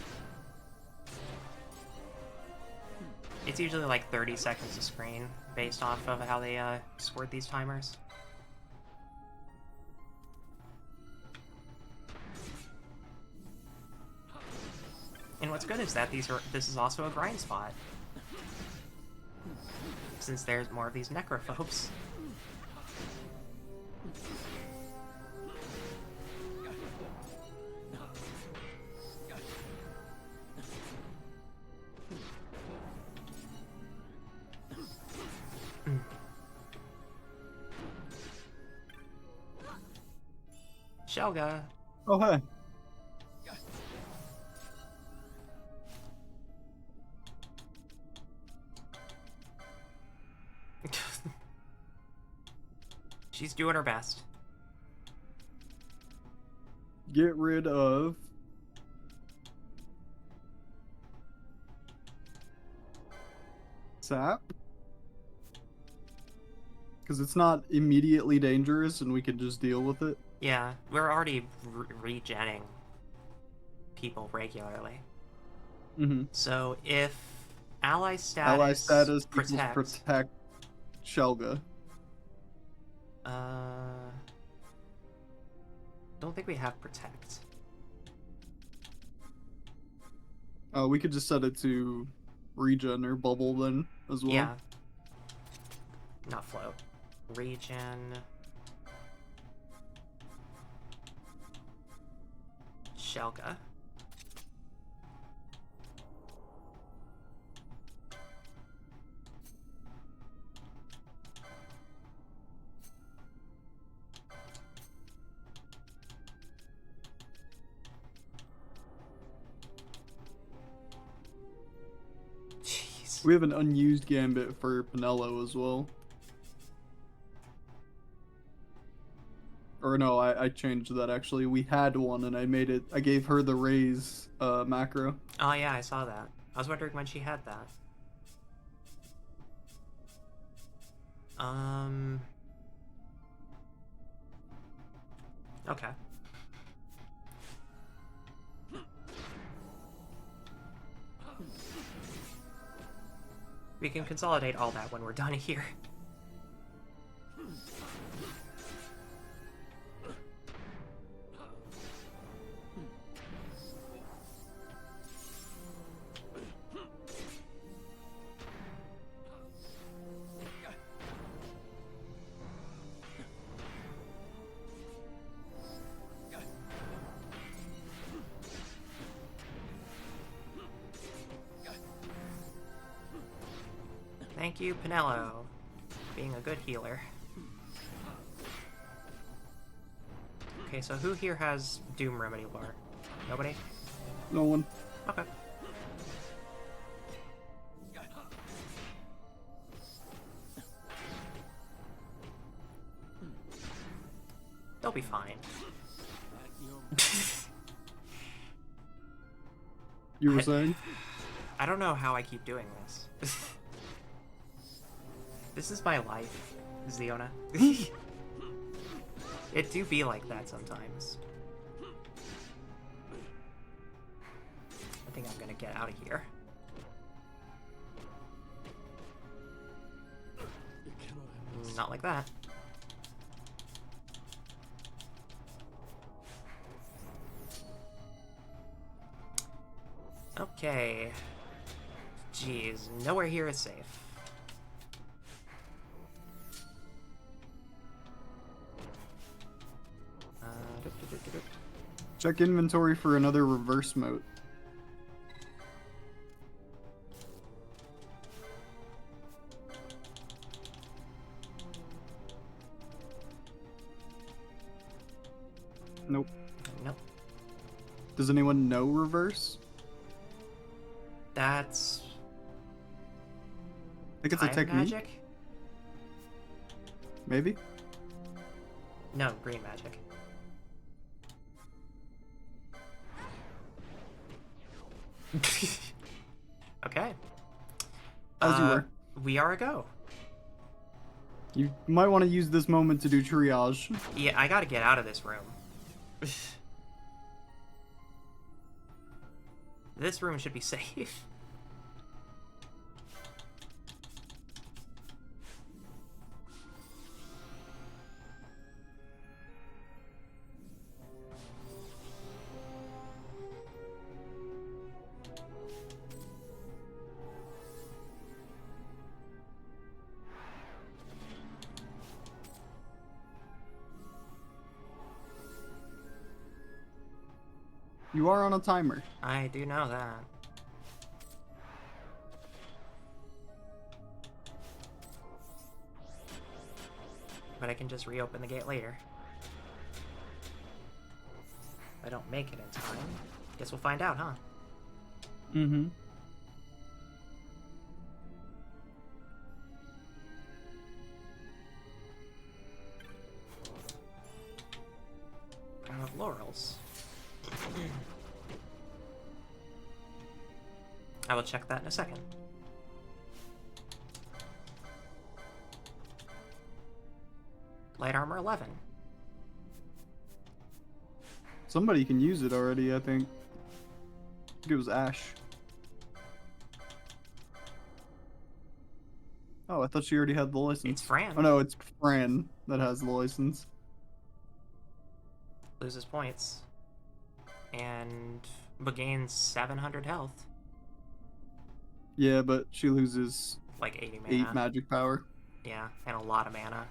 It's usually like 30 seconds a screen, based off of how they scored these timers. And what's good is that this is also a grind spot, since there's more of these necrophobes. Shelga. Oh, hey. She's doing her best. Get rid of sap, because it's not immediately dangerous and we can just deal with it. Yeah, we're already regenning people regularly. Mm-hmm. So if ally status protect Shelga. Don't think we have protect. We could just set it to regen or bubble then as well. Yeah. Not float. Regen. Shelga. We have an unused gambit for Pinello as well. Or no, I changed that actually. We had one and I gave her the raise macro. Oh yeah, I saw that. I was wondering when she had that. Okay. We can consolidate all that when we're done here. Thank you, Pinello, being a good healer. Okay, so who here has Doom Remedy lore? Nobody? No one. Okay. They'll be fine. You were saying? I don't know how I keep doing this. This is my life, Ziona. It do be like that sometimes. I think I'm gonna get out of here. Not like that. Okay. Jeez, nowhere here is safe. Check inventory for another reverse moat. Nope. Nope. Does anyone know reverse? That's... I think it's a technique. Magic? Maybe? No, green magic. Okay. As you were. We are a go. You might want to use this moment to do triage. Yeah, I gotta get out of this room. This room should be safe. You are on a timer. I do know that. But I can just reopen the gate later. If I don't make it in time, guess we'll find out, huh? Mm-hmm. Crown of Laurels. I will check that in a second. Light armor 11. Somebody can use it already, I think. I think it was Ash. Oh, I thought she already had the license. It's Fran. Oh no, it's Fran that has the license. Loses points. But gains 700 health. Yeah, but she loses Like 80 mana. 8 magic power. Yeah, and a lot of mana.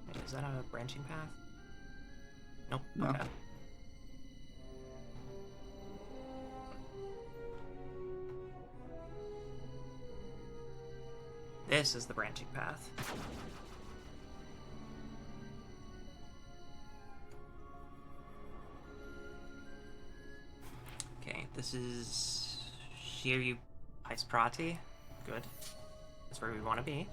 Wait, is that a branching path? Nope. No. Okay. This is the branching path. Okay, this is Shiryu Prati. Good. That's where we want to be.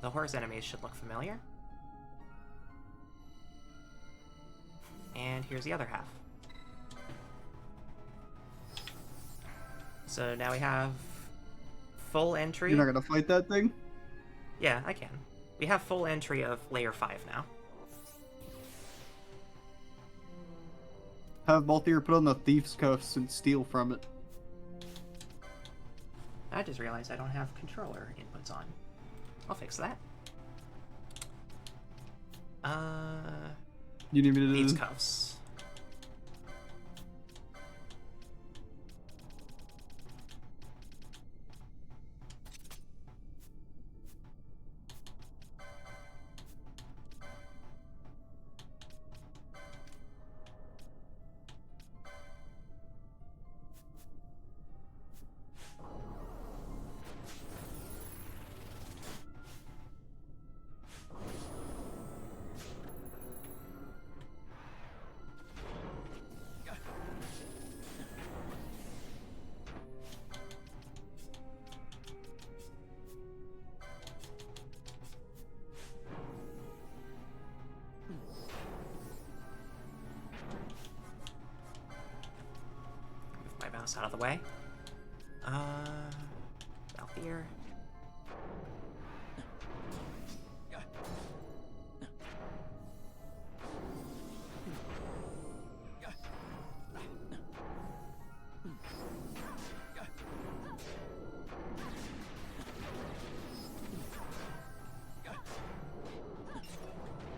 The horse enemies should look familiar. And here's the other half. So now we have full entry. You're not gonna fight that thing? Yeah, I can. We have full entry of layer 5 now. Have Balthier put on the thief's cuffs and steal from it. I just realized I don't have controller inputs on. I'll fix that. You need me to These cuffs. Out of the way. Out here.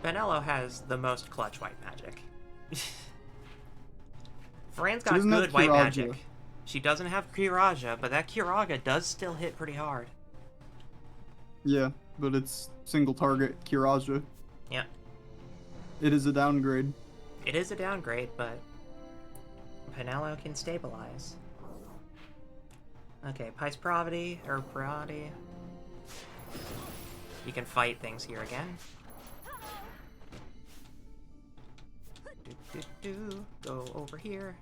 Benello has the most clutch white magic. Fran's got good white magic. She doesn't have Kiraja, but that Kiraga does still hit pretty hard. Yeah, but it's single target Kiraja. Yeah. It is a downgrade. It is a downgrade, but Penello can stabilize. Okay, Pice Pravati, or Pravati. You can fight things here again. Go over here.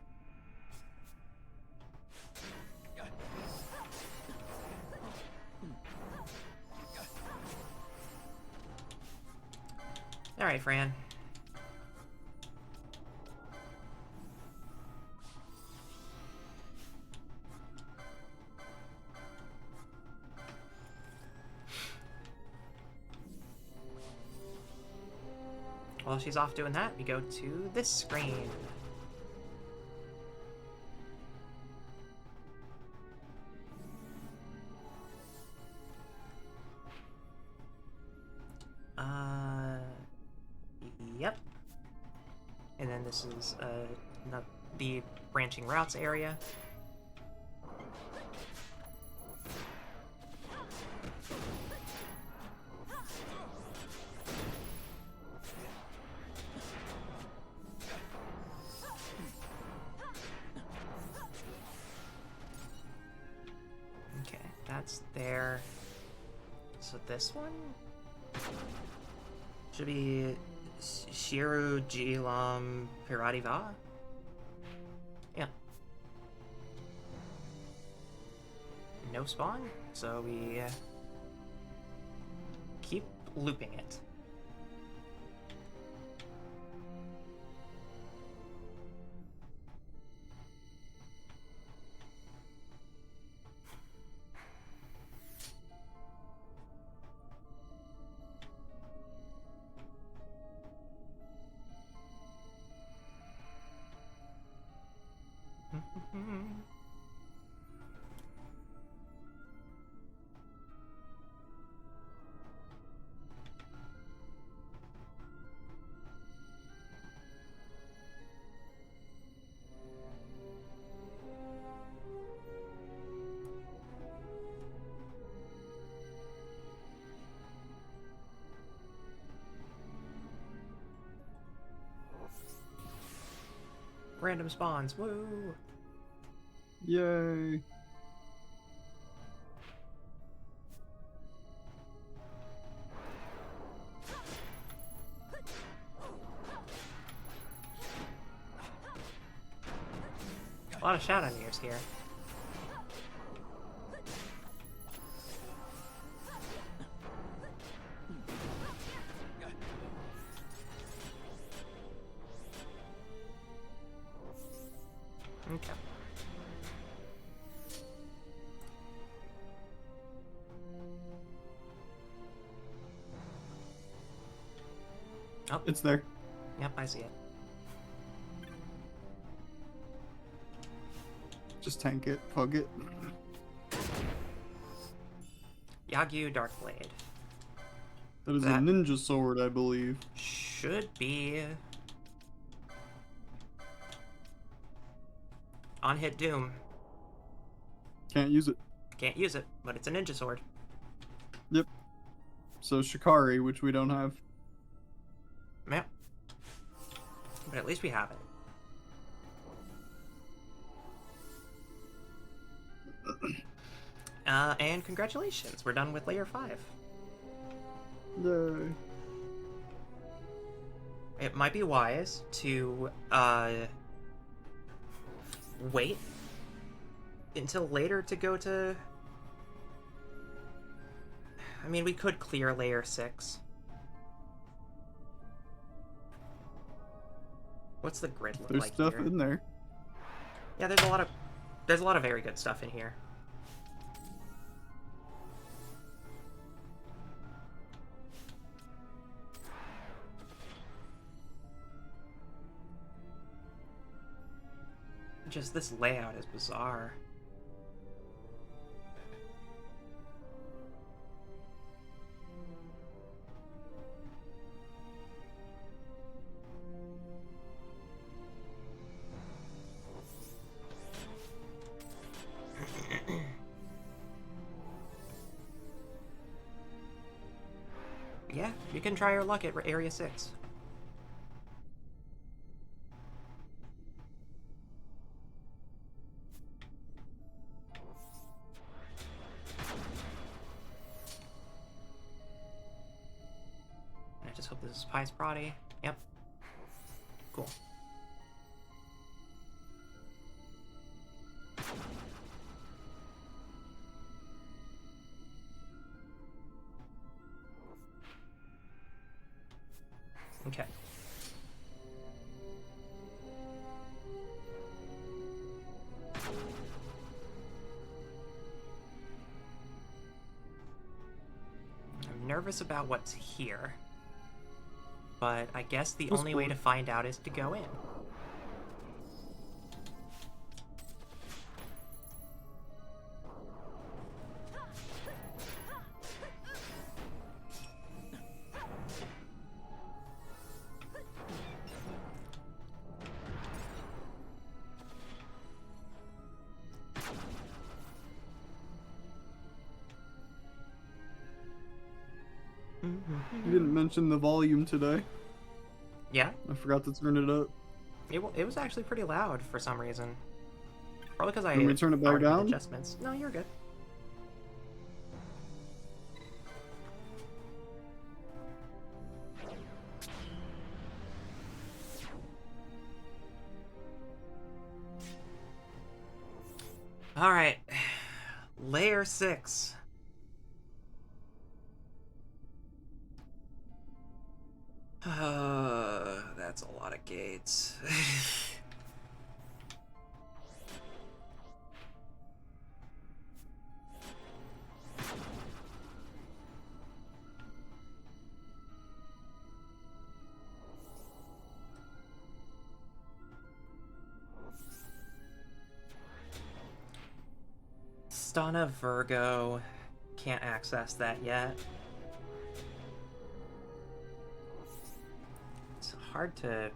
Alright, Fran. While she's off doing that, we go to this screen. Yep. And then this is the branching routes area. that's there. So this one should be Shiru Jilam Piradiva. Yeah. No spawn, so we keep looping it. Random spawns, woo! Yay! A lot of shout-out-ears here. Okay. Oh, It's there. yep, I see it. Just tank it, hug it. Yagyu Darkblade. That is That- a ninja sword, I believe. Should be on hit Doom. Can't use it. Can't use it, but it's a ninja sword. Yep. So Shikari, which we don't have. Yep. But at least we have it. And congratulations, we're done with layer 5. Yay. It might be wise to wait until later to go to... I mean, we could clear layer 6. What's the grid look There's like stuff here? in there. Yeah, there's a lot of very good stuff in here. Just this layout is bizarre. Yeah, you can try your luck at Area 6. I just hope this is Pies Prodi. Yep. Cool. Okay. I'm nervous about what's here, but I guess the only way to find out is to go in. You didn't mention the volume today. Yeah? I forgot to turn it up. It was actually pretty loud for some reason. Probably because I Can we turn it back already made down? adjustments. No, you're good. Alright. Layer 6. That's a lot of gates. Stana Virgo. Can't access that yet. It's hard to...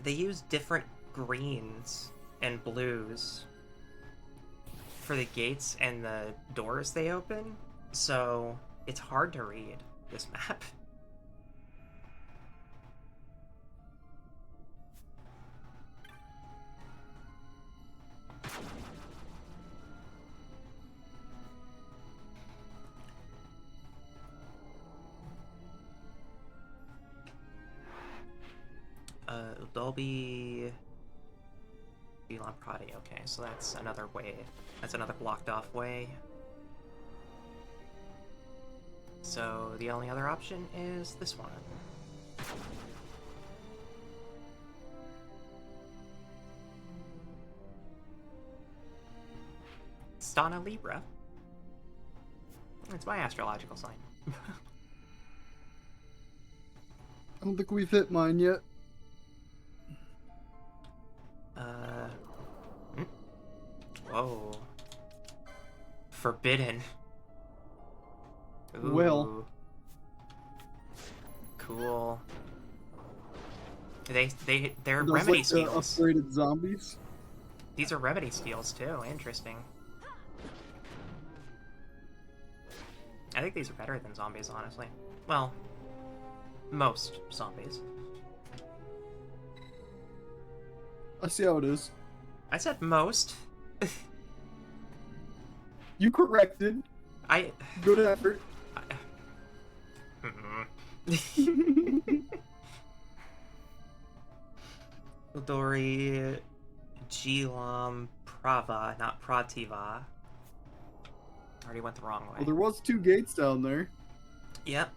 They use different greens and blues for the gates and the doors they open, so it's hard to read this map. Dolby... Elon Prati, okay, so that's another way. That's another blocked off way. So the only other option is this one. Stana Libra. It's my astrological sign. I don't think we've hit mine yet. Whoa. Forbidden. Ooh. Well. Cool. They're Those, remedy like, skills. upgraded zombies. These are remedy skills too. Interesting. I think these are better than zombies, honestly. Well, most zombies. I see how it is. I said most. You corrected. Good effort. Udori Gilam Prava, not Prativa. Already went the wrong way. Well, there was 2 gates down there. Yep,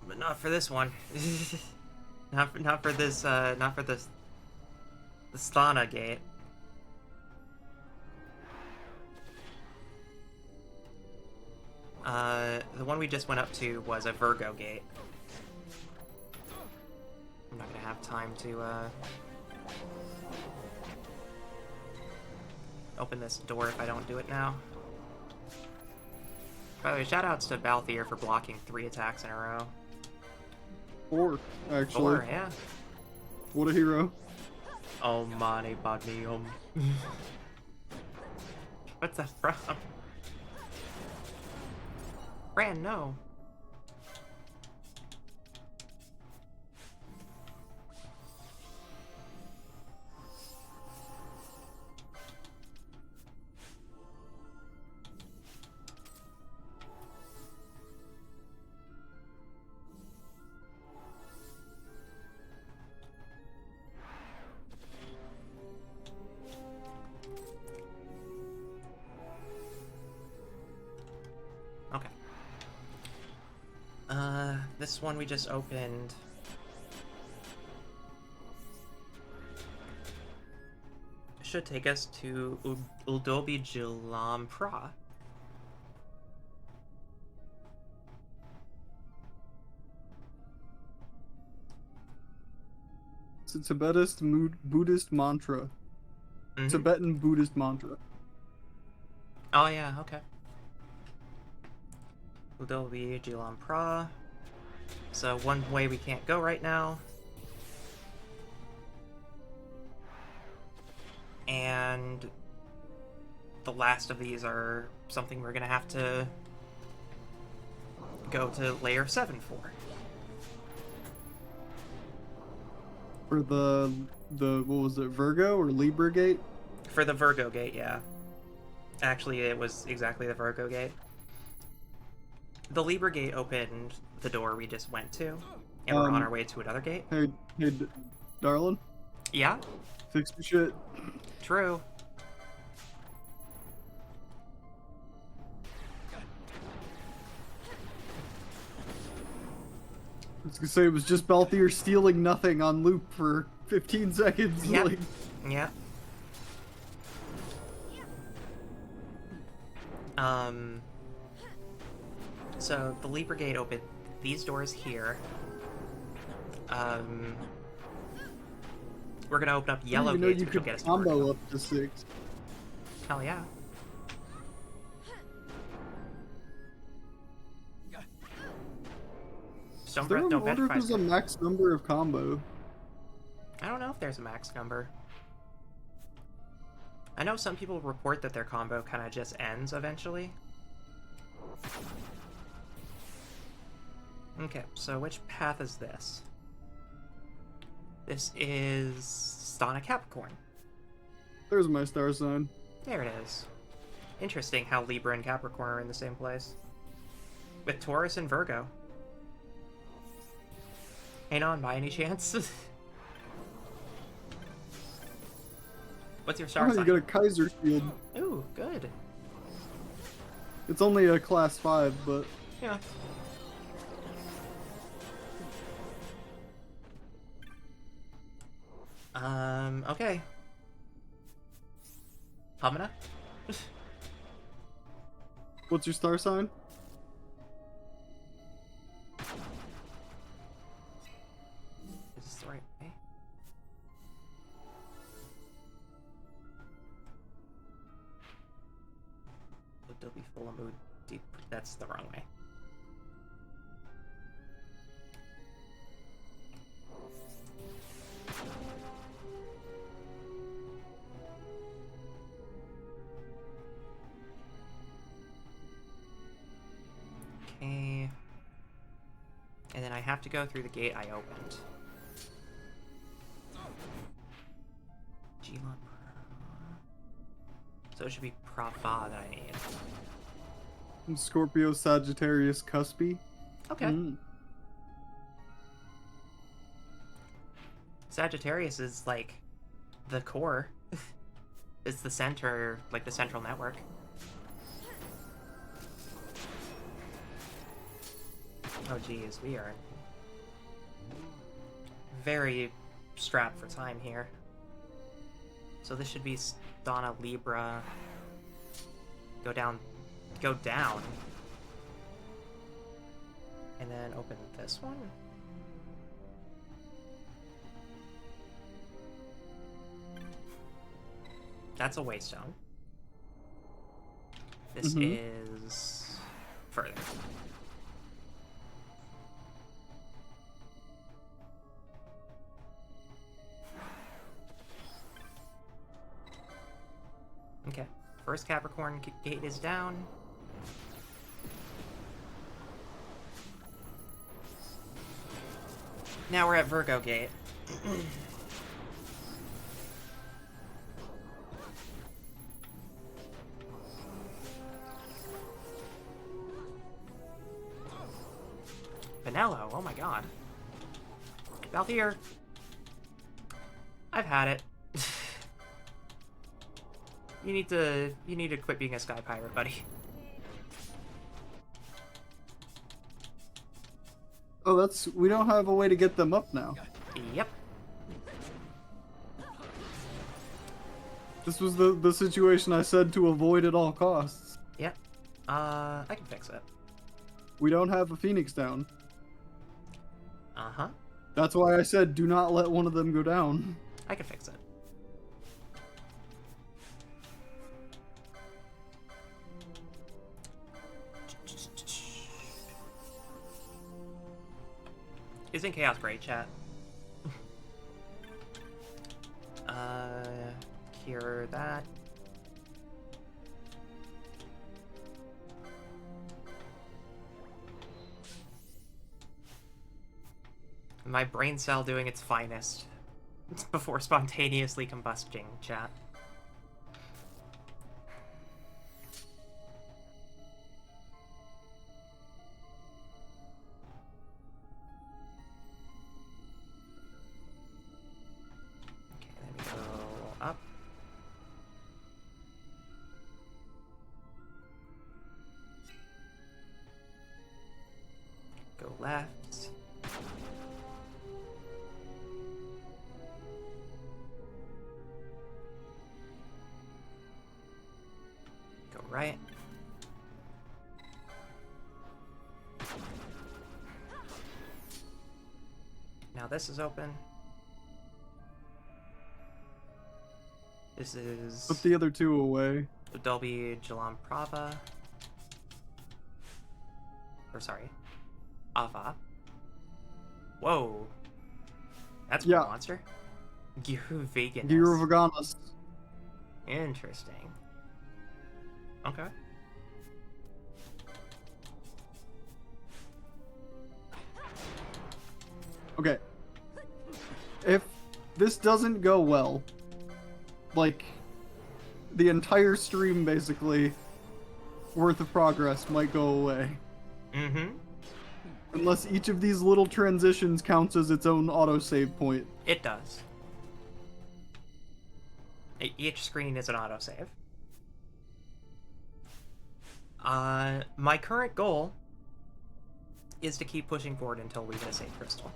but not for this one. not for this the Stana gate. The one we just went up to was a Virgo gate. I'm not gonna have time to open this door if I don't do it now. By the way, shoutouts to Balthier for blocking 3 attacks in a row. 4, actually. 4, yeah. What a hero. Oh, mane padme What's that from? Ran, no. Okay. This one we just opened. Should take us to Uldobi Jilam Pra. It's a Buddhist mantra. Mm-hmm. Tibetan Buddhist mantra. Oh yeah, okay. Uldobi Jilam Pra. So one way we can't go right now. And the last of these are something we're gonna have to go to layer 7 for. For the what was it, Virgo or Libra gate? For the Virgo gate, yeah. Actually, it was exactly the Virgo gate. The Libra gate opened the door we just went to, and we're on our way to another gate. Hey, darling. Yeah? Fix your shit. True. I was gonna say it was just Balthier stealing nothing on loop for 15 seconds. Yep. Like, Yep. So the Libra Gate opened these doors here. We're gonna open up yellow you know gates, you which will could get us to combo Virgo. up to 6. Hell yeah. Stone Is there Breath an don't order if petrify. there's a max number of combo? I don't know if there's a max number. I know some people report that their combo kind of just ends eventually. Okay, so which path is this? This is Stana Capricorn. There's my star sign. There it is. Interesting how Libra and Capricorn are in the same place. With Taurus and Virgo. Ain't on by any chance? What's your star Oh, sign? you got a Kaiser shield. Ooh, good. It's only a class 5, but Yeah. Okay. Hamina? what's your star sign? Is this the right way? Would be full of mood deep. That's the wrong way. Okay. And then I have to go through the gate I opened. Gilon. So it should be Prava that I need. Scorpio, Sagittarius, Cuspy. Okay. Sagittarius is like the core. It's the center, like the central network. Oh geez, we are very strapped for time here. So this should be Stana Libra. Go down. And then open this one. That's a waystone. This is further. Okay, first Capricorn gate is down. Now we're at Virgo gate. Vanello, oh my god. Balthier. I've had it. You need to quit being a sky pirate, buddy. Oh, we don't have a way to get them up now. Yep. This was the situation I said to avoid at all costs. Yep. I can fix it. We don't have a Phoenix down. Uh-huh. That's why I said do not let one of them go down. I can fix it. Isn't Chaos great, chat? Cure that. My brain cell doing its finest before spontaneously combusting, chat. Up. Go left. right? Now this is open. This is... Put the other two away. Dolby Jalan Prava. Or sorry. Ava. Whoa. That's one monster. Giruvegan. Giruvegan. Interesting. Okay. Okay. If this doesn't go well, like, the entire stream, basically, worth of progress might go away. Mm-hmm. Unless each of these little transitions counts as its own autosave point. It does. Each screen is an autosave. My current goal is to keep pushing forward until we get a save crystal.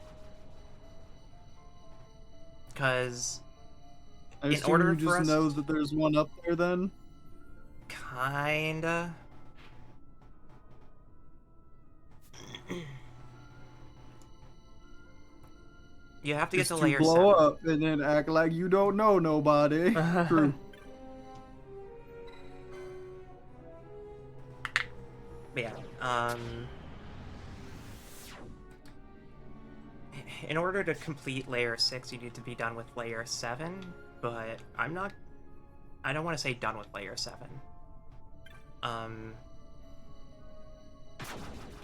Because I in assume order you for just us... know that there's one up there then? Kinda. You have to get Just to layer 7. blow up and then act like you don't know nobody. True. But yeah, in order to complete layer 6, you need to be done with layer 7, but I don't want to say done with layer 7.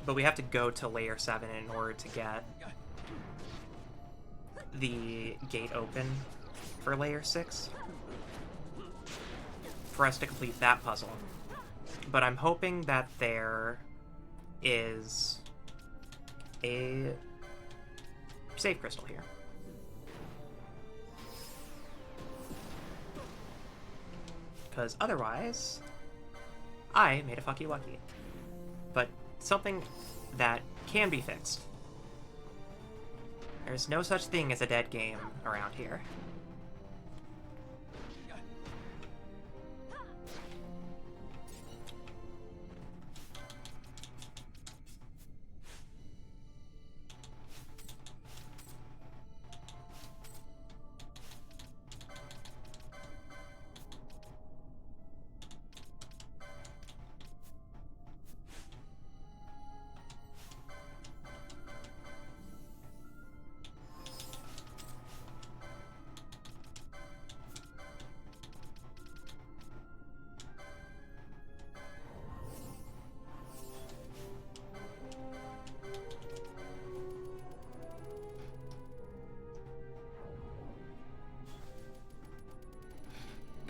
But we have to go to layer 7 in order to get the gate open for layer 6 for us to complete that puzzle. But I'm hoping that there is a save crystal here. Because otherwise, I made a fucky wucky. But something that can be fixed. There's no such thing as a dead game around here.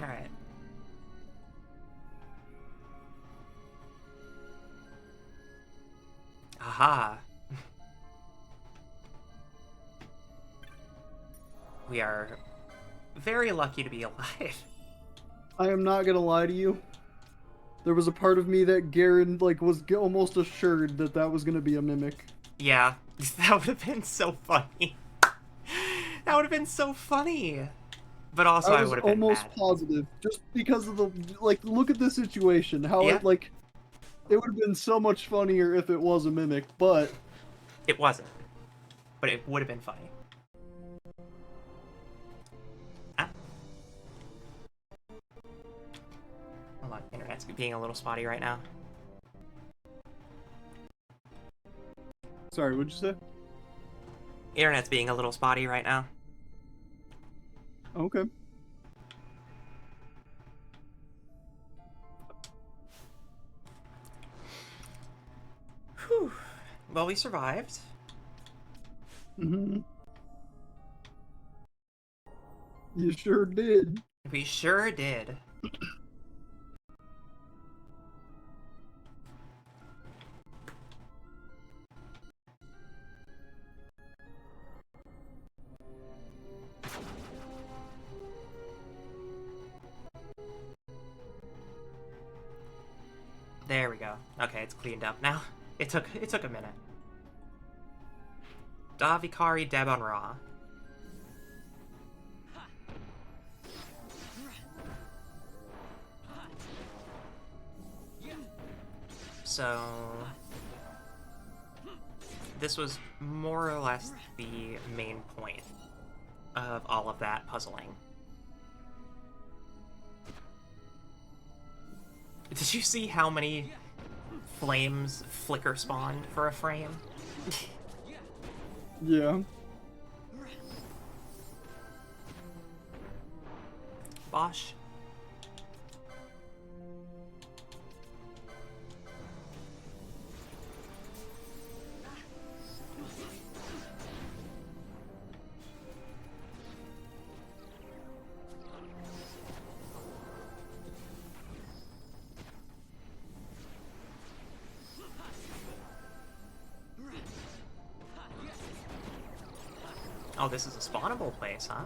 Alright. Aha! We are very lucky to be alive. I am not gonna lie to you. There was a part of me that Garen, like, was almost assured that that was gonna be a mimic. Yeah, that would have been so funny. That would have been so funny. But also I would have been almost mad. positive, just because of the, like, look at the situation, how it, like, it would have been so much funnier if it was a mimic, but... It wasn't. But it would have been funny. Ah. Hold on, internet's being a little spotty right now. Sorry, what'd you say? Internet's being a little spotty right now. Okay. Whew. Well, we survived. Mm-hmm. You sure did. We sure did. There we go. Okay, it's cleaned up now. It took a minute. Davikari Debon Ra. So this was more or less the main point of all of that puzzling. Did you see how many flames flicker spawned for a frame? Yeah. Bosh. Oh, this is a spawnable place, huh?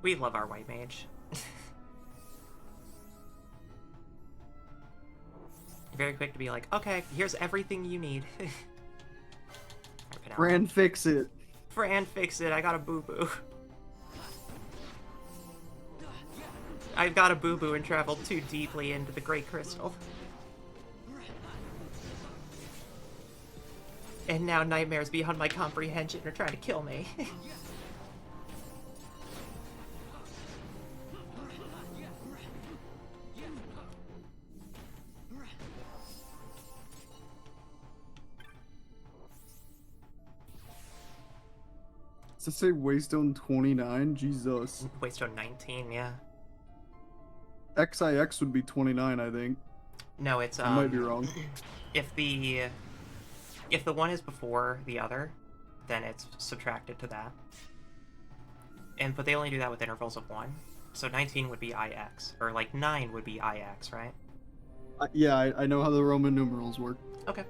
We love our white mage. Very quick to be like, okay, here's everything you need. Fran, fix it. Fran, fix it. I got a boo-boo. I've got a boo-boo and traveled too deeply into the Great Crystal. And now nightmares beyond my comprehension are trying to kill me. Does it say Waystone 29? Jesus. Waystone 19, yeah. XIX would be 29, I think. No, it's I might be wrong. If the one is before the other, then it's subtracted to that. But they only do that with intervals of 1. So 19 would be IX, or like 9 would be IX, right? Yeah, I know how the Roman numerals work. Okay.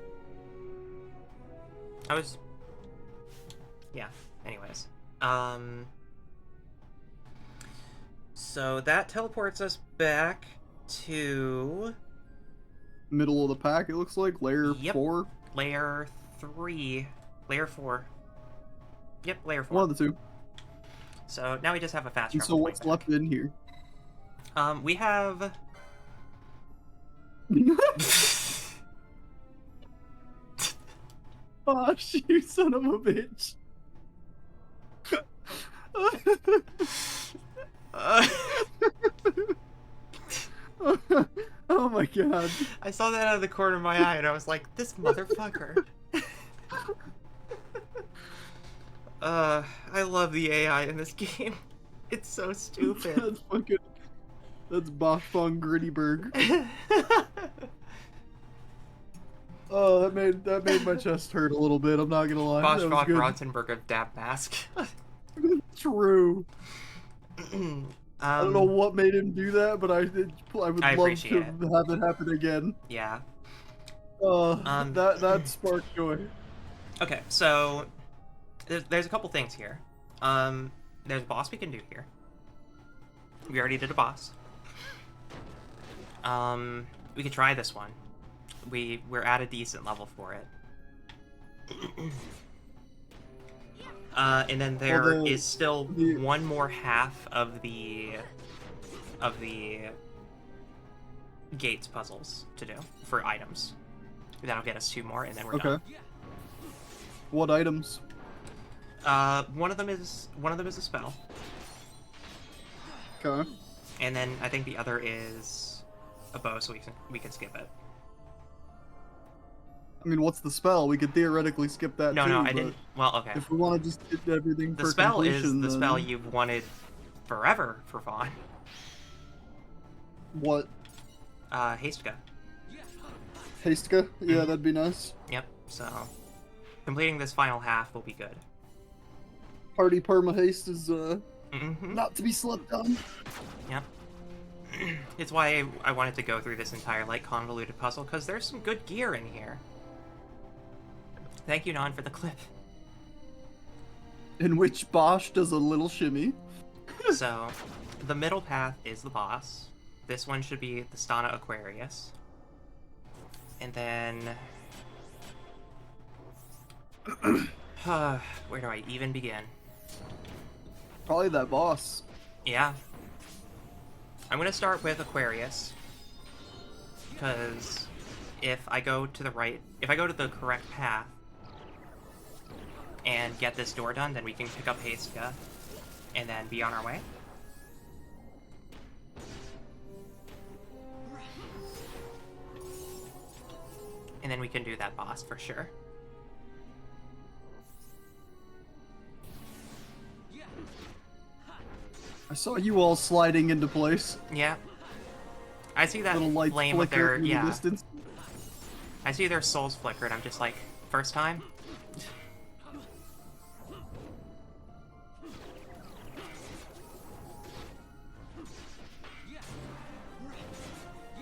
Yeah, anyways. So that teleports us back to... Middle of the pack, it looks like. Layer 4? Layer 3. Layer 4. Yep, layer 4. One of the two. So now we just have a fast And travel. so what's left in here? We have... Gosh, you son of a bitch. Oh my god. I saw that out of the corner of my eye and I was like, this motherfucker. I love the AI in this game. It's so stupid. That's Bosch von Grittyberg. Oh, that made my chest hurt a little bit, I'm not gonna lie. Bosch von Brontenberg of Dab Mask. True. I don't know what made him do that, but I would love to have it happen again. Yeah. That sparked joy. Okay, so there's a couple things here. There's a boss we can do here. We already did a boss. We could try this one. We're at a decent level for it. And then there is still one more half of the gates puzzles to do for items. That'll get us 2 more, and then we're done. What items? One of them is a spell. Okay. And then I think the other is a bow, so we can skip it. I mean, what's the spell? We could theoretically skip that too. No, I didn't. Well, okay. If we want to just get everything the for spell completion, is the spell you've wanted forever for Vaughn. What? Hastka. Hastka? Yeah, that'd be nice. Yep, so completing this final half will be good. Party perma haste is Mm-hmm. not to be slept on. Yep. It's why I wanted to go through this entire, like, convoluted puzzle, because there's some good gear in here. Thank you, Non, for the clip. In which Bosch does a little shimmy. So, the middle path is the boss. This one should be the Stana Aquarius. And then... where do I even begin? Probably that boss. Yeah. I'm gonna start with Aquarius. Because if I go to the right... If I go to the correct path and get this door done, then we can pick up Hastka and then be on our way. And then we can do that boss for sure. I saw you all sliding into place. Yeah. I see that Little light flame with flicker their... in the Yeah. distance. I see their souls flicker and I'm just like, first time?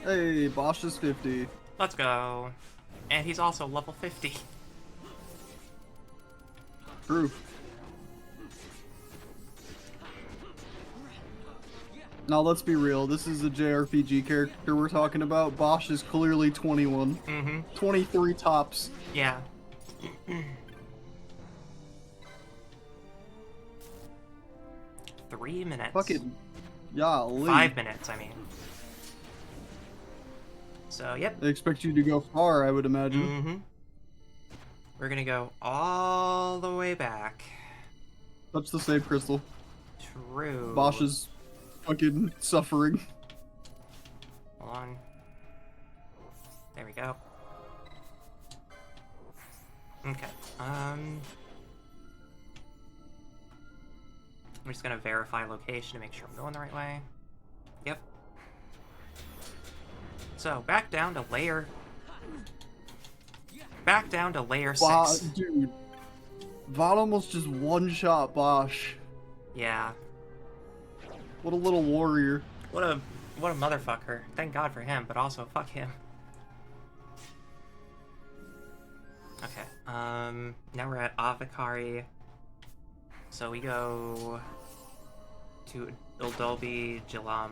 Hey, Bosch is 50. Let's go. And he's also level 50. True. Now let's be real, this is a JRPG character we're talking about. Bosch is clearly 21. Mm-hmm. 23 tops. Yeah. 3 minutes. Fucking... Golly. 5 minutes, I mean. So, yep. They expect you to go far, I would imagine. Mm-hmm. We're gonna go all the way back. Touch the save crystal. True. Bosch is fucking suffering. Hold on. There we go. Okay. I'm just gonna verify location to make sure I'm going the right way. Yep. So, back down to layer... Back down to layer 6. Dude. Vod almost just one-shot Bosch. Yeah. What a little warrior. What a motherfucker. Thank God for him, but also fuck him. Okay, now we're at Avikari. So we go to Ildolbi, Jilam,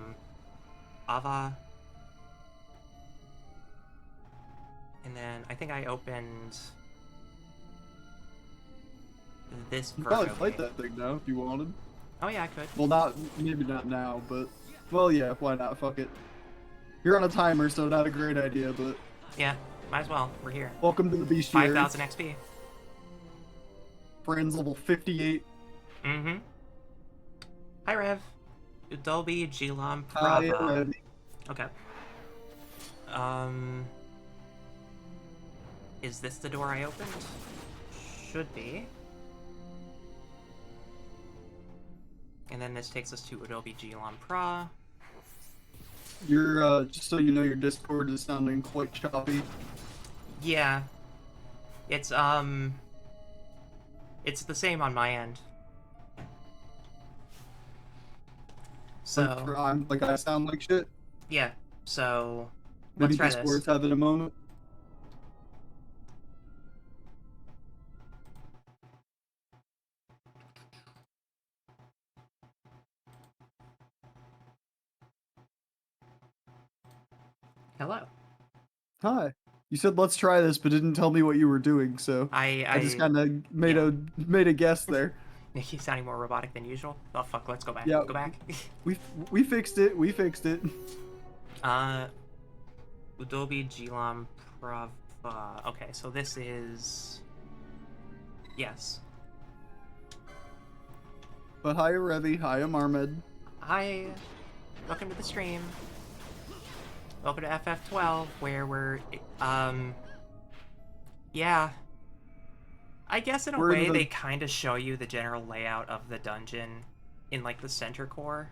Ava. And then I think I opened this You could probably Virgo fight gate. that thing now if you wanted. Oh yeah, I could. Well, maybe not now, but... Well, yeah, why not? Fuck it. You're on a timer, so not a great idea, but... Yeah, might as well. We're here. Welcome to the bestiary. 5,000 XP. Friends level 58. Mm-hmm. Hi, Rev. Udolbi, Jilam, Hi, Prava. Rev. Okay. Is this the door I opened? Should be. And then this takes us to Udolbi, Jilam, Pra. Your, just so you know, your Discord is sounding quite choppy. Yeah. It's the same on my end. So... Like, I sound like shit? Yeah, so... Maybe let's try Discord's this. having a moment. Hello. Hi. You said let's try this, but didn't tell me what you were doing, so I just kind of made a guess there. Nikki sounding more robotic than usual. Oh fuck, let's go back. Yeah, Go back. we fixed it. We fixed it. Udolbi, Jilam, Prava. Okay, so this is... Yes. But hi, Revi. Hi, I'm Armed. Hi. Welcome to the stream. Welcome to FF12, where we're, yeah. I guess in a way they kind of show you the general layout of the dungeon in, like, the center core.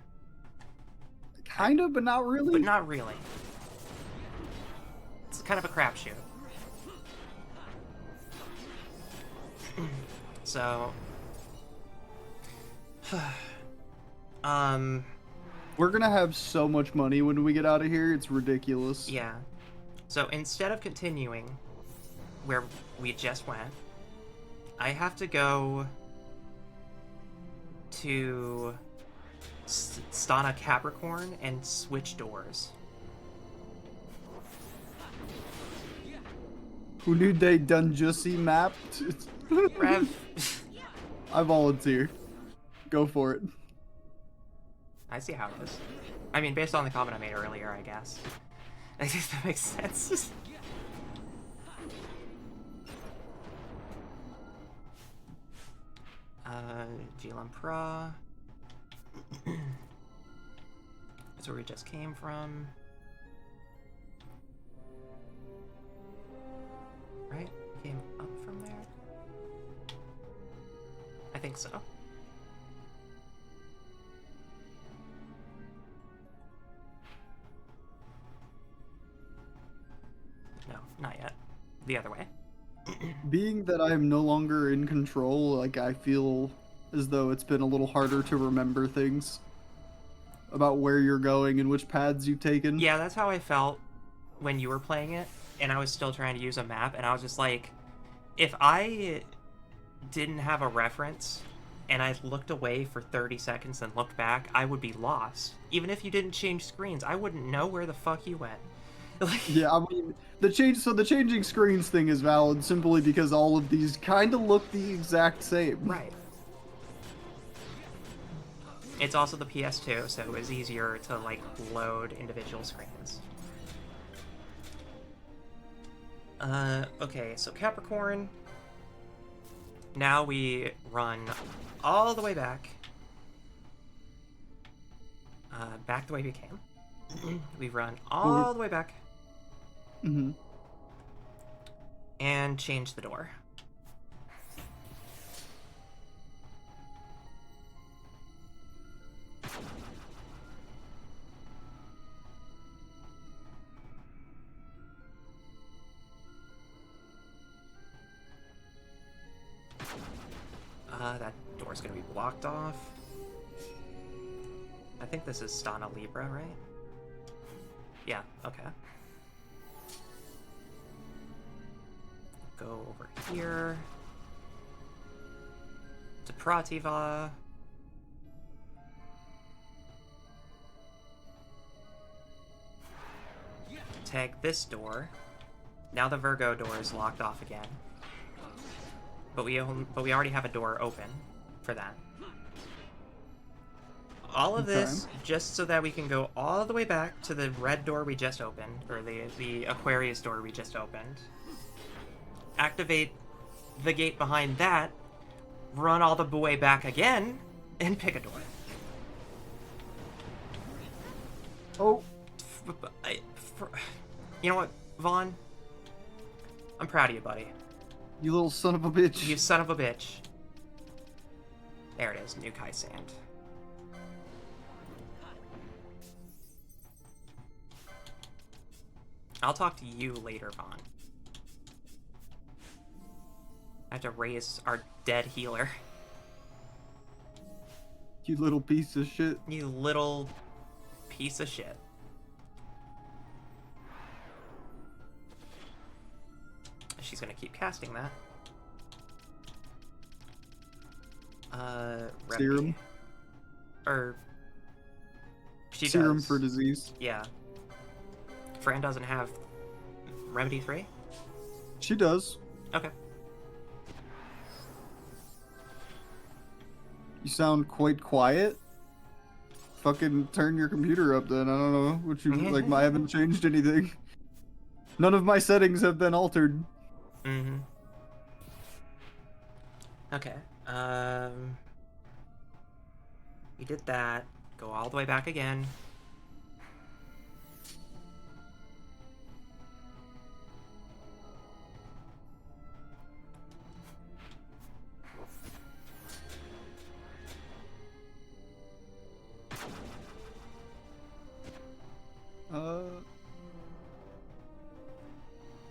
Kind of, but not really. But not really. It's kind of a crapshoot. So, we're gonna have so much money when we get out of here. It's ridiculous. yeah. So instead of continuing where we just went, I have to go to Stana Capricorn and switch doors. Who knew they done Jussie mapped? Rev. I volunteer. Go for it. I see how it is. I mean, based on the comment I made earlier, I guess. I think that makes sense. Gilan Pra. That's where we just came from. Right? Came up from there? I think so. No, not yet. The other way. Being that I am no longer in control, like, I feel as though it's been a little harder to remember things about where you're going and which paths you've taken. Yeah, that's how I felt when you were playing it, and I was still trying to use a map, and I was just like, if I didn't have a reference and I looked away for 30 seconds and looked back, I would be lost. Even if you didn't change screens, I wouldn't know where the fuck you went. Yeah, I mean, the changing screens thing is valid simply because all of these kind of look the exact same. Right. It's also the PS2, so it was easier to, like, load individual screens. Okay, so Capricorn. Now we run all the way back. Back the way we came. We run all the way back. Mm-hmm. And change the door. That door's gonna be blocked off. I think this is Stana Libra, right? Yeah, okay. Go over here. To Prativa. Tag this door. Now the Virgo door is locked off again. But we already have a door open for that. All of this just so that we can go all the way back to the red door we just opened, or the Aquarius door we just opened. Activate the gate behind that, run all the way back again, and pick a door. Oh. You know what, Vaughn? I'm proud of you, buddy. You little son of a bitch. You son of a bitch. There it is, New Kai Sand. I'll talk to you later, Vaughn. I have to raise our dead healer. You little piece of shit. You little piece of shit. She's gonna keep casting that. Serum. Or she Serum does. for disease. Yeah. Fran doesn't have Remedy 3? She does. Okay. You sound quite quiet. Fucking turn your computer up then. I don't know what you like. I haven't changed anything. None of my settings have been altered. Mm-hmm. Okay. We did that. Go all the way back again.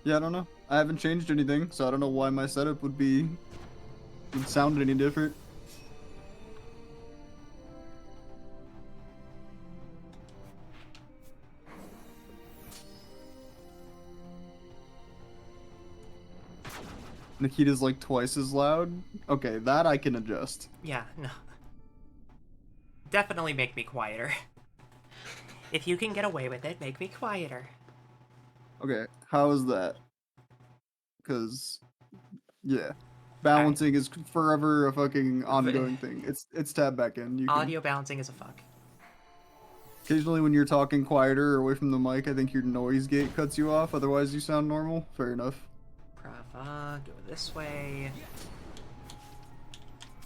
Yeah, I don't know. I haven't changed anything, so I don't know why my setup would sound any different. Nikita's like twice as loud. Okay, that I can adjust. Yeah, no. Definitely make me quieter. If you can get away with it, make me quieter. Okay, how is that? Because, yeah. Balancing is forever a fucking ongoing thing. It's tabbed back in. You Audio balancing is a fuck. Occasionally when you're talking quieter or away from the mic, I think your noise gate cuts you off. Otherwise, you sound normal. Fair enough. Brava, go this way.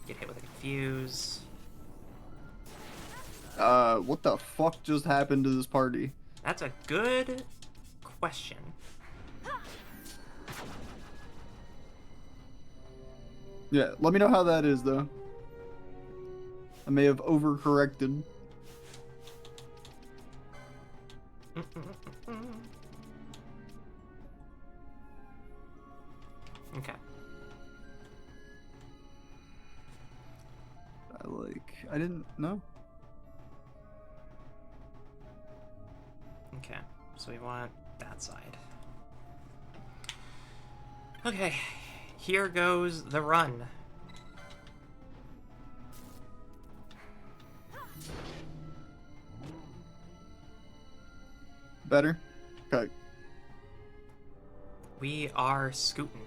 Get hit with a confuse. What the fuck just happened to this party? That's a good question. Yeah, let me know how that is, though. I may have overcorrected. Okay. I didn't know. Okay, so we want that side. Okay, here goes the run. Better? Okay. We are scooting.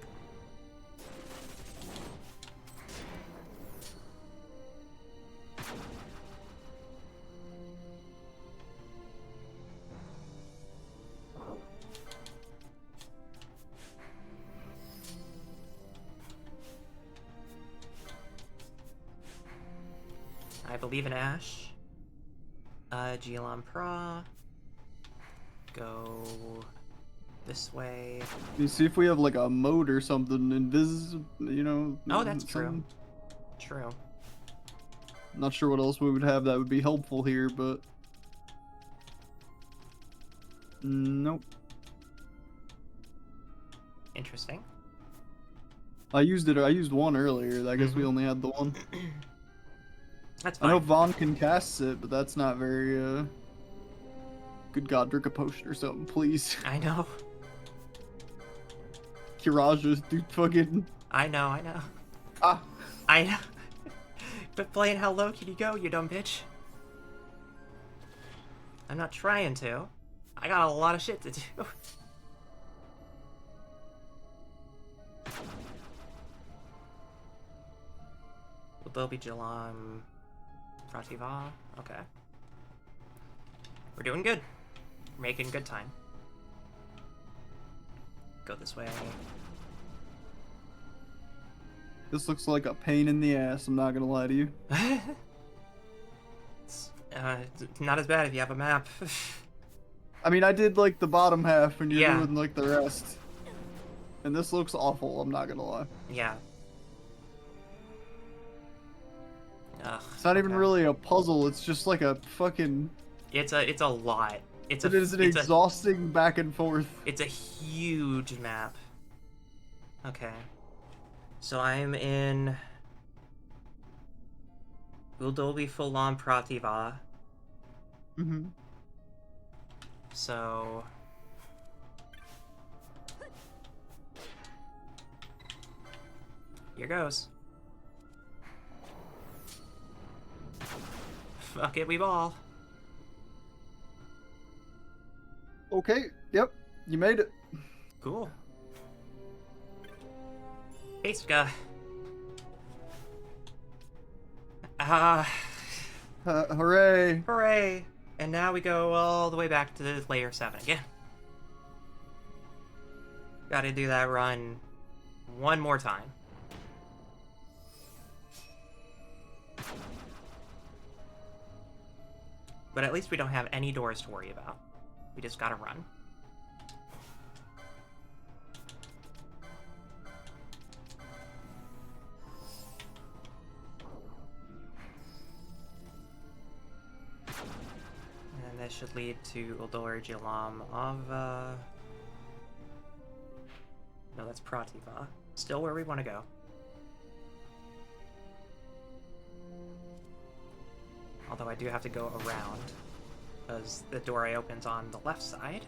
I believe in Ash. Gilan Pra. Go this way. You see if we have like a mode or something, you know. Oh, that's true. True. Not sure what else we would have that would be helpful here, but nope. Interesting. I used one earlier. I guess we only had the one. That's fine. I know Vaughn can cast it, but that's not very good God, drink a potion or something, please. I know. Kiraja, dude, fucking. I know. Ah. I know. But playing how low can you go, you dumb bitch? I'm not trying to. I got a lot of shit to do. Will there be Jalam Prativa? Okay. We're doing good. We're making good time. Go this way. This looks like a pain in the ass, I'm not gonna lie to you. It's not as bad if you have a map. I mean, I did like the bottom half and you're Yeah. doing like the rest. And this looks awful, I'm not gonna lie. Yeah. Ugh, It's not even really a puzzle, it's just like a fucking... It's a lot. It is an exhausting back and forth. It's a huge map. Okay. So I'm in Uldolbi Fulan Prativa. Mm-hmm. So here goes. Fuck it, we ball. Okay, yep, you made it. Cool. Iska. Hooray. Hooray! And now we go all the way back to layer 7 again. Gotta do that run one more time. But at least we don't have any doors to worry about. We just gotta run. And that should lead to Uldor Jilam of that's Prativa. Still where we want to go. Although I do have to go around, because the door I open's on the left side.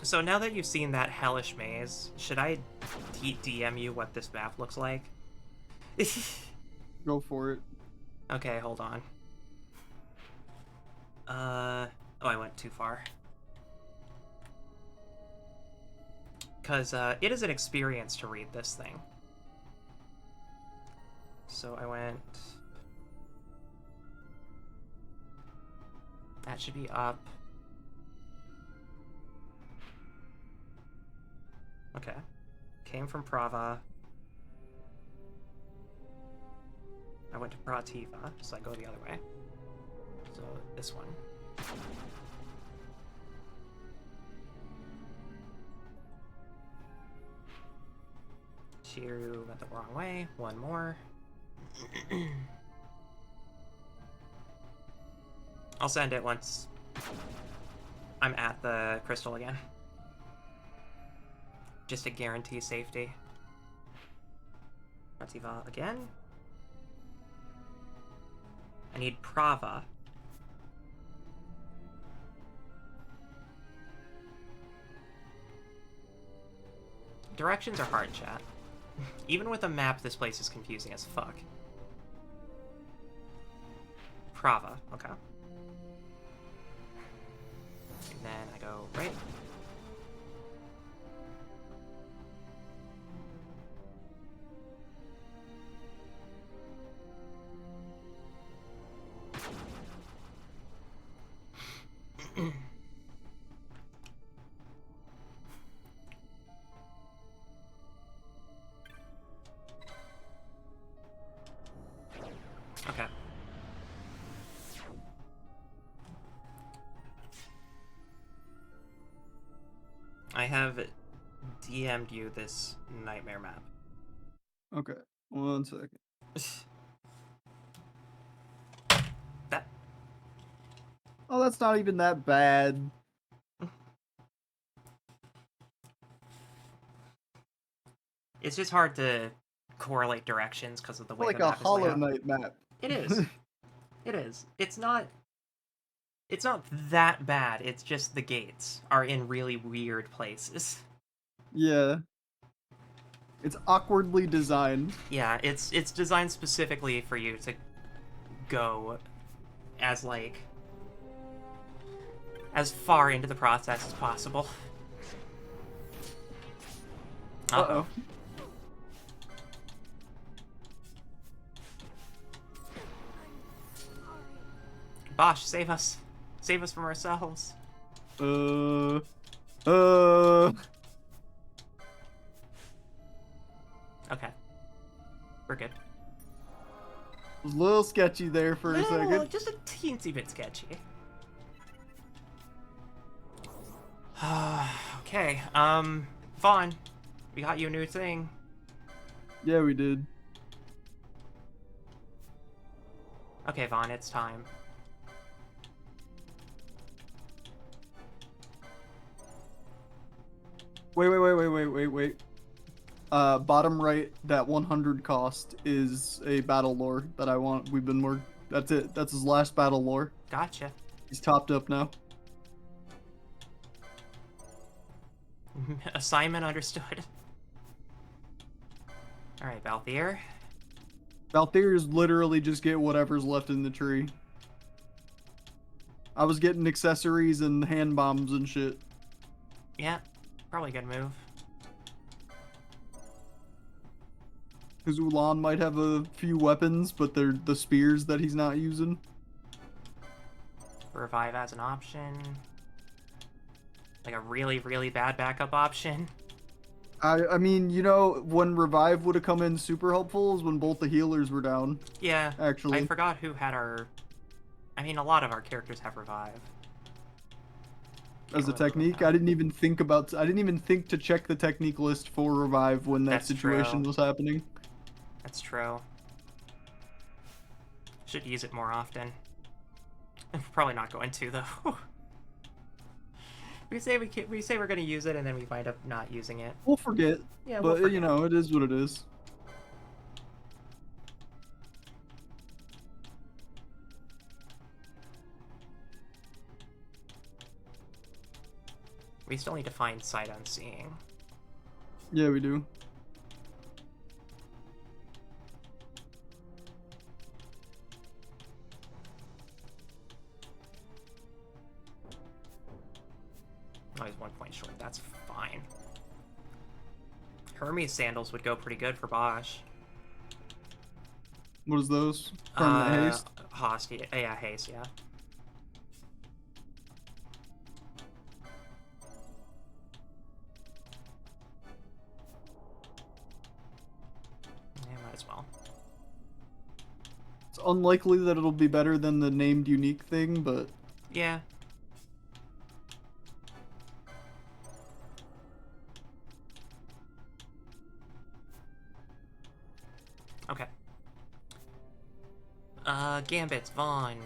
So now that you've seen that hellish maze, should I DM you what this map looks like? Go for it. Okay, hold on. Oh, I went too far. Because it is an experience to read this thing. So I went... That should be up. Okay. Came from Prava. I went to Prativa, so I go the other way. So this one. Chiru went the wrong way. One more. I'll send it once I'm at the crystal again. Just to guarantee safety. Prativa again. I need Prava. Directions are hard, chat. Even with a map, this place is confusing as fuck. Prava, okay. And then I go right. Okay. I have DM'd you this nightmare map. Okay, 1 second. That. Oh, that's not even that bad. It's just hard to correlate directions because of the way Like the a map is laid Hollow out. Knight map. It is. It is. It's not that bad. It's just the gates are in really weird places. Yeah. It's awkwardly designed. Yeah, it's designed specifically for you to go as like as far into the process as possible. Uh-oh. Bosch, save us. Save us from ourselves. It Okay. We're good. was a little sketchy there for a second. Just a teensy bit sketchy. Okay, Vaughn, we got you a new thing. Yeah, we did. Okay, Vaughn, it's time. Wait. Bottom right, that 100 cost is a battle lore that I want. We've been more. That's it. That's his last battle lore. Gotcha. He's topped up now. Assignment understood. Alright, Balthier. Balthier's literally just get whatever's left in the tree. I was getting accessories and hand bombs and shit. Yeah, probably a good move. Because Ulan might have a few weapons, but they're the spears that he's not using. Revive as an option. Like a really, really bad backup option. I mean, you know, when Revive would have come in super helpful is when both the healers were down. Yeah, actually. I forgot who had our... I mean, a lot of our characters have Revive. As a technique, I didn't even think to check the technique list for Revive when that That's situation true. was happening. That's true. Should use it more often. I'm probably not going to, though. We say we say we're gonna use it, and then we wind up not using it. We'll forget. Yeah, but we'll forget. you know, it is what it is. We still need to find Sight Unseeing. Yeah, we do. Oh, he's 1 point short. That's fine. Hermes sandals would go pretty good for Bosch. What is those? Permanent haste? Haste, yeah, haste, yeah. Yeah, might as well. It's unlikely that it'll be better than the named unique thing, but... Yeah. Okay. Gambits, Vaughn.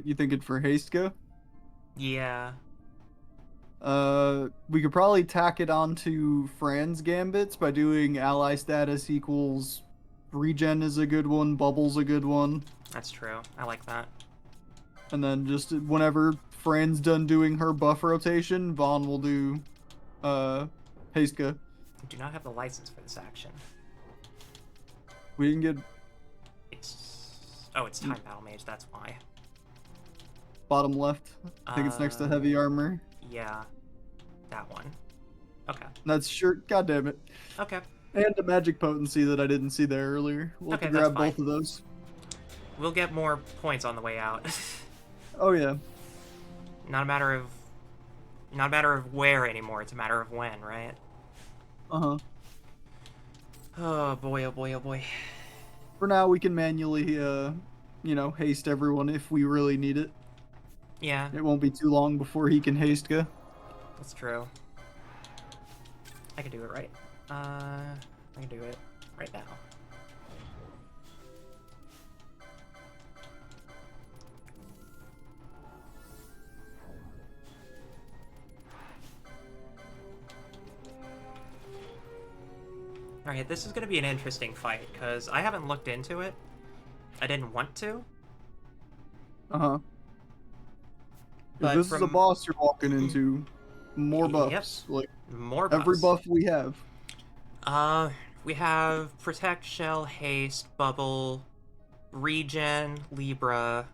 You thinking for haste go? Yeah. We could probably tack it onto Fran's gambits by doing ally status equals regen is a good one, bubble's a good one. That's true. I like that. And then just whenever Fran's done doing her buff rotation, Vaughn will do haste go. I do not have the license for this action. We didn't get Oh, it's Time Battle Mage, that's why. bottom left. I think it's next to heavy armor. Yeah. That one. Okay. That's sure. God damn it. Okay. And a magic potency that I didn't see there earlier. We'll have to grab both of those. We'll get more points on the way out. Oh yeah. Not a matter of where anymore, it's a matter of when, right? Uh-huh. Oh boy, oh boy, oh boy. For now, we can manually, you know, haste everyone if we really need it. Yeah. It won't be too long before he can haste go. That's true. I can do it right. I can do it right now. Alright, this is going to be an interesting fight, because I haven't looked into it. I didn't want to. Uh-huh. But This is a boss you're walking into. More buffs. Yep. Like, more every buffs. buff we have. We have Protect, Shell, Haste, Bubble, Regen, Libra.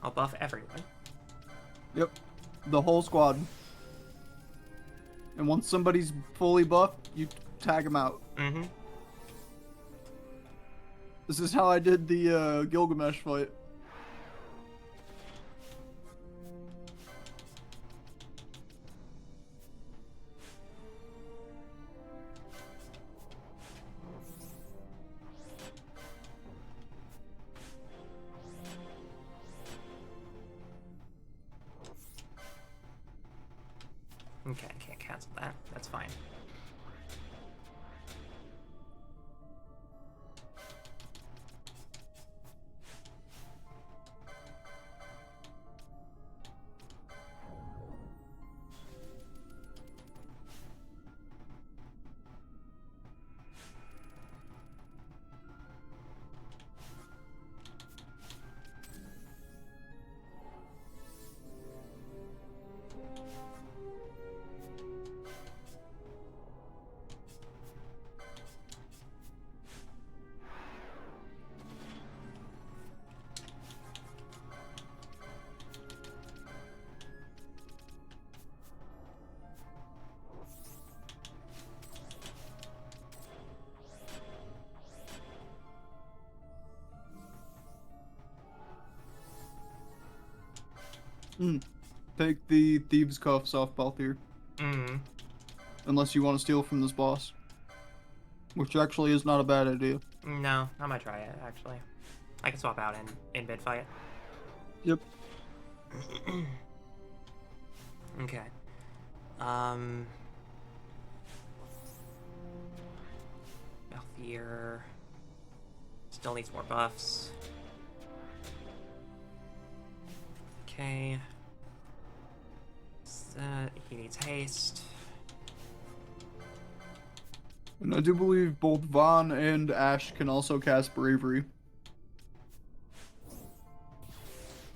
I'll buff everyone. Yep. The whole squad. And once somebody's fully buffed, you tag them out. Mm-hmm. This is how I did the Gilgamesh fight. Okay, I can't cancel that. That's fine. Take the Thieves' Cuff softball here. Unless you want to steal from this boss. Which actually is not a bad idea. No, I might try it, actually. I can swap out in mid-fight. Yep. Okay. Balthier still needs more buffs. Okay. He needs haste. And I do believe both Vaughn and Ash can also cast Bravery.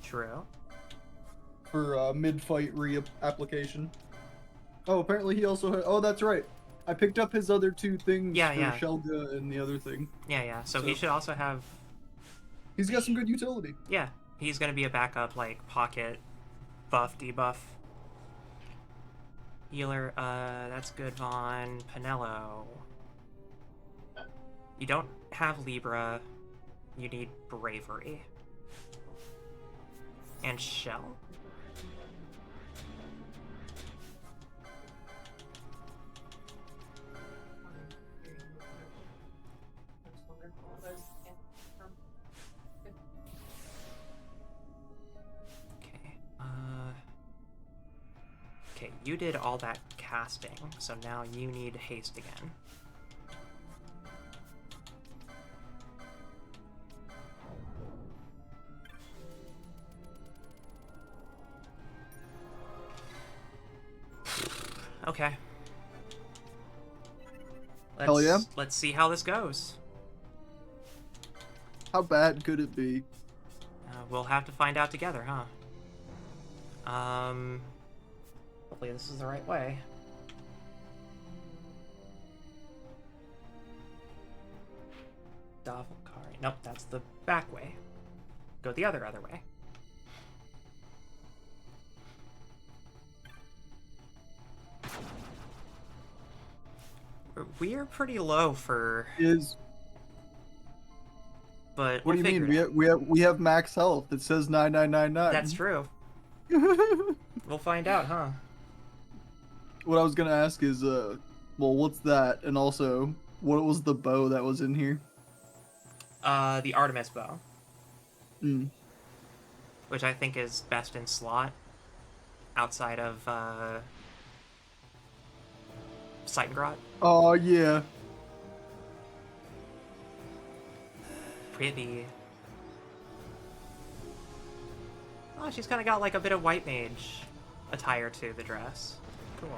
True. For mid-fight re-application. Oh, apparently he also had... Oh, that's right. I picked up his other two things for Shelga and the other thing. Yeah. So he should also have... He's got some good utility. Yeah. He's going to be a backup, like, pocket buff, debuff. Healer, that's good, Vaughn. Pinello. You don't have Libra. You need Bravery. And Shell. Okay, you did all that casting, so now you need haste again. Okay. Hell yeah. Let's see how this goes. How bad could it be? We'll have to find out together, huh? Hopefully this is the right way. Davalkari. Nope, that's the back way. Go the other way. We're pretty low for... But what do you mean? We have max health. It says 9999. That's true. We'll find out, huh? What I was gonna ask is, well, what's that? And also, what was the bow that was in here? The Artemis bow. Hmm. Which I think is best in slot. Outside of, Seitengrot. Oh, yeah. Pretty. Oh, she's kind of got like a bit of white mage attire to the dress. Cool.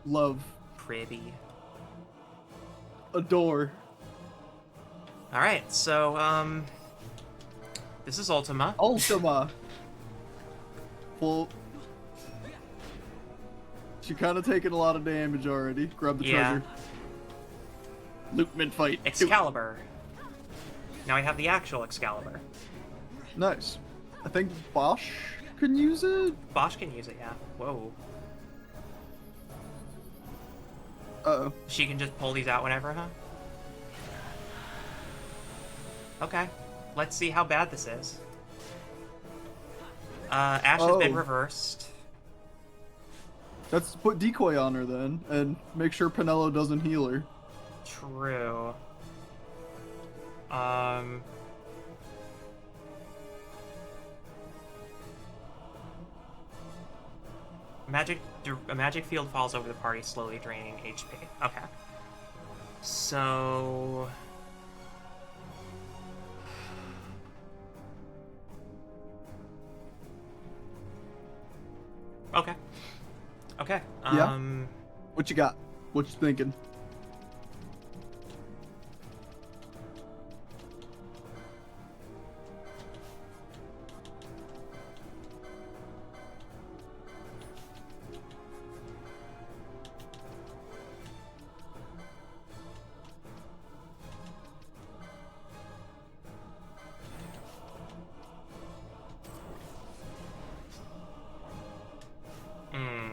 Love. Pretty. Adore. Alright, so, this is Ultima. Ultima! Well, she kind of taken a lot of damage already. Grab the treasure. Luke mid-fight. Excalibur. Now I have the actual Excalibur. Nice. I think Bosch can use it? Bosch can use it, yeah. Whoa. Uh-oh. She can just pull these out whenever, huh? Okay. Let's see how bad this is. Ash has been reversed. Let's put decoy on her then, and make sure Pinello doesn't heal her. True. A magic field falls over the party, slowly draining HP. Okay. So... Okay. Okay. Yeah. What you got? What you thinking?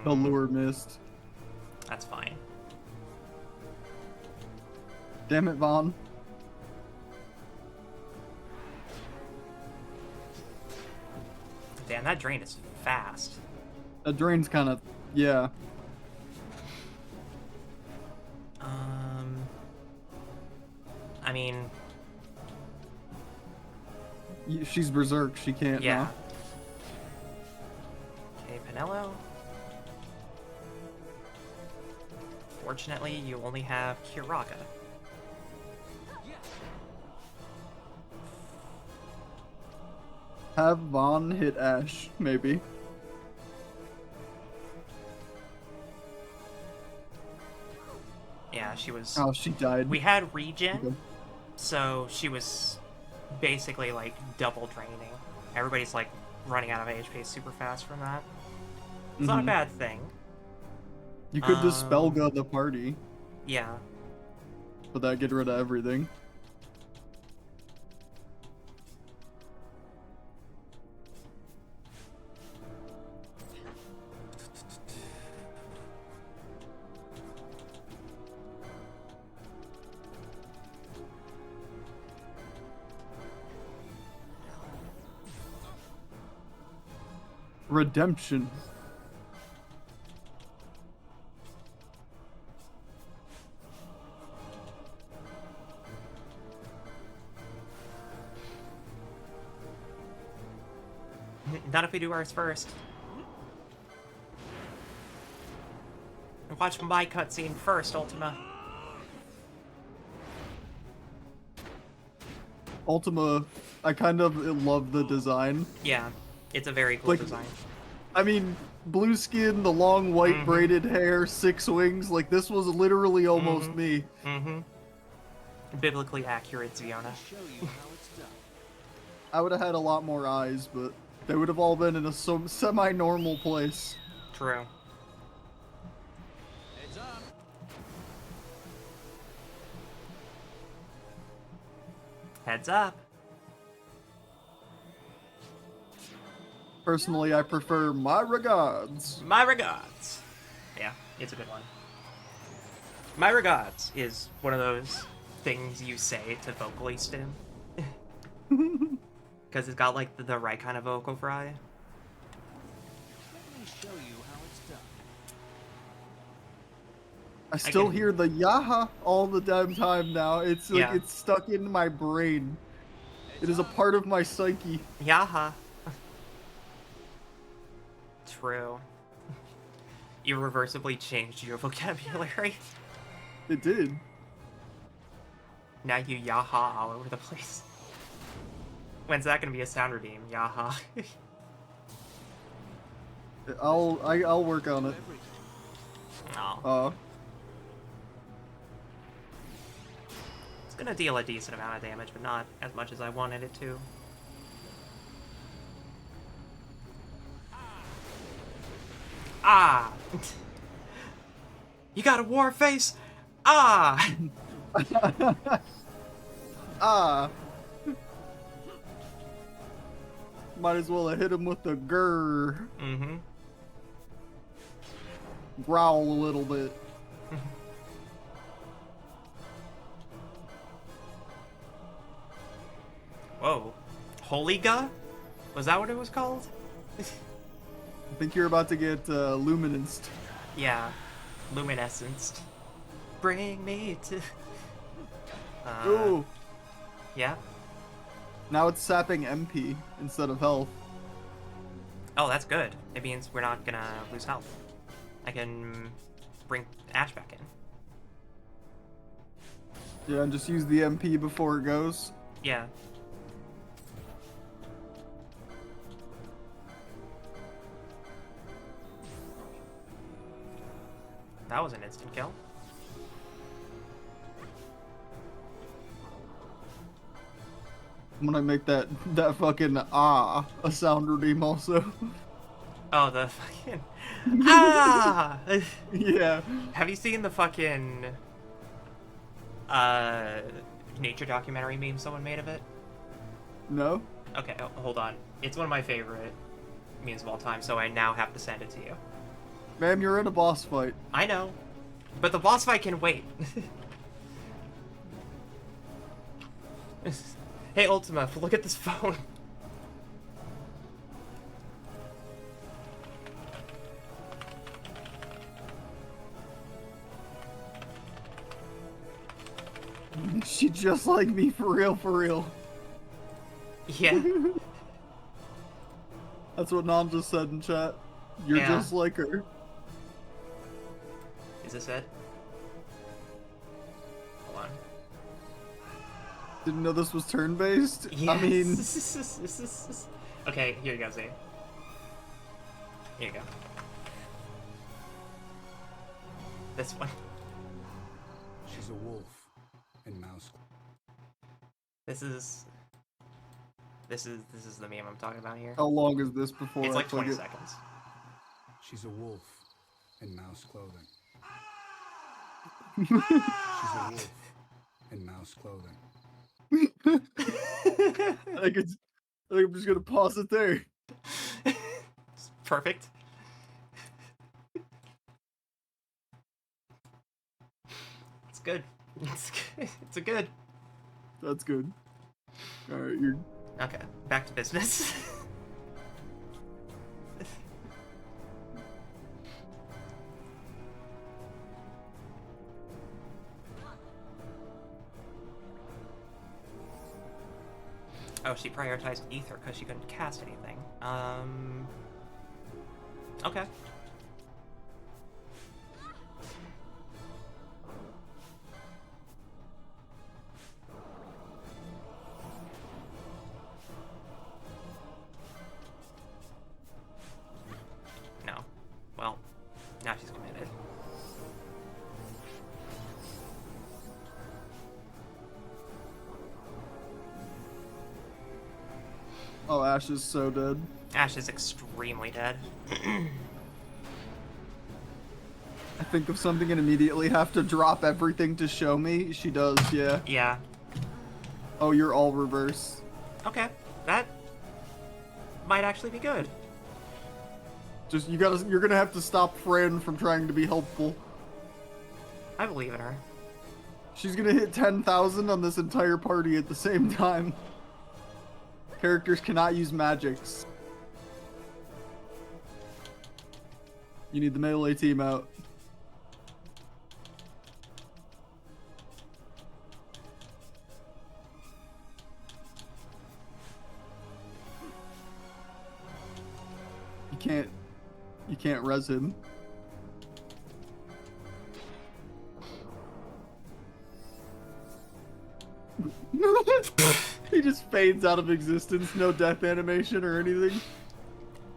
The lure missed. That's fine. Damn it, Vaughn. Damn, that drain is fast. That drain's kind of... yeah. mean... She's berserk, she can't Yeah. now. Okay, Penelo. Fortunately, you only have Kiraga. Have Vaughn hit Ash, maybe. Yeah, she was... Oh, she died. We had regen, Okay. so she was basically, like, double draining. Everybody's, like, running out of HP super fast from that. It's not a bad thing. You could dispel gun the party. Yeah. But that get rid of everything. Redemption. Not if we do ours first. Watch my cutscene first, Ultima. Ultima, I kind of love the design. Yeah, it's a very cool Like, design. I mean, blue skin, the long white braided hair, 6 wings, like this was literally almost me. Biblically accurate Ziona. I would have had a lot more eyes, but they would have all been in a semi-normal place. True. Heads up. Personally, I prefer my regards. My regards. Yeah, it's a good one. My regards is one of those things you say to vocally stim. Because it's got like the right kind of vocal fry. Let me show you how it's done. I still hear the yaha all the damn time now. It's like Yeah. it's stuck in my brain. It is a part of my psyche. Yaha. True. Irreversibly changed your vocabulary. It did. Now you yaha all over the place. When's that gonna be a sound redeem? Yaha. I'll work on it. No. It's gonna deal a decent amount of damage, but not as much as I wanted it to. Ah! You got a war face? Ah! Ah! Might as well have hit him with the grrr. Growl a little bit. Whoa. Holy Ga? Was that what it was called? I think you're about to get luminenced. Yeah. Luminescence. Bring me to... Ooh. Yeah? Now it's sapping MP instead of health. Oh, that's good. It means we're not gonna lose health. I can bring Ash back in. Yeah, and just use the MP before it goes. Yeah. That was an instant kill. I'm gonna make that fucking a sound redeem also. Oh, the fucking... Ah! Yeah. Have you seen the fucking... nature documentary meme someone made of it? No? Okay, hold on. It's one of my favorite memes of all time, so I now have to send it to you. Ma'am, you're in a boss fight. I know. But the boss fight can wait. Hey, Ultima, look at this phone. She just like me, for real, for real. Yeah. That's what Nam just said in chat. You're Yeah. just like her. Is this it? Hold on. Didn't know this was turn-based? Yes. I mean... Okay, here you go, Z. Here you go. This one. She's a wolf in mouse. This is the meme I'm talking about here. How long is this before It's I like 20 click it? seconds. She's a wolf in mouse clothing. She's a wolf in mouse clothing. I think I'm just gonna pause it there. Perfect. It's good. It's good. It's a good. That's good. Alright, you're... Okay, back to business. Oh, she prioritized Ether because she couldn't cast anything. Okay. No. Well, now she's committed. Oh, Ash is so dead. Ash is extremely dead. I think of something and immediately have to drop everything to show me. She does, yeah. Yeah. Oh, you're all reverse. Okay, that might actually be good. Just, you're gonna have to stop Fran from trying to be helpful. I believe in her. She's gonna hit 10,000 on this entire party at the same time. Characters cannot use magics. You need the melee team out. You can't res him. He just fades out of existence, no death animation or anything.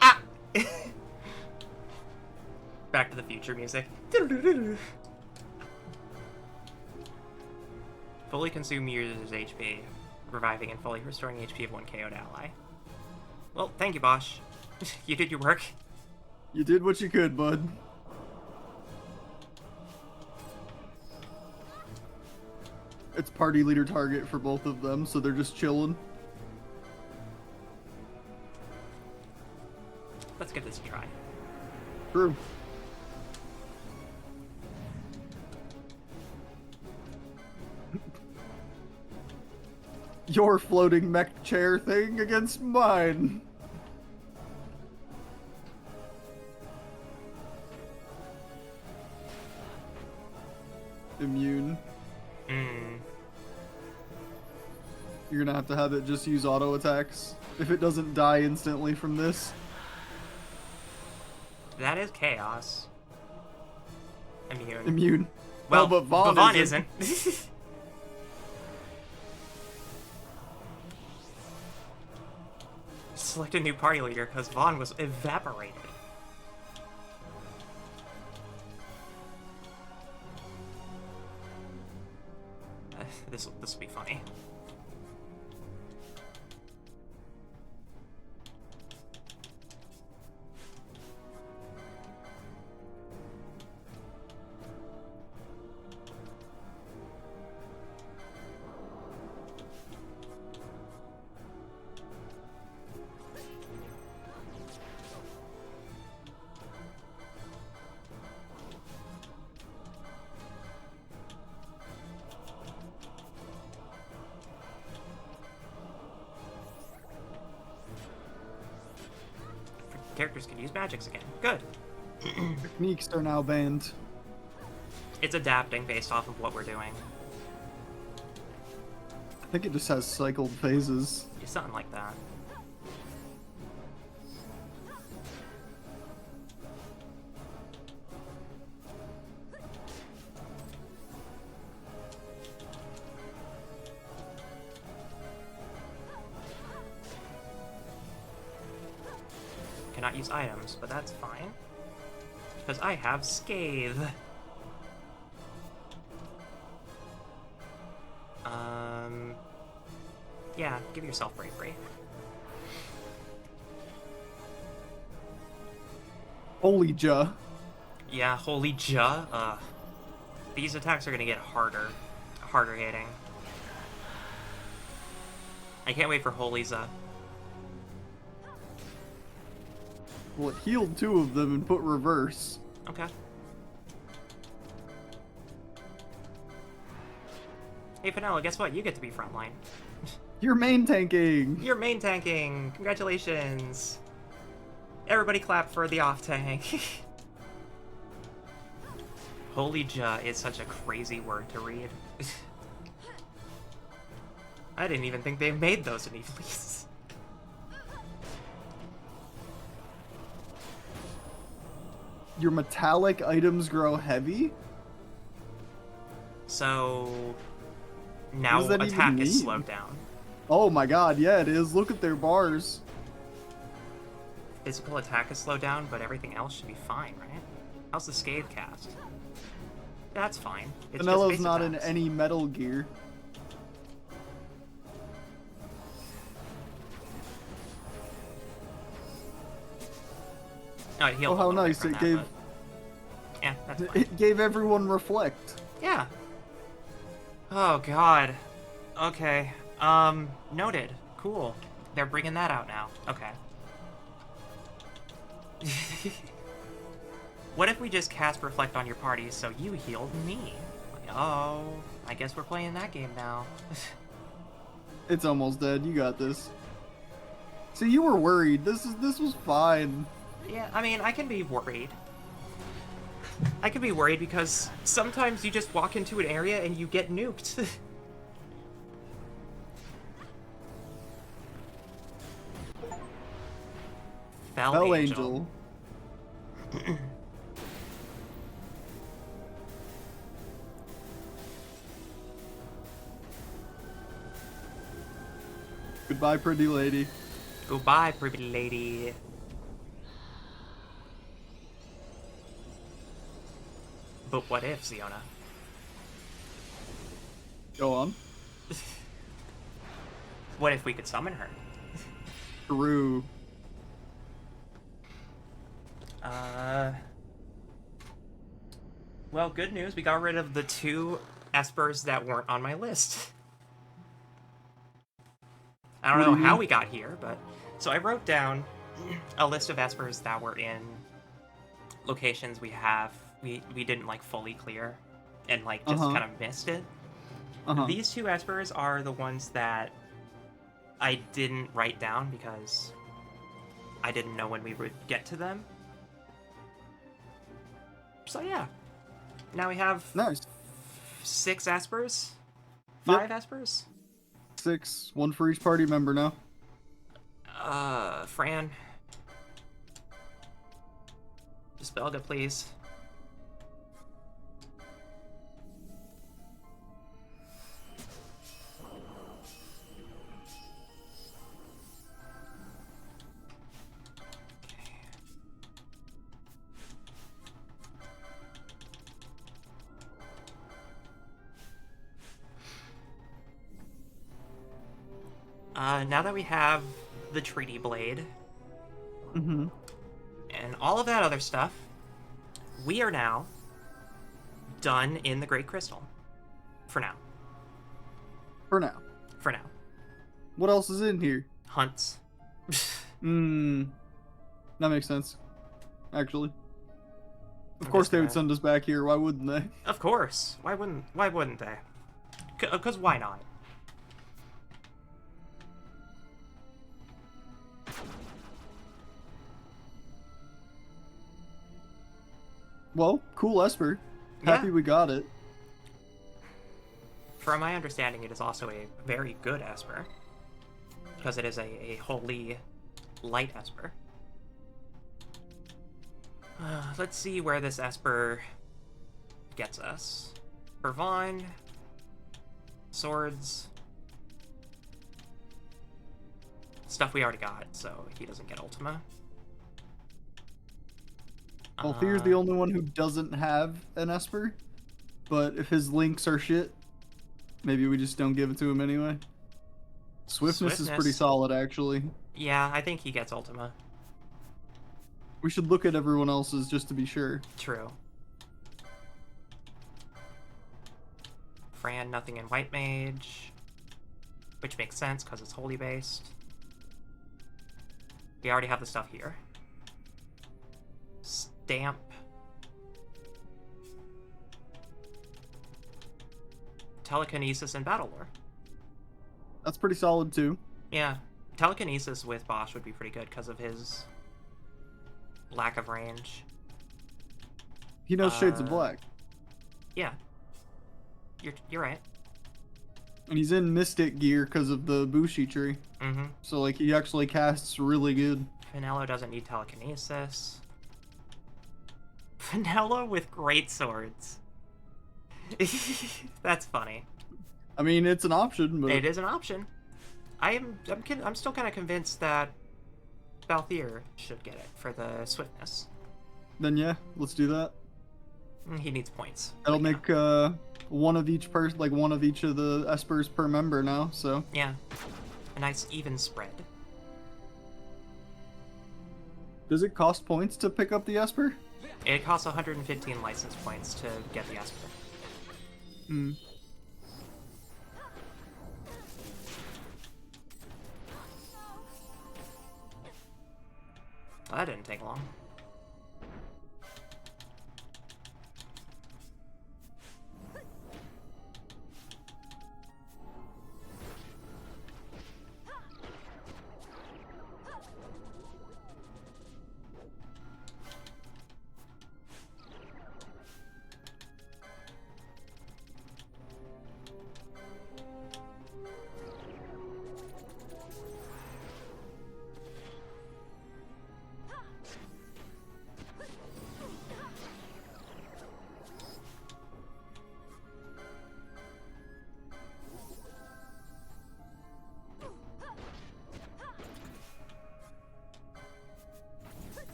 Ah! Back to the Future music. Fully consume user's HP, reviving and fully restoring HP of one KO'd ally. Well, thank you, Bosch. You did your work. You did what you could, bud. It's party leader target for both of them, so they're just chilling. Let's give this a try. True. Your floating mech chair thing against mine. Immune. You're gonna have it just use auto attacks if it doesn't die instantly from this. That is chaos. Immune. Immune. Well, but Vaughn isn't. Select a new party leader because Vaughn was evaporated. This will be funny. Characters can use magics again. Good. Techniques are now banned. It's adapting based off of what we're doing. I think it just has cycled phases. Yeah, something like that. Cannot use items, but that's fine. Because I have Scathe. Yeah, give yourself bravery. Holy ja. Yeah, holy ja. These attacks are gonna get harder hitting. I can't wait for holy za. Well, it healed 2 of them and put reverse. Okay. Hey, Finella, guess what? You get to be frontline. You're main tanking! You're main tanking! Congratulations! Everybody clap for the off tank. Holy ja is such a crazy word to read. I didn't even think they made those in Evilise. Your metallic items grow heavy? So now What does that attack even is mean? slowed down. Oh my god, yeah it is. Look at their bars. Physical attack is slowed down, but everything else should be fine, right? How's the Scathe cast? That's fine. It's just Vanillo's base not attacks. in any Metal Gear. Oh, it healed Oh, a how little bit nice. from It that, gave... but- Yeah, that's fine. It gave everyone reflect. Yeah. Oh, God. Okay. Noted. Cool. They're bringing that out now. Okay. What if we just cast Reflect on your party so you healed me? Like, oh, I guess we're playing that game now. It's almost dead. You got this. See, you were worried. This was fine. Yeah, I mean, I can be worried. I can be worried because sometimes you just walk into an area and you get nuked. Fell Angel. Goodbye, pretty lady. Goodbye, pretty lady. But what if, Ziona? Go on. What if we could summon her? True. Well, good news. We got rid of the 2 espers that weren't on my list. I don't know how we got here, but... So I wrote down a list of espers that were in locations we didn't, like, fully clear and, like, just kind of missed it. These 2 espers are the ones that I didn't write down because I didn't know when we would get to them. So, yeah. Now we have... Nice. 6 espers? 5 espers? 6. 1 for each party member now. Fran. Dispelga, please. Now that we have the Treaty Blade, and all of that other stuff, we are now done in the Great Crystal. For now. For now. For now. What else is in here? Hunts. That makes sense. Actually. Of course they would send us back here, why wouldn't they? Of course. Why wouldn't they? Because why not? Well, cool Esper. Happy we got it. From my understanding, it is also a very good Esper, because it is a wholly light Esper. Let's see where this Esper gets us. For Vaughn, swords, stuff we already got, so he doesn't get Ultima. Balthier's the only one who doesn't have an Esper, but if his links are shit, maybe we just don't give it to him anyway. Swiftness is pretty solid, actually. Yeah, I think he gets Ultima. We should look at everyone else's just to be sure. True. Fran, nothing in White Mage, which makes sense because it's holy based. We already have the stuff here. Stamp. Telekinesis and Battle Lore. That's pretty solid too. Yeah. Telekinesis with Bosch would be pretty good because of his lack of range. He knows Shades of Black. Yeah. You're right. And he's in Mystic gear because of the Bushi tree. Mm-hmm. So, like, he actually casts really good. Finello doesn't need telekinesis. Finello with great swords. That's funny. I mean, it's an option, but... It is an option. I'm still kind of convinced that Balthier should get it for the swiftness. Then yeah, let's do that. He needs points. That'll make one of each person, like one of each of the Espers per member now. So yeah, a nice even spread. Does it cost points to pick up the Esper? It costs 115 license points to get the Esper. Hmm. Well, that didn't take long.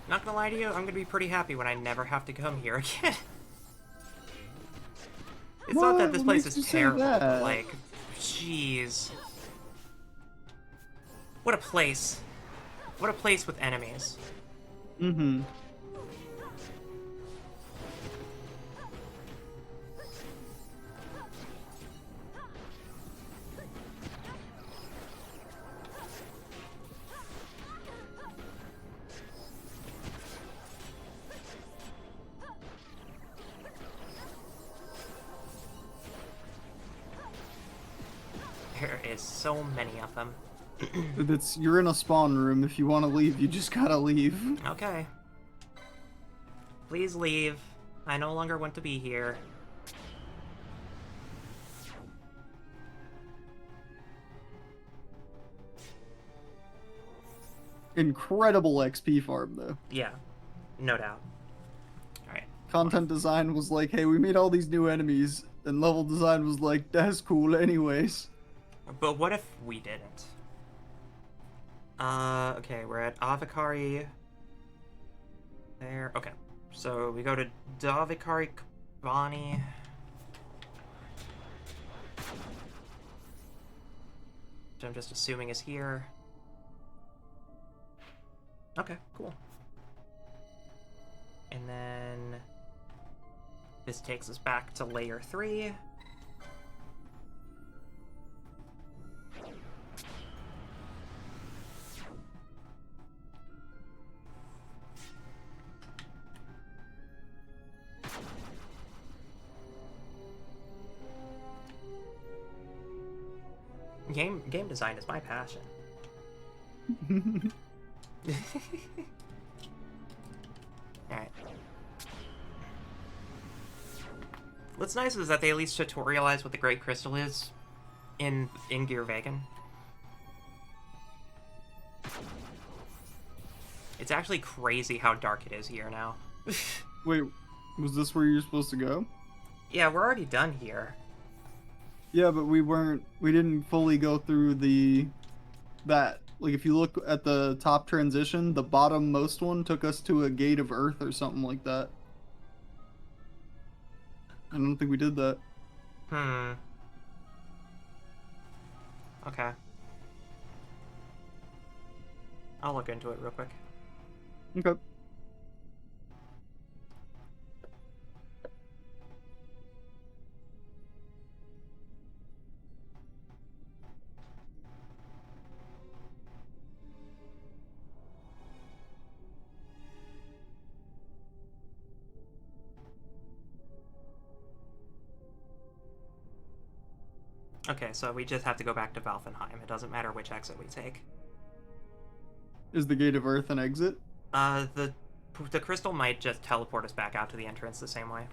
Not gonna lie to you, I'm gonna be pretty happy when I never have to come here again. It's not that this place is terrible, but like, jeez. What a place. What a place with enemies. Mm-hmm. There is so many of them. You're in a spawn room. If you want to leave, you just gotta leave. Okay. Please leave. I no longer want to be here. Incredible XP farm, though. Yeah, no doubt. Alright. Content design was like, hey, we made all these new enemies, and level design was like, that's cool anyways. But what if we didn't? Okay, we're at Avikari. There. Okay. So we go to Davikari Kabani. Which I'm just assuming is here. Okay, cool. And then this takes us back to layer 3. Game design is my passion. Alright. What's nice is that they at least tutorialize what the Great Crystal is in Giruvegan. It's actually crazy how dark it is here now. Wait, was this where you're supposed to go? Yeah, we're already done here. Yeah, but we didn't fully go through that. Like, if you look at the top transition, the bottom-most one took us to a gate of Earth or something like that. I don't think we did that. Okay. I'll look into it real quick. Okay. Okay, so we just have to go back to Valfenheim. It doesn't matter which exit we take. Is the gate of Earth an exit? The crystal might just teleport us back out to the entrance the same way.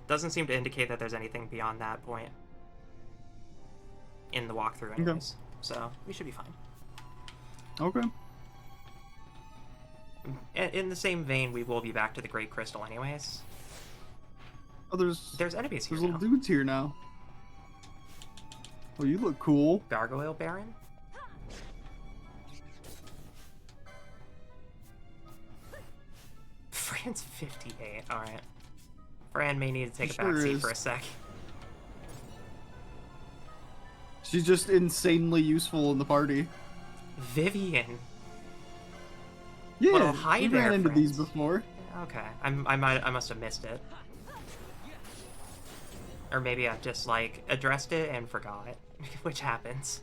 Doesn't seem to indicate that there's anything beyond that point in the walkthrough anyways. Okay. So we should be fine. Okay. In the same vein, we will be back to the Great Crystal anyways. Oh, there's enemies here. There's little dudes here now. Oh, you look cool. Gargoyle Baron? Fran's 58. Alright. Fran may need to take a backseat for a sec. She's just insanely useful in the party. Vivian. Yeah, well, hi we there, ran into friends. these before. Okay, I must have missed it. Or maybe I just, like, addressed it and forgot, which happens.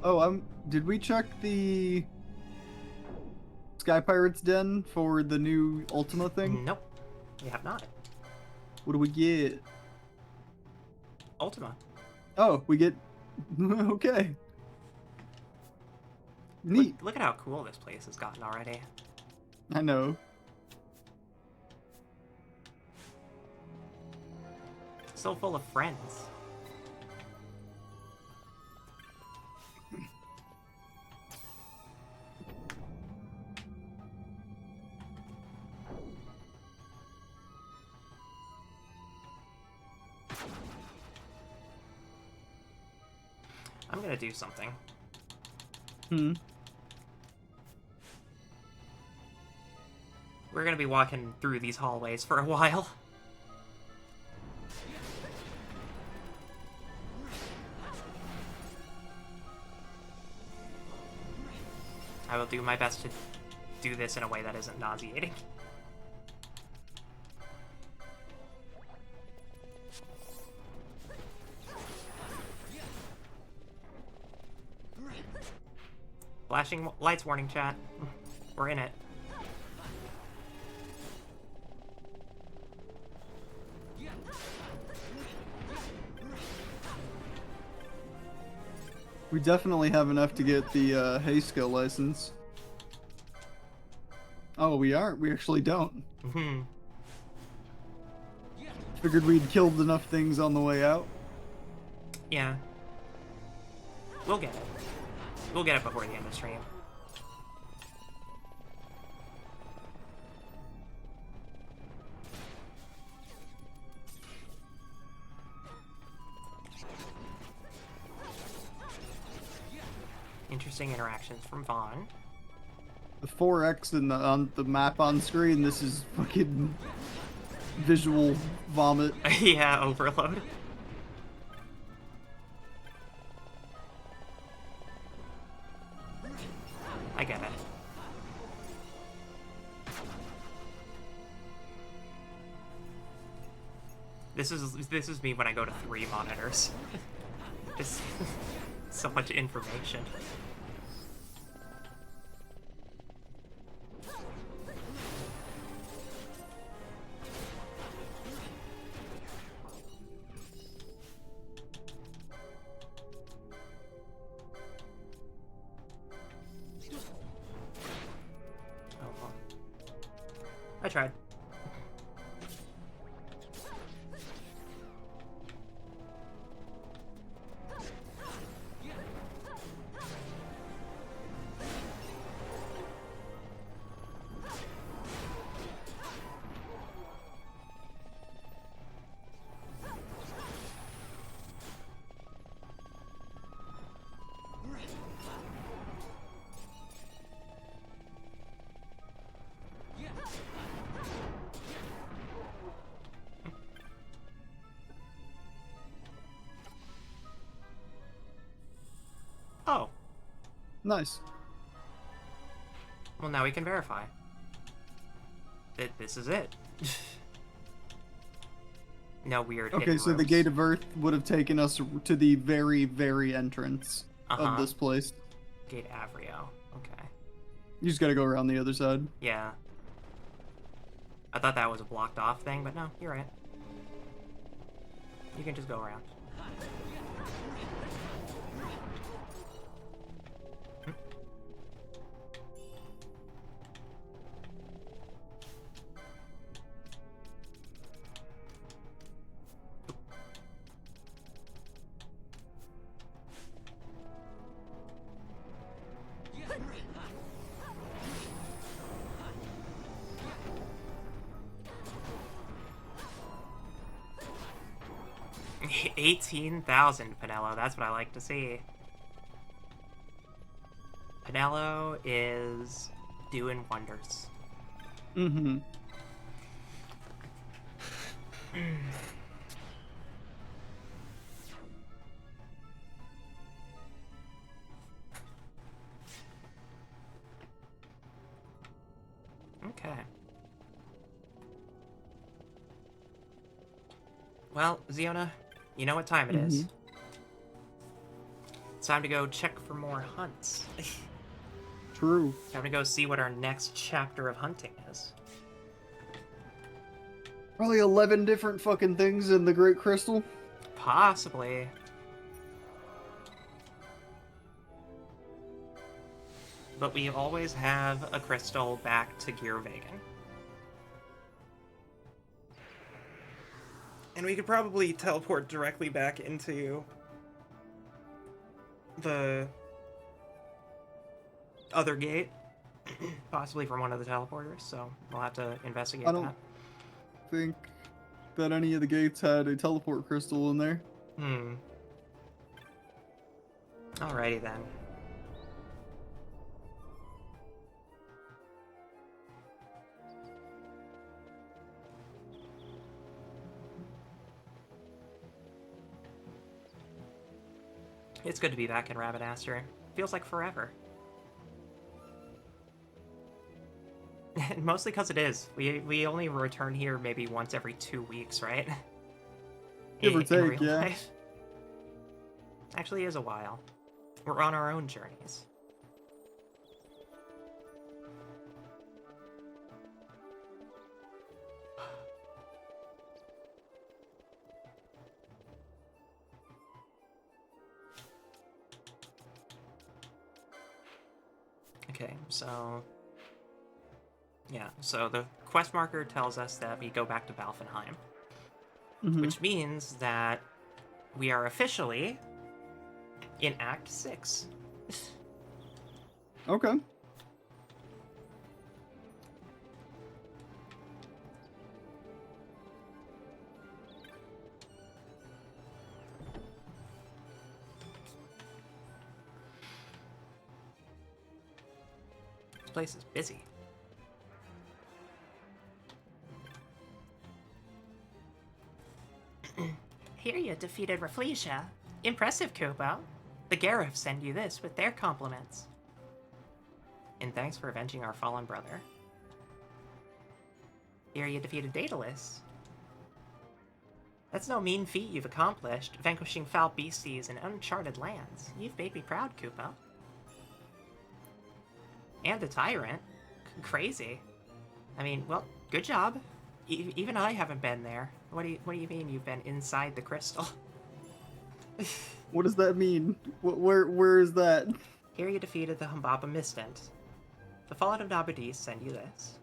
Oh, did we check the Sky Pirates Den for the new Ultima thing? Nope, we have not. What do we get? Ultima. Oh, we get... okay. Neat. Look at how cool this place has gotten already. I know. So full of friends. I'm gonna do something. We're gonna be walking through these hallways for a while. I will do my best to do this in a way that isn't nauseating. Flashing lights warning, chat. We're in it. We definitely have enough to get the hay skill license. Oh, we aren't. We actually don't. Figured we'd killed enough things on the way out. Yeah. We'll get it. We'll get it before the end of the stream. Interesting interactions from Vaughn. The 4X on the map on screen, this is fucking visual vomit. Yeah, overload. I get it. This is me when I go to 3 monitors. Just so much information. Oh well. I tried. Oh. Nice. Well, now we can verify that this is it. No weird Okay, hidden so the rooms. Gate of Earth would have taken us to the very, very entrance of this place. Gate Avrio. Okay. You just gotta go around the other side. Yeah. I thought that was a blocked off thing, but no, you're right. You can just go around. Hmm. 18,000, Pinello. That's what I like to see. Pinello is doing wonders. Mm-hmm. Okay. Well, Ziona, you know what time it is. It's time to go check for more hunts. True. Time to go see what our next chapter of hunting is. Probably 11 different fucking things in the Great Crystal. Possibly. But we always have a crystal back to Giruvegan. And we could probably teleport directly back into the other gate. Possibly from one of the teleporters, so we'll have to investigate I don't think that any of the gates had a teleport crystal in there. Alrighty then. It's good to be back in Rabbitaster. Feels like forever. Mostly because it is. We only return here maybe once every 2 weeks, right? Give or take, yeah. Life. Actually is a while. We're on our own journeys. Okay, so... yeah, so the quest marker tells us that we go back to Balfenheim. Which means that we are officially in Act 6. Okay. place is busy. Here you defeated Rafflesia. Impressive, Kupo. The Garifs send you this with their compliments. And thanks for avenging our fallen brother. Here you defeated Daedalus. That's no mean feat you've accomplished, vanquishing foul beasties in uncharted lands. You've made me proud, Kupo. And a tyrant. Crazy. I mean, well, good job. Even I haven't been there. What do you mean you've been inside the crystal? What does that mean? Where is that? Here you defeated the Humbaba Mistant. The Fallen of Nabudis send you this.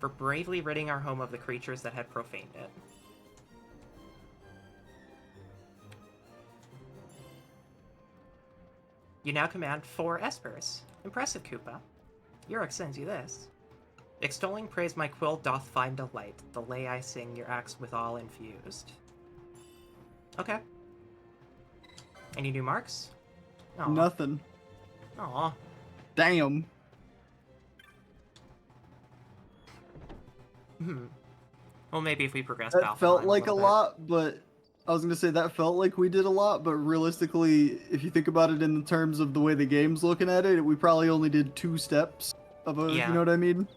For bravely ridding our home of the creatures that had profaned it. You now command 4 espers. Impressive, Koopa. Yurik sends you this. Extolling praise my quill doth find delight. The lay I sing your acts withal infused. Okay. Any new marks? Aw. Nothing. Aw. Damn. Well, maybe if we progress That Balthazar felt like a little bit. lot, but I was gonna say that felt like we did a lot, but realistically, if you think about it in the terms of the way the game's looking at it, we probably only did 2 steps of a, Yeah. you know what I mean?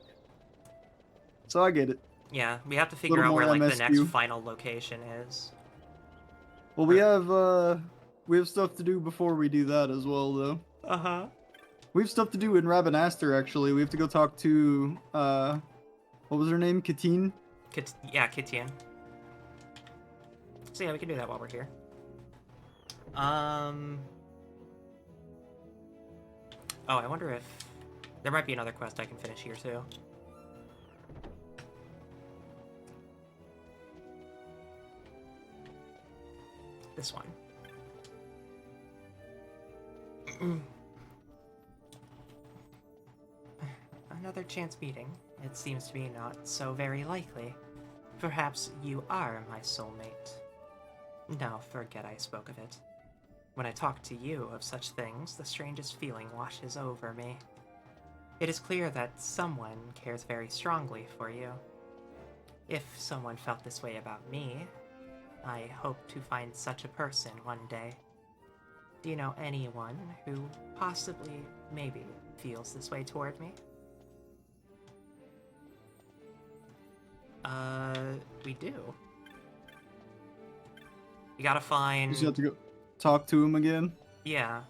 So I get it. Yeah, we have to figure out Little where more like the next MSQ. final location is. Well, we have stuff to do before we do that as well, though. Uh-huh. We have stuff to do in Rabenaster, actually. We have to go talk to, what was her name? Katine? Yeah, Kitian. So yeah, we can do that while we're here. Oh, I wonder if... There might be another quest I can finish here, too. This one. Another chance meeting. It seems to be not so very likely. Perhaps you are my soulmate. No, forget I spoke of it. When I talk to you of such things, the strangest feeling washes over me. It is clear that someone cares very strongly for you. If someone felt this way about me, I hope to find such a person one day. Do you know anyone who possibly, maybe, feels this way toward me? We do. You gotta find... You just have to go talk to him again? Yeah.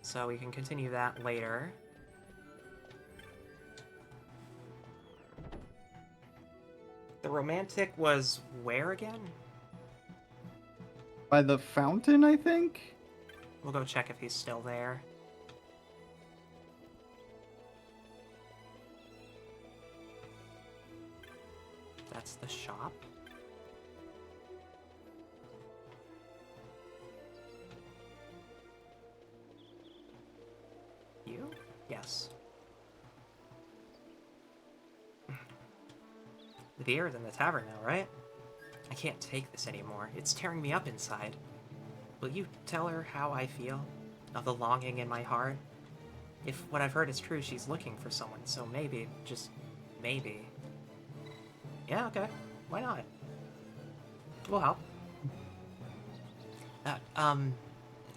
So we can continue that later. The romantic was where again? By the fountain, I think? We'll go check if he's still there. That's the shop. You? Yes. The air is in the tavern now, right? I can't take this anymore. It's tearing me up inside. Will you tell her how I feel? Of the longing in my heart? If what I've heard is true, she's looking for someone, so maybe, just maybe. Yeah, okay. Why not? We'll help.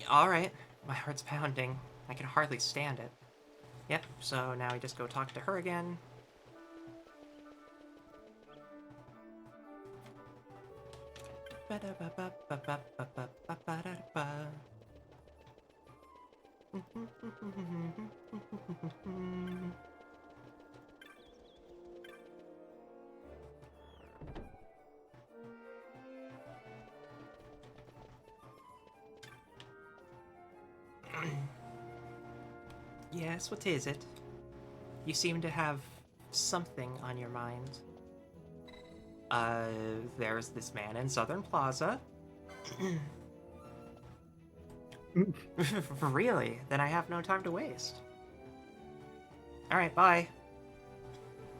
Alright. My heart's pounding. I can hardly stand it. Yep, so now we just go talk to her again. Yes, what is it? You seem to have something on your mind. There's this man in Southern Plaza. Really? Then I have no time to waste. Alright, bye.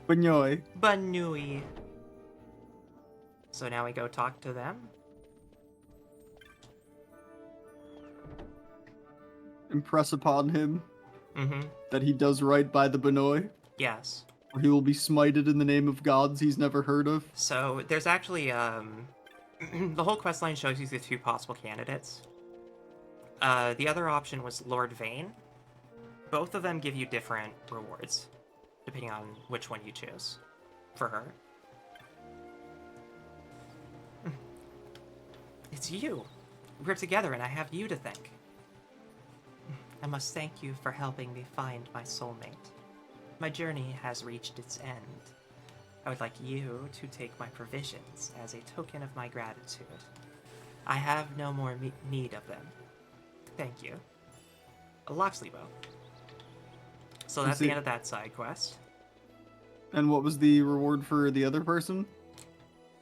Banyoy. Banui. So now we go talk to them? Impress upon him. Mm-hmm. That he does right by the Benoi. Yes. Or he will be smited in the name of gods he's never heard of. So there's actually the whole questline shows you the two possible candidates. The other option was Lord Vane. Both of them give you different rewards, depending on which one you choose for her. It's you. We're together and I have you to thank. I must thank you for helping me find my soulmate. My journey has reached its end. I would like you to take my provisions as a token of my gratitude. I have no more need of them. Thank you. A Loxley bow. So that's the end of that side quest. And what was the reward for the other person?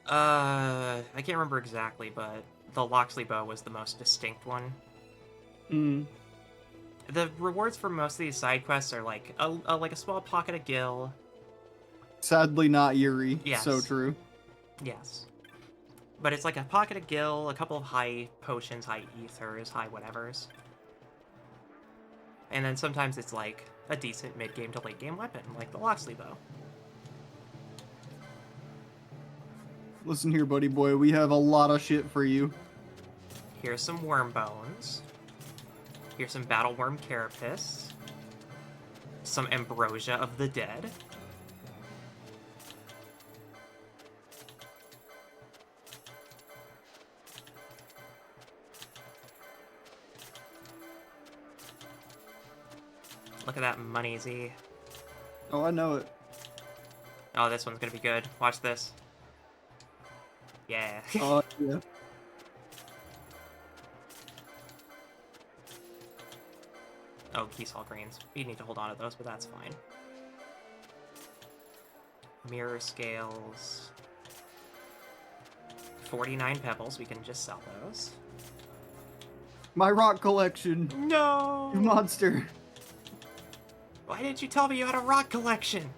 I can't remember exactly, but the Loxley bow was the most distinct one. Hmm. The rewards for most of these side quests are like a small pocket of gil. Sadly not Yuri. Yes. So true. Yes. But it's like a pocket of gil, a couple of high potions, high ethers, high whatevers. And then sometimes it's like a decent mid-game to late-game weapon, like the Loxley bow. Listen here, buddy boy, we have a lot of shit for you. Here's some worm bones. Here's some battle worm carapace. Some ambrosia of the dead. Look at that money, Z. Oh, I know it. Oh, this one's gonna be good. Watch this. Yeah. Oh, yeah. Oh, Keysall Greens. You need to hold on to those, but that's fine. Mirror scales. 49 pebbles. We can just sell those. My rock collection. No! You monster. Why didn't you tell me you had a rock collection?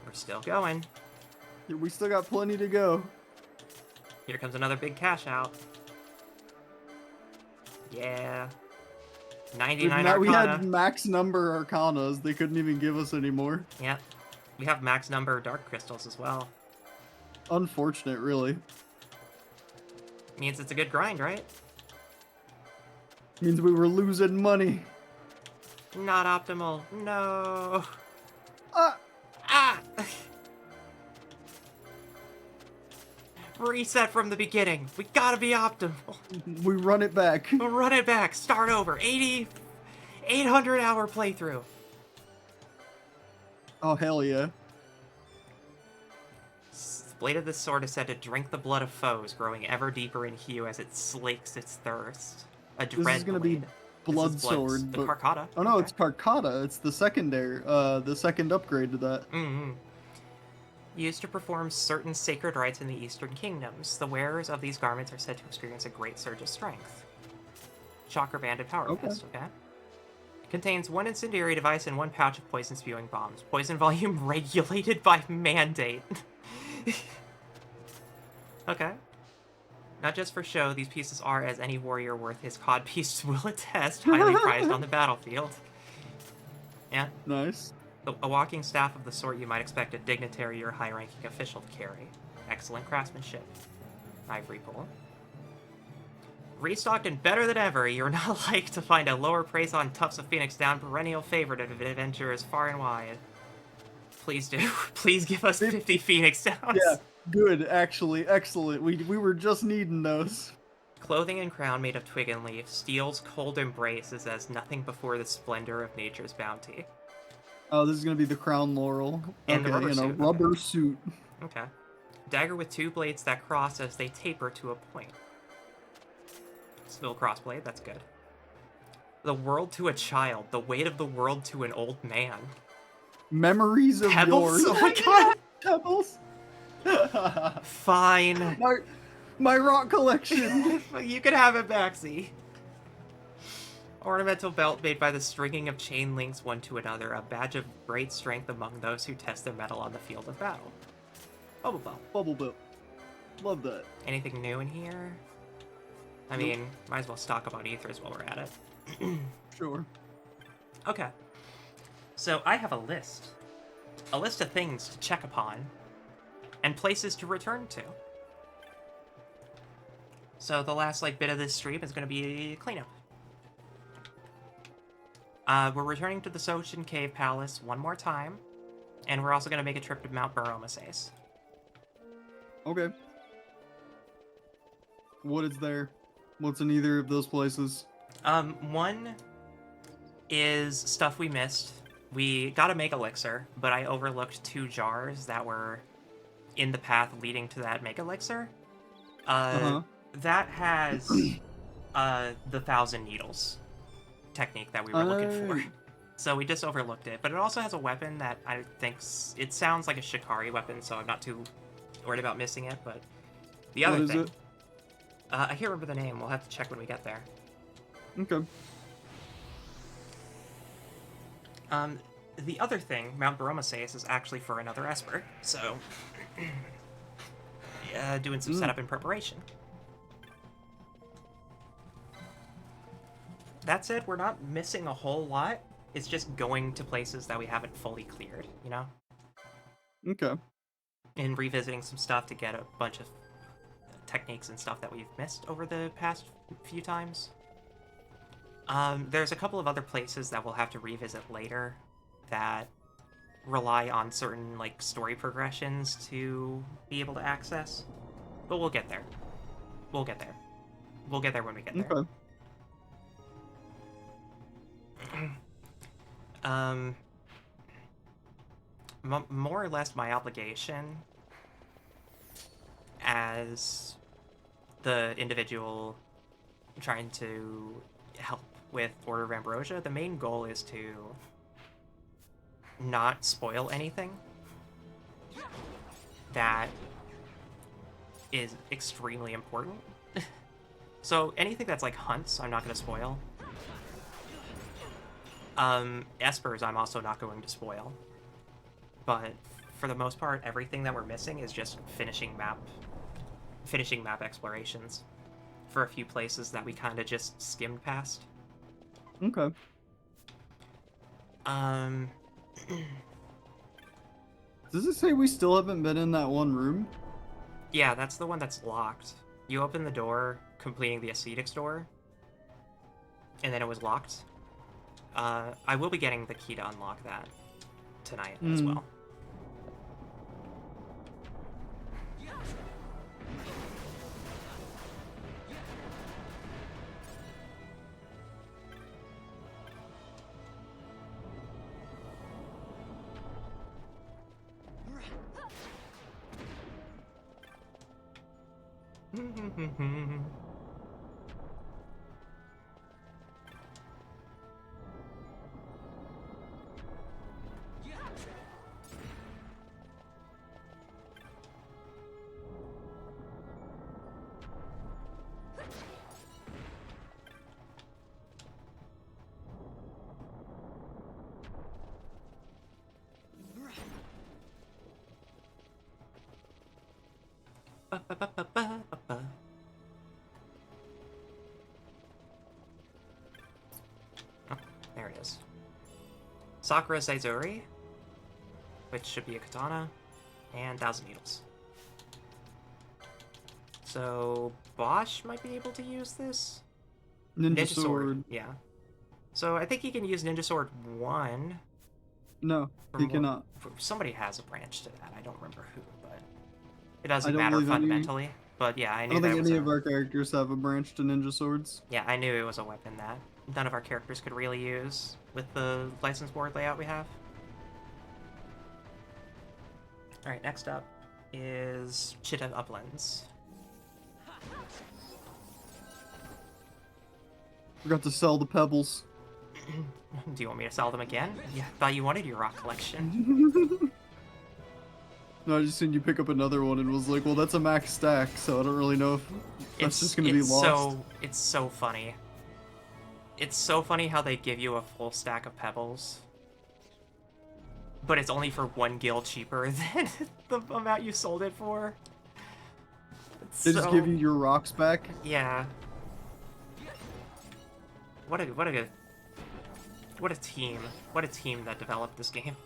We're still going. We still got plenty to go. Here comes another big cash out. Yeah. 99 Arcana. We had max number Arcanas. They couldn't even give us any more. Yep. We have max number Dark Crystals as well. Unfortunate, really. Means it's a good grind, right? Means we were losing money. Not optimal. No. Ah! Reset from the beginning. We gotta be optimal. We run it back. We'll run it back. Start over. 800 hour playthrough. Oh, hell yeah. Blade of the Sword is said to drink the blood of foes, growing ever deeper in hue as it slakes its thirst. A dread This is gonna blade. be Blood Sword. The Carcata. Oh no, it's Carcata. It's the secondary, the second upgrade to that. Mm-hmm. Used to perform certain sacred rites in the Eastern Kingdoms. The wearers of these garments are said to experience a great surge of strength. Chakra Banded Power Vest, okay. Contains 1 incendiary device and 1 pouch of poison spewing bombs. Poison volume regulated by mandate. Okay. Not just for show, these pieces are, as any warrior worth his codpiece will attest, highly prized on the battlefield. Yeah. Nice. A walking staff of the sort you might expect a dignitary or high-ranking official to carry. Excellent craftsmanship. Ivory pool. Restocked and better than ever, you're not like to find a lower price on Tufts of Phoenix Down, perennial favorite of adventurers far and wide. Please do. Please give us 50 Phoenix Downs. Yeah, good, actually. Excellent. We were just needing those. Clothing and crown made of twig and leaf, steel's cold embrace is as nothing before the splendor of nature's bounty. Oh, this is gonna be the crown laurel. And the rubber in a suit. rubber suit. Okay. Dagger with 2 blades that cross as they taper to a point. Still crossblade, that's good. The world to a child, the weight of the world to an old man. Memories of Pebbles? yours. Oh my god! Pebbles. Fine. My rock collection. You can have it back, Z. Ornamental belt made by the stringing of chain links one to another, a badge of great strength among those who test their mettle on the field of battle. Bubble belt. Bubble belt. Love that. Anything new in here? I mean, might as well stock up on ethers while we're at it. Sure. Okay. So I have a list. A list of things to check upon, and places to return to. So the last bit of this stream is going to be cleanup. We're returning to the Sochin Cave Palace one more time, and we're also going to make a trip to Mount Baromeses. Okay. What is there? What's in either of those places? One is stuff we missed. We got a Mega Elixir, but I overlooked 2 jars that were in the path leading to that Mega Elixir. That has the 1,000 Needles technique that we were looking for. So we just overlooked it. But it also has a weapon that I think... It sounds like a Shikari weapon, so I'm not too worried about missing it, but... The other thing... I can't remember the name. We'll have to check when we get there. Okay. The other thing, Mount Baromeses, is actually for another Esper, so... doing some setup and preparation. That said, we're not missing a whole lot. It's just going to places that we haven't fully cleared, you know? Okay. And revisiting some stuff to get a bunch of techniques and stuff that we've missed over the past few times. There's a couple of other places that we'll have to revisit later that rely on certain, story progressions to be able to access. But we'll get there. We'll get there. We'll get there when we get there. Okay. More or less my obligation as the individual trying to help with Order of Ambrosia, the main goal is to not spoil anything that is extremely important. So anything that's hunts, I'm not going to spoil. Espers, I'm also not going to spoil. But for the most part, everything that we're missing is just finishing map explorations for a few places that we kind of just skimmed past. Okay. Does it say we still haven't been in that one room? Yeah, that's the one that's locked. You open the door, completing the ascetics door, and then it was locked. I will be getting the key to unlock that tonight as well. Oh, there it is. Sakura Zaizuri, which should be a katana, and 1,000 Needles. So Bosch might be able to use this? Ninja Sword. Yeah. So I think he can use Ninja Sword 1. No, he cannot. Somebody has a branch to that. I don't remember who, but it doesn't matter fundamentally. But yeah, I don't think any of our characters have a branch to Ninja Swords. Yeah, I knew it was a weapon that none of our characters could really use with the license board layout we have. Alright, next up is Chitta Uplands. Forgot to sell the pebbles. Do you want me to sell them again? Yeah, thought you wanted your rock collection. No, I just seen you pick up another one and was like, well, that's a max stack, so I don't really know if that's just going to be lost. It's so funny. It's so funny how they give you a full stack of pebbles, but it's only for 1 gil cheaper than the amount you sold it for. They just give you your rocks back? Yeah. What a team. What a team that developed this game.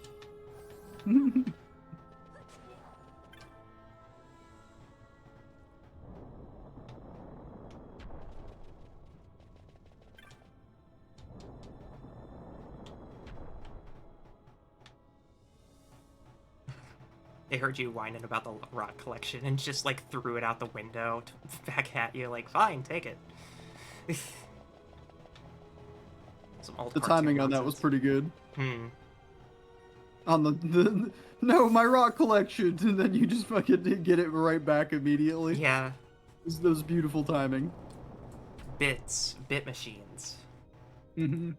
They heard you whining about the rock collection and just like threw it out the window back at you, like, fine, take it. Some old The timing on that nonsense. was pretty good. On the no, my rock collection, and then you just fucking get it right back immediately. Yeah. Those beautiful timing. Bit machines. Mm-hmm.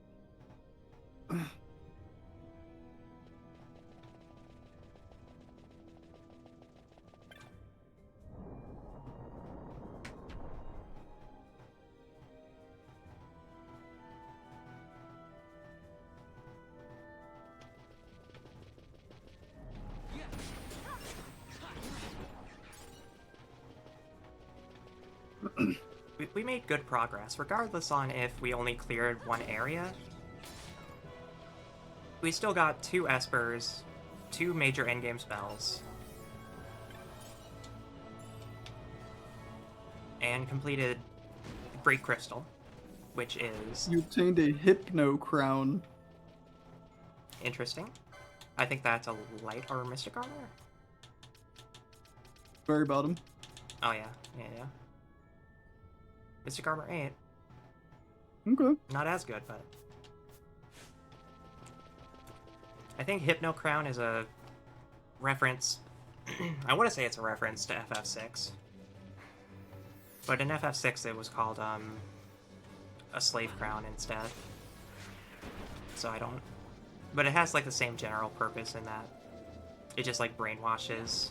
We made good progress, regardless on if we only cleared one area. We still got 2 Espers, 2 major endgame spells, and completed Great Crystal, which is... You obtained a Hypno Crown. Interesting. I think that's a light or mystic armor? Very bottom. Oh yeah, yeah. Mystic Armor 8. Okay. Not as good, but... I think Hypno Crown is a reference... I want to say it's a reference to FF6. But in FF6 it was called, a Slave Crown instead. So I don't... But it has, like, the same general purpose in that it just, like, brainwashes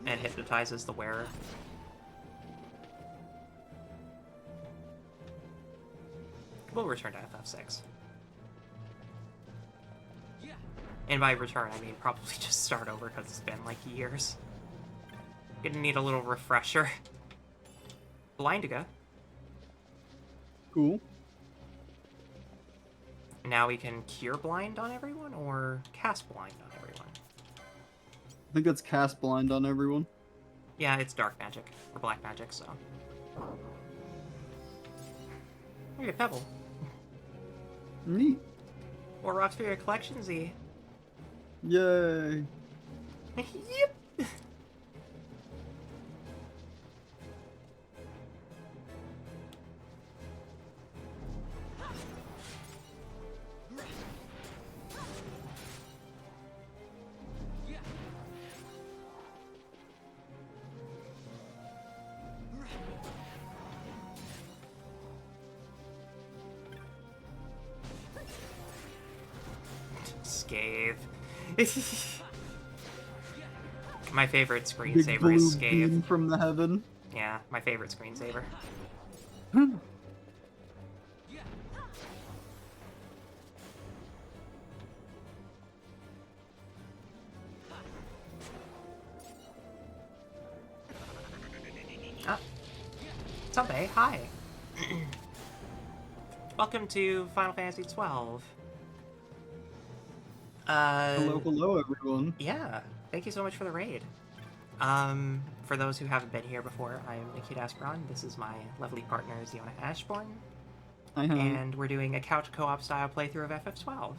and hypnotizes the wearer. We'll return to FF6. And by return, I mean probably just start over because it's been like years. Gonna need a little refresher. Blindiga. Cool. Now we can cure blind on everyone or cast blind on everyone. I think that's cast blind on everyone. Yeah, it's dark magic or black magic, so. Look at Pebble. Neat. More rocks for your collection, Z. Yay. Yep. Scathe. My favorite Big screensaver blue is Scathe. beam from the heaven. Yeah, my favorite screensaver. Ah. Someday, hi. Welcome to Final Fantasy XII. Hello, everyone. Yeah, thank you so much for the raid. For those who haven't been here before, I'm Nekita Esperon. This is my lovely partner, Ziona Ashbourne. And we're doing a couch co-op style playthrough of FF12.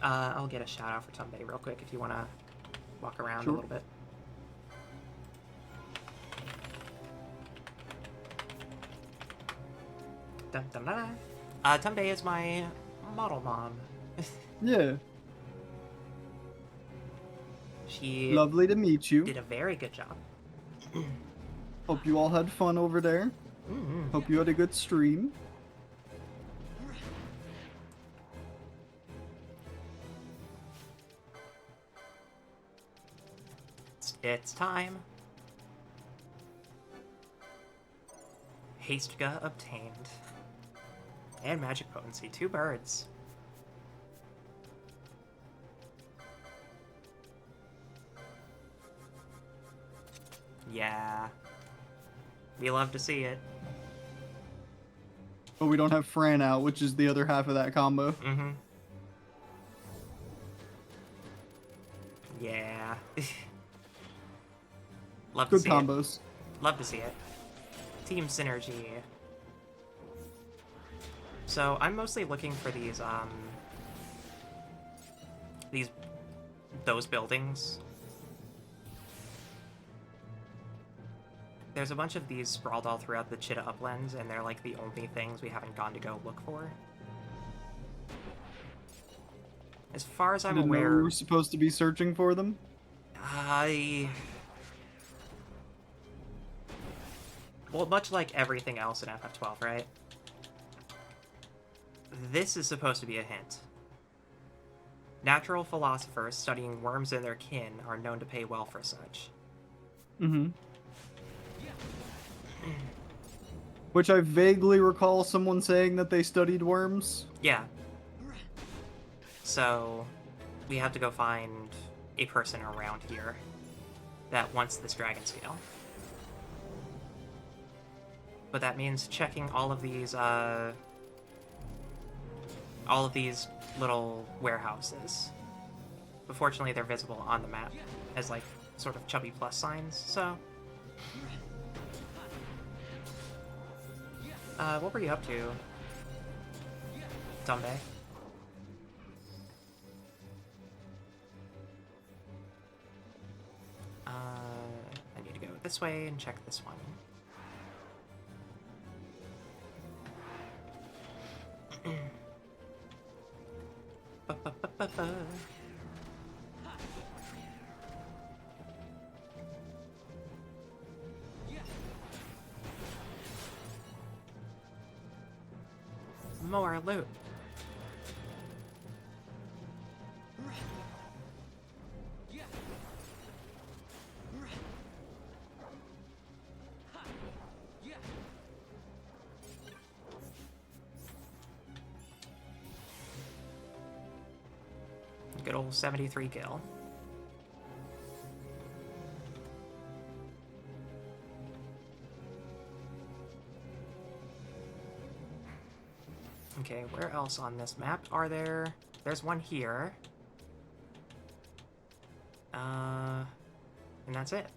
I'll get a shout out for Tumbe real quick if you want to walk around a little bit. Dun, dun, dun, dun. Tumbe is my model mom. Yeah. She Lovely to meet you. did a very good job. Hope you all had fun over there. Hope you had a good stream. It's time. Hastega obtained. And magic potency. 2 birds. Yeah. We love to see it. But we don't have Fran out, which is the other half of that combo. Mm-hmm. Yeah. Love to Good see combos. it. Love to see it. Team synergy. So I'm mostly looking for those buildings. There's a bunch of these sprawled all throughout the Chitta Uplands, and they're like the only things we haven't gone to go look for. As far as I'm Didn't know aware, we were supposed to be searching for them. Well, much like everything else in FF12, right? This is supposed to be a hint. Natural philosophers studying worms and their kin are known to pay well for such. Mm-hmm. Which I vaguely recall someone saying that they studied worms. Yeah. So, we have to go find a person around here that wants this dragon scale. But that means checking all of these little warehouses. But fortunately, they're visible on the map as, like, sort of chubby plus signs, so... what were you up to, Dumbe? I need to go this way and check this one. Ba-ba-ba-ba-ba. More loot. Good old 73 kill. Okay, where else on this map are there? There's one here. And that's it.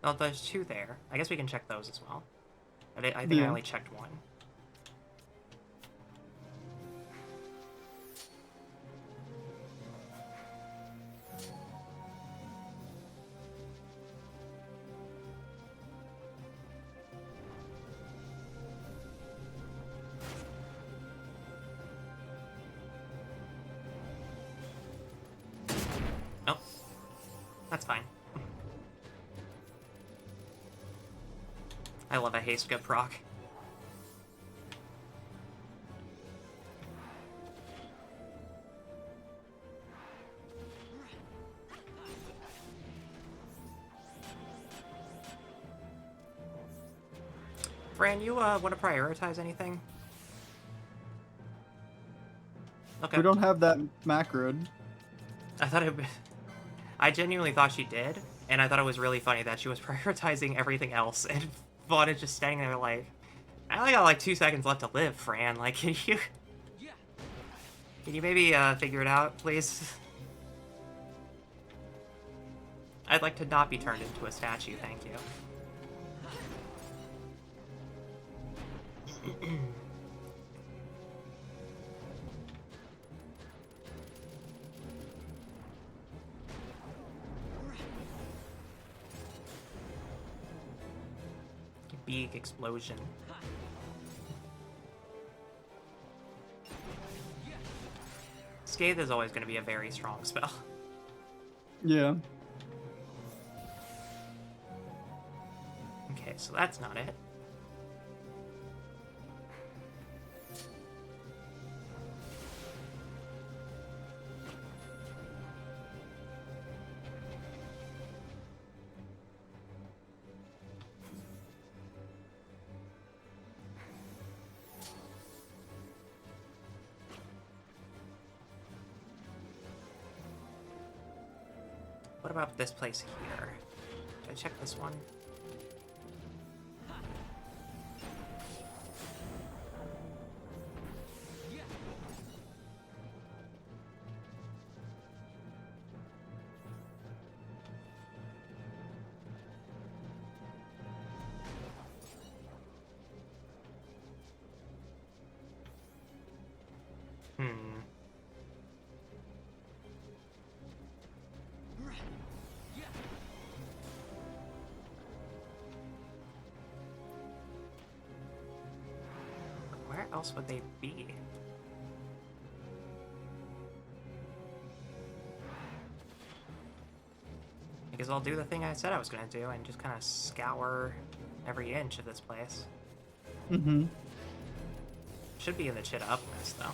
Oh, there's 2 there. I guess we can check those as well. I think I only checked 1. That's fine. I love a haste good proc. Fran, you want to prioritize anything? Okay. We don't have that macroed. I thought I genuinely thought she did, and I thought it was really funny that she was prioritizing everything else, and Vaughn is just standing there like, I only got like 2 seconds left to live, Fran. Like, can you maybe figure it out, please? I'd like to not be turned into a statue, thank you. Big explosion. Scathe is always going to be a very strong spell. Yeah. Okay, so that's not it. What about this place here? Did I check this one? Where else would they be? I guess I'll do the thing I said I was gonna do and just kind of scour every inch of this place. Mm-hmm. Should be in the Chit Up list, though.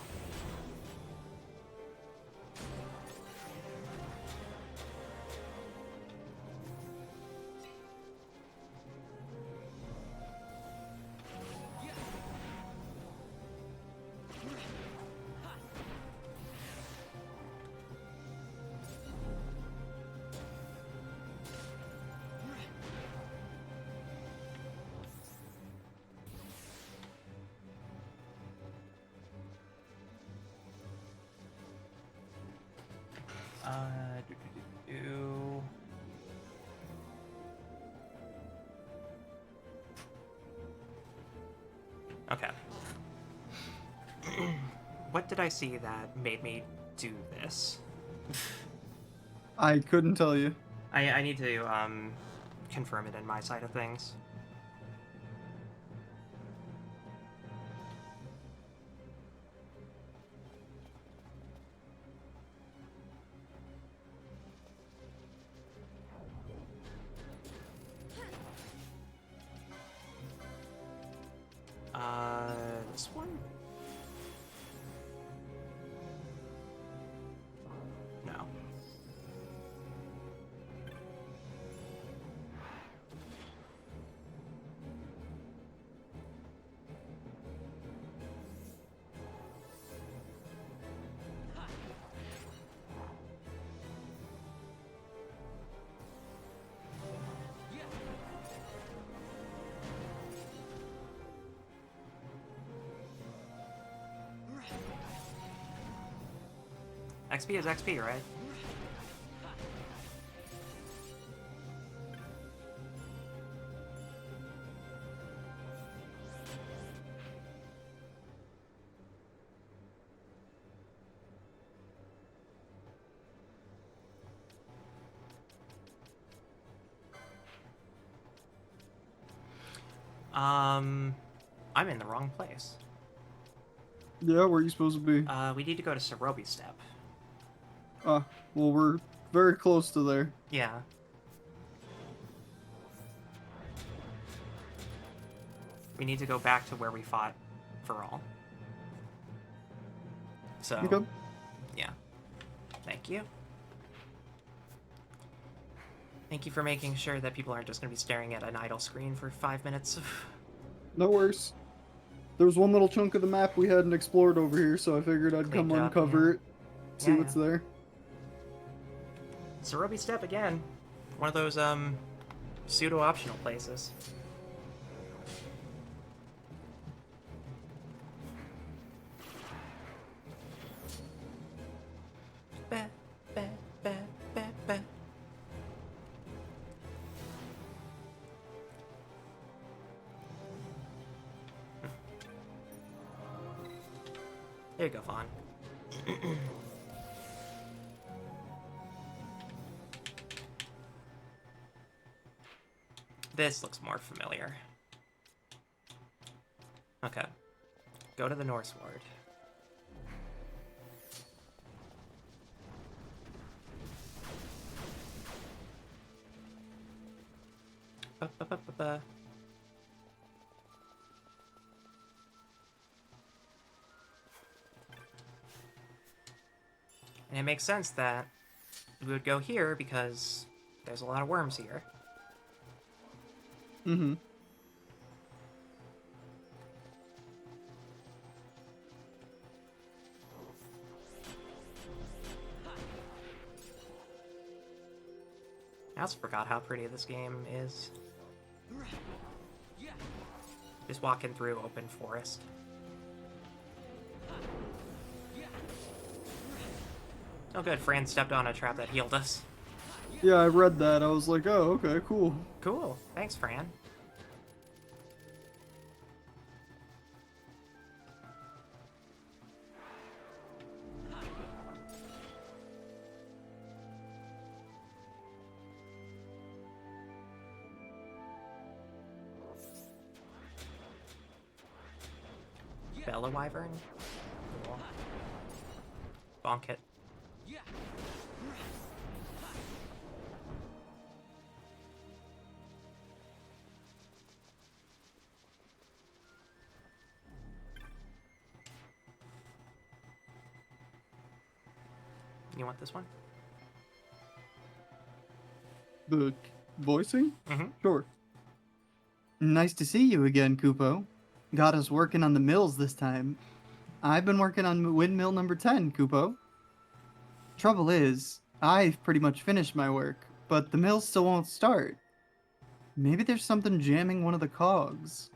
Okay. What did I see that made me do this? I couldn't tell you. I need to confirm it in my side of things. This one? No. XP is XP, right? I'm in the wrong place. Yeah, where are you supposed to be? We need to go to Cerobi Step. Well, we're very close to there. Yeah. We need to go back to where we fought for all. So, Okay. Yeah. Thank you. Thank you for making sure that people aren't just going to be staring at an idle screen for 5 minutes. No worries. There was one little chunk of the map we hadn't explored over here, so I figured I'd Cleaned come up, uncover yeah. it, see what's there. Cerobi Step again. One of those, pseudo-optional places. Ba, ba, ba, ba, ba. There you go, Vaughn. This looks more familiar. Okay. Go to the North Ward. Ba, ba, ba, ba, ba. And it makes sense that we would go here because there's a lot of worms here. Mm-hmm. I also forgot how pretty this game is. Just walking through open forest. Oh good, Fran stepped on a trap that healed us. Yeah, I read that. I was like, oh, okay, cool. Cool. Thanks, Fran. Bella Wyvern? Cool. Bonk it. You want this one? The voicing? Mm-hmm. Sure. Nice to see you again, Kupo. Got us working on the mills this time. I've been working on windmill number 10, Kupo. Trouble is, I've pretty much finished my work, but the mill still won't start. Maybe there's something jamming one of the cogs.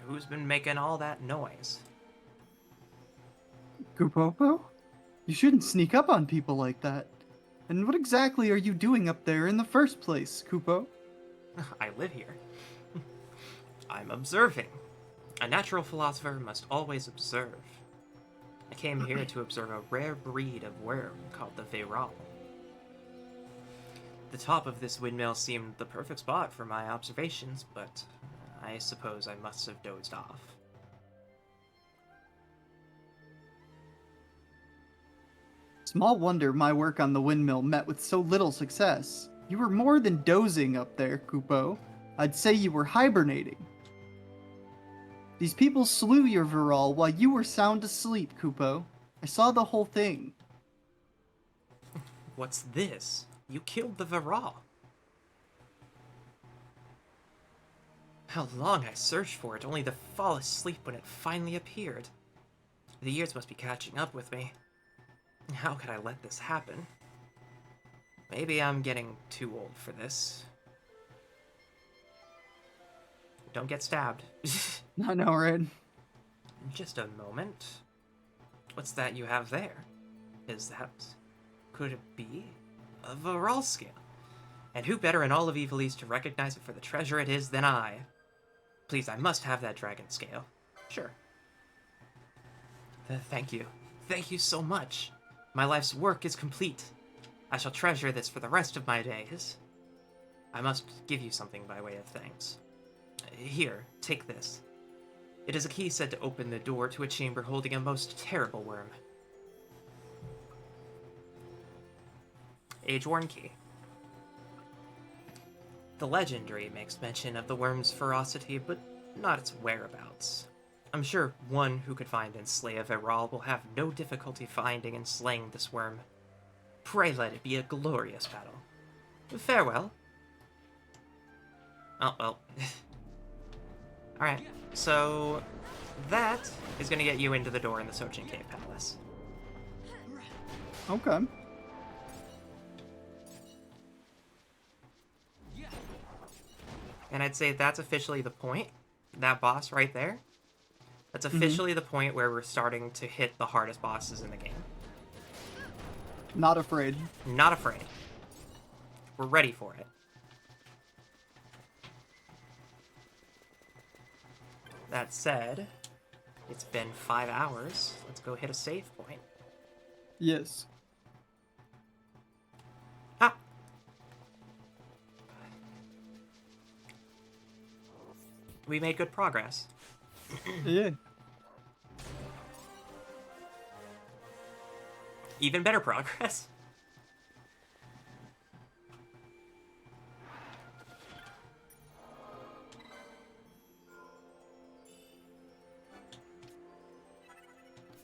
Who's been making all that noise? Kupopo? You shouldn't sneak up on people like that. And what exactly are you doing up there in the first place, Kupo? I live here. I'm observing. A natural philosopher must always observe. I came here to observe a rare breed of worm called the Viral. The top of this windmill seemed the perfect spot for my observations, but I suppose I must have dozed off. Small wonder my work on the windmill met with so little success. You were more than dozing up there, Kupo. I'd say you were hibernating. These people slew your Viral while you were sound asleep, Kupo. I saw the whole thing. What's this? You killed the Viral. How long I searched for it, only to fall asleep when it finally appeared. The years must be catching up with me. How could I let this happen? Maybe I'm getting too old for this. Don't get stabbed. I know, right? Just a moment. What's that you have there? Is that... could it be? A Viral scale. And who better in all of Evilise to recognize it for the treasure it is than I? Please, I must have that dragon scale. Sure. Thank you. Thank you so much. My life's work is complete. I shall treasure this for the rest of my days. I must give you something by way of thanks. Here, take this. It is a key said to open the door to a chamber holding a most terrible worm. Age-worn key. The legendary makes mention of the worm's ferocity, but not its whereabouts. I'm sure one who could find and slay a Viral will have no difficulty finding and slaying this worm. Pray let it be a glorious battle. Farewell. Oh, well. Alright, so that is going to get you into the door in the Sochin Cave Palace. Okay. And I'd say that's officially the point. That boss right there. That's officially the point where we're starting to hit the hardest bosses in the game. Not afraid. Not afraid. We're ready for it. That said, it's been 5 hours. Let's go hit a save point. Yes. Ah! We made good progress. Yeah. Even better progress.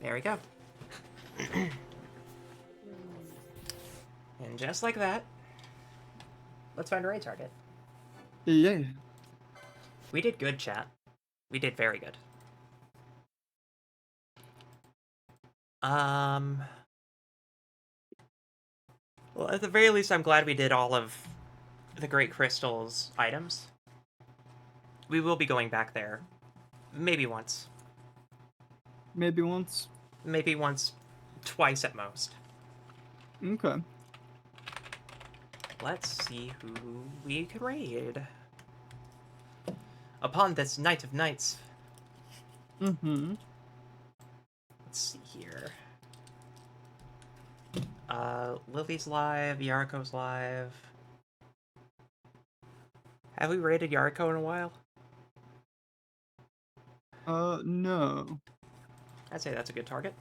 There we go. And just like that, let's find a raid target. Yeah. We did good, chat. We did very good. Well, at the very least, I'm glad we did all of the Great Crystal's items. We will be going back there. Maybe once. Maybe once. Maybe once, twice at most. Okay. Let's see who we could raid. Upon this night of nights. Mm-hmm. Let's see here. Lily's live, Yariko's live. Have we raided Yariko in a while? No. I'd say that's a good target.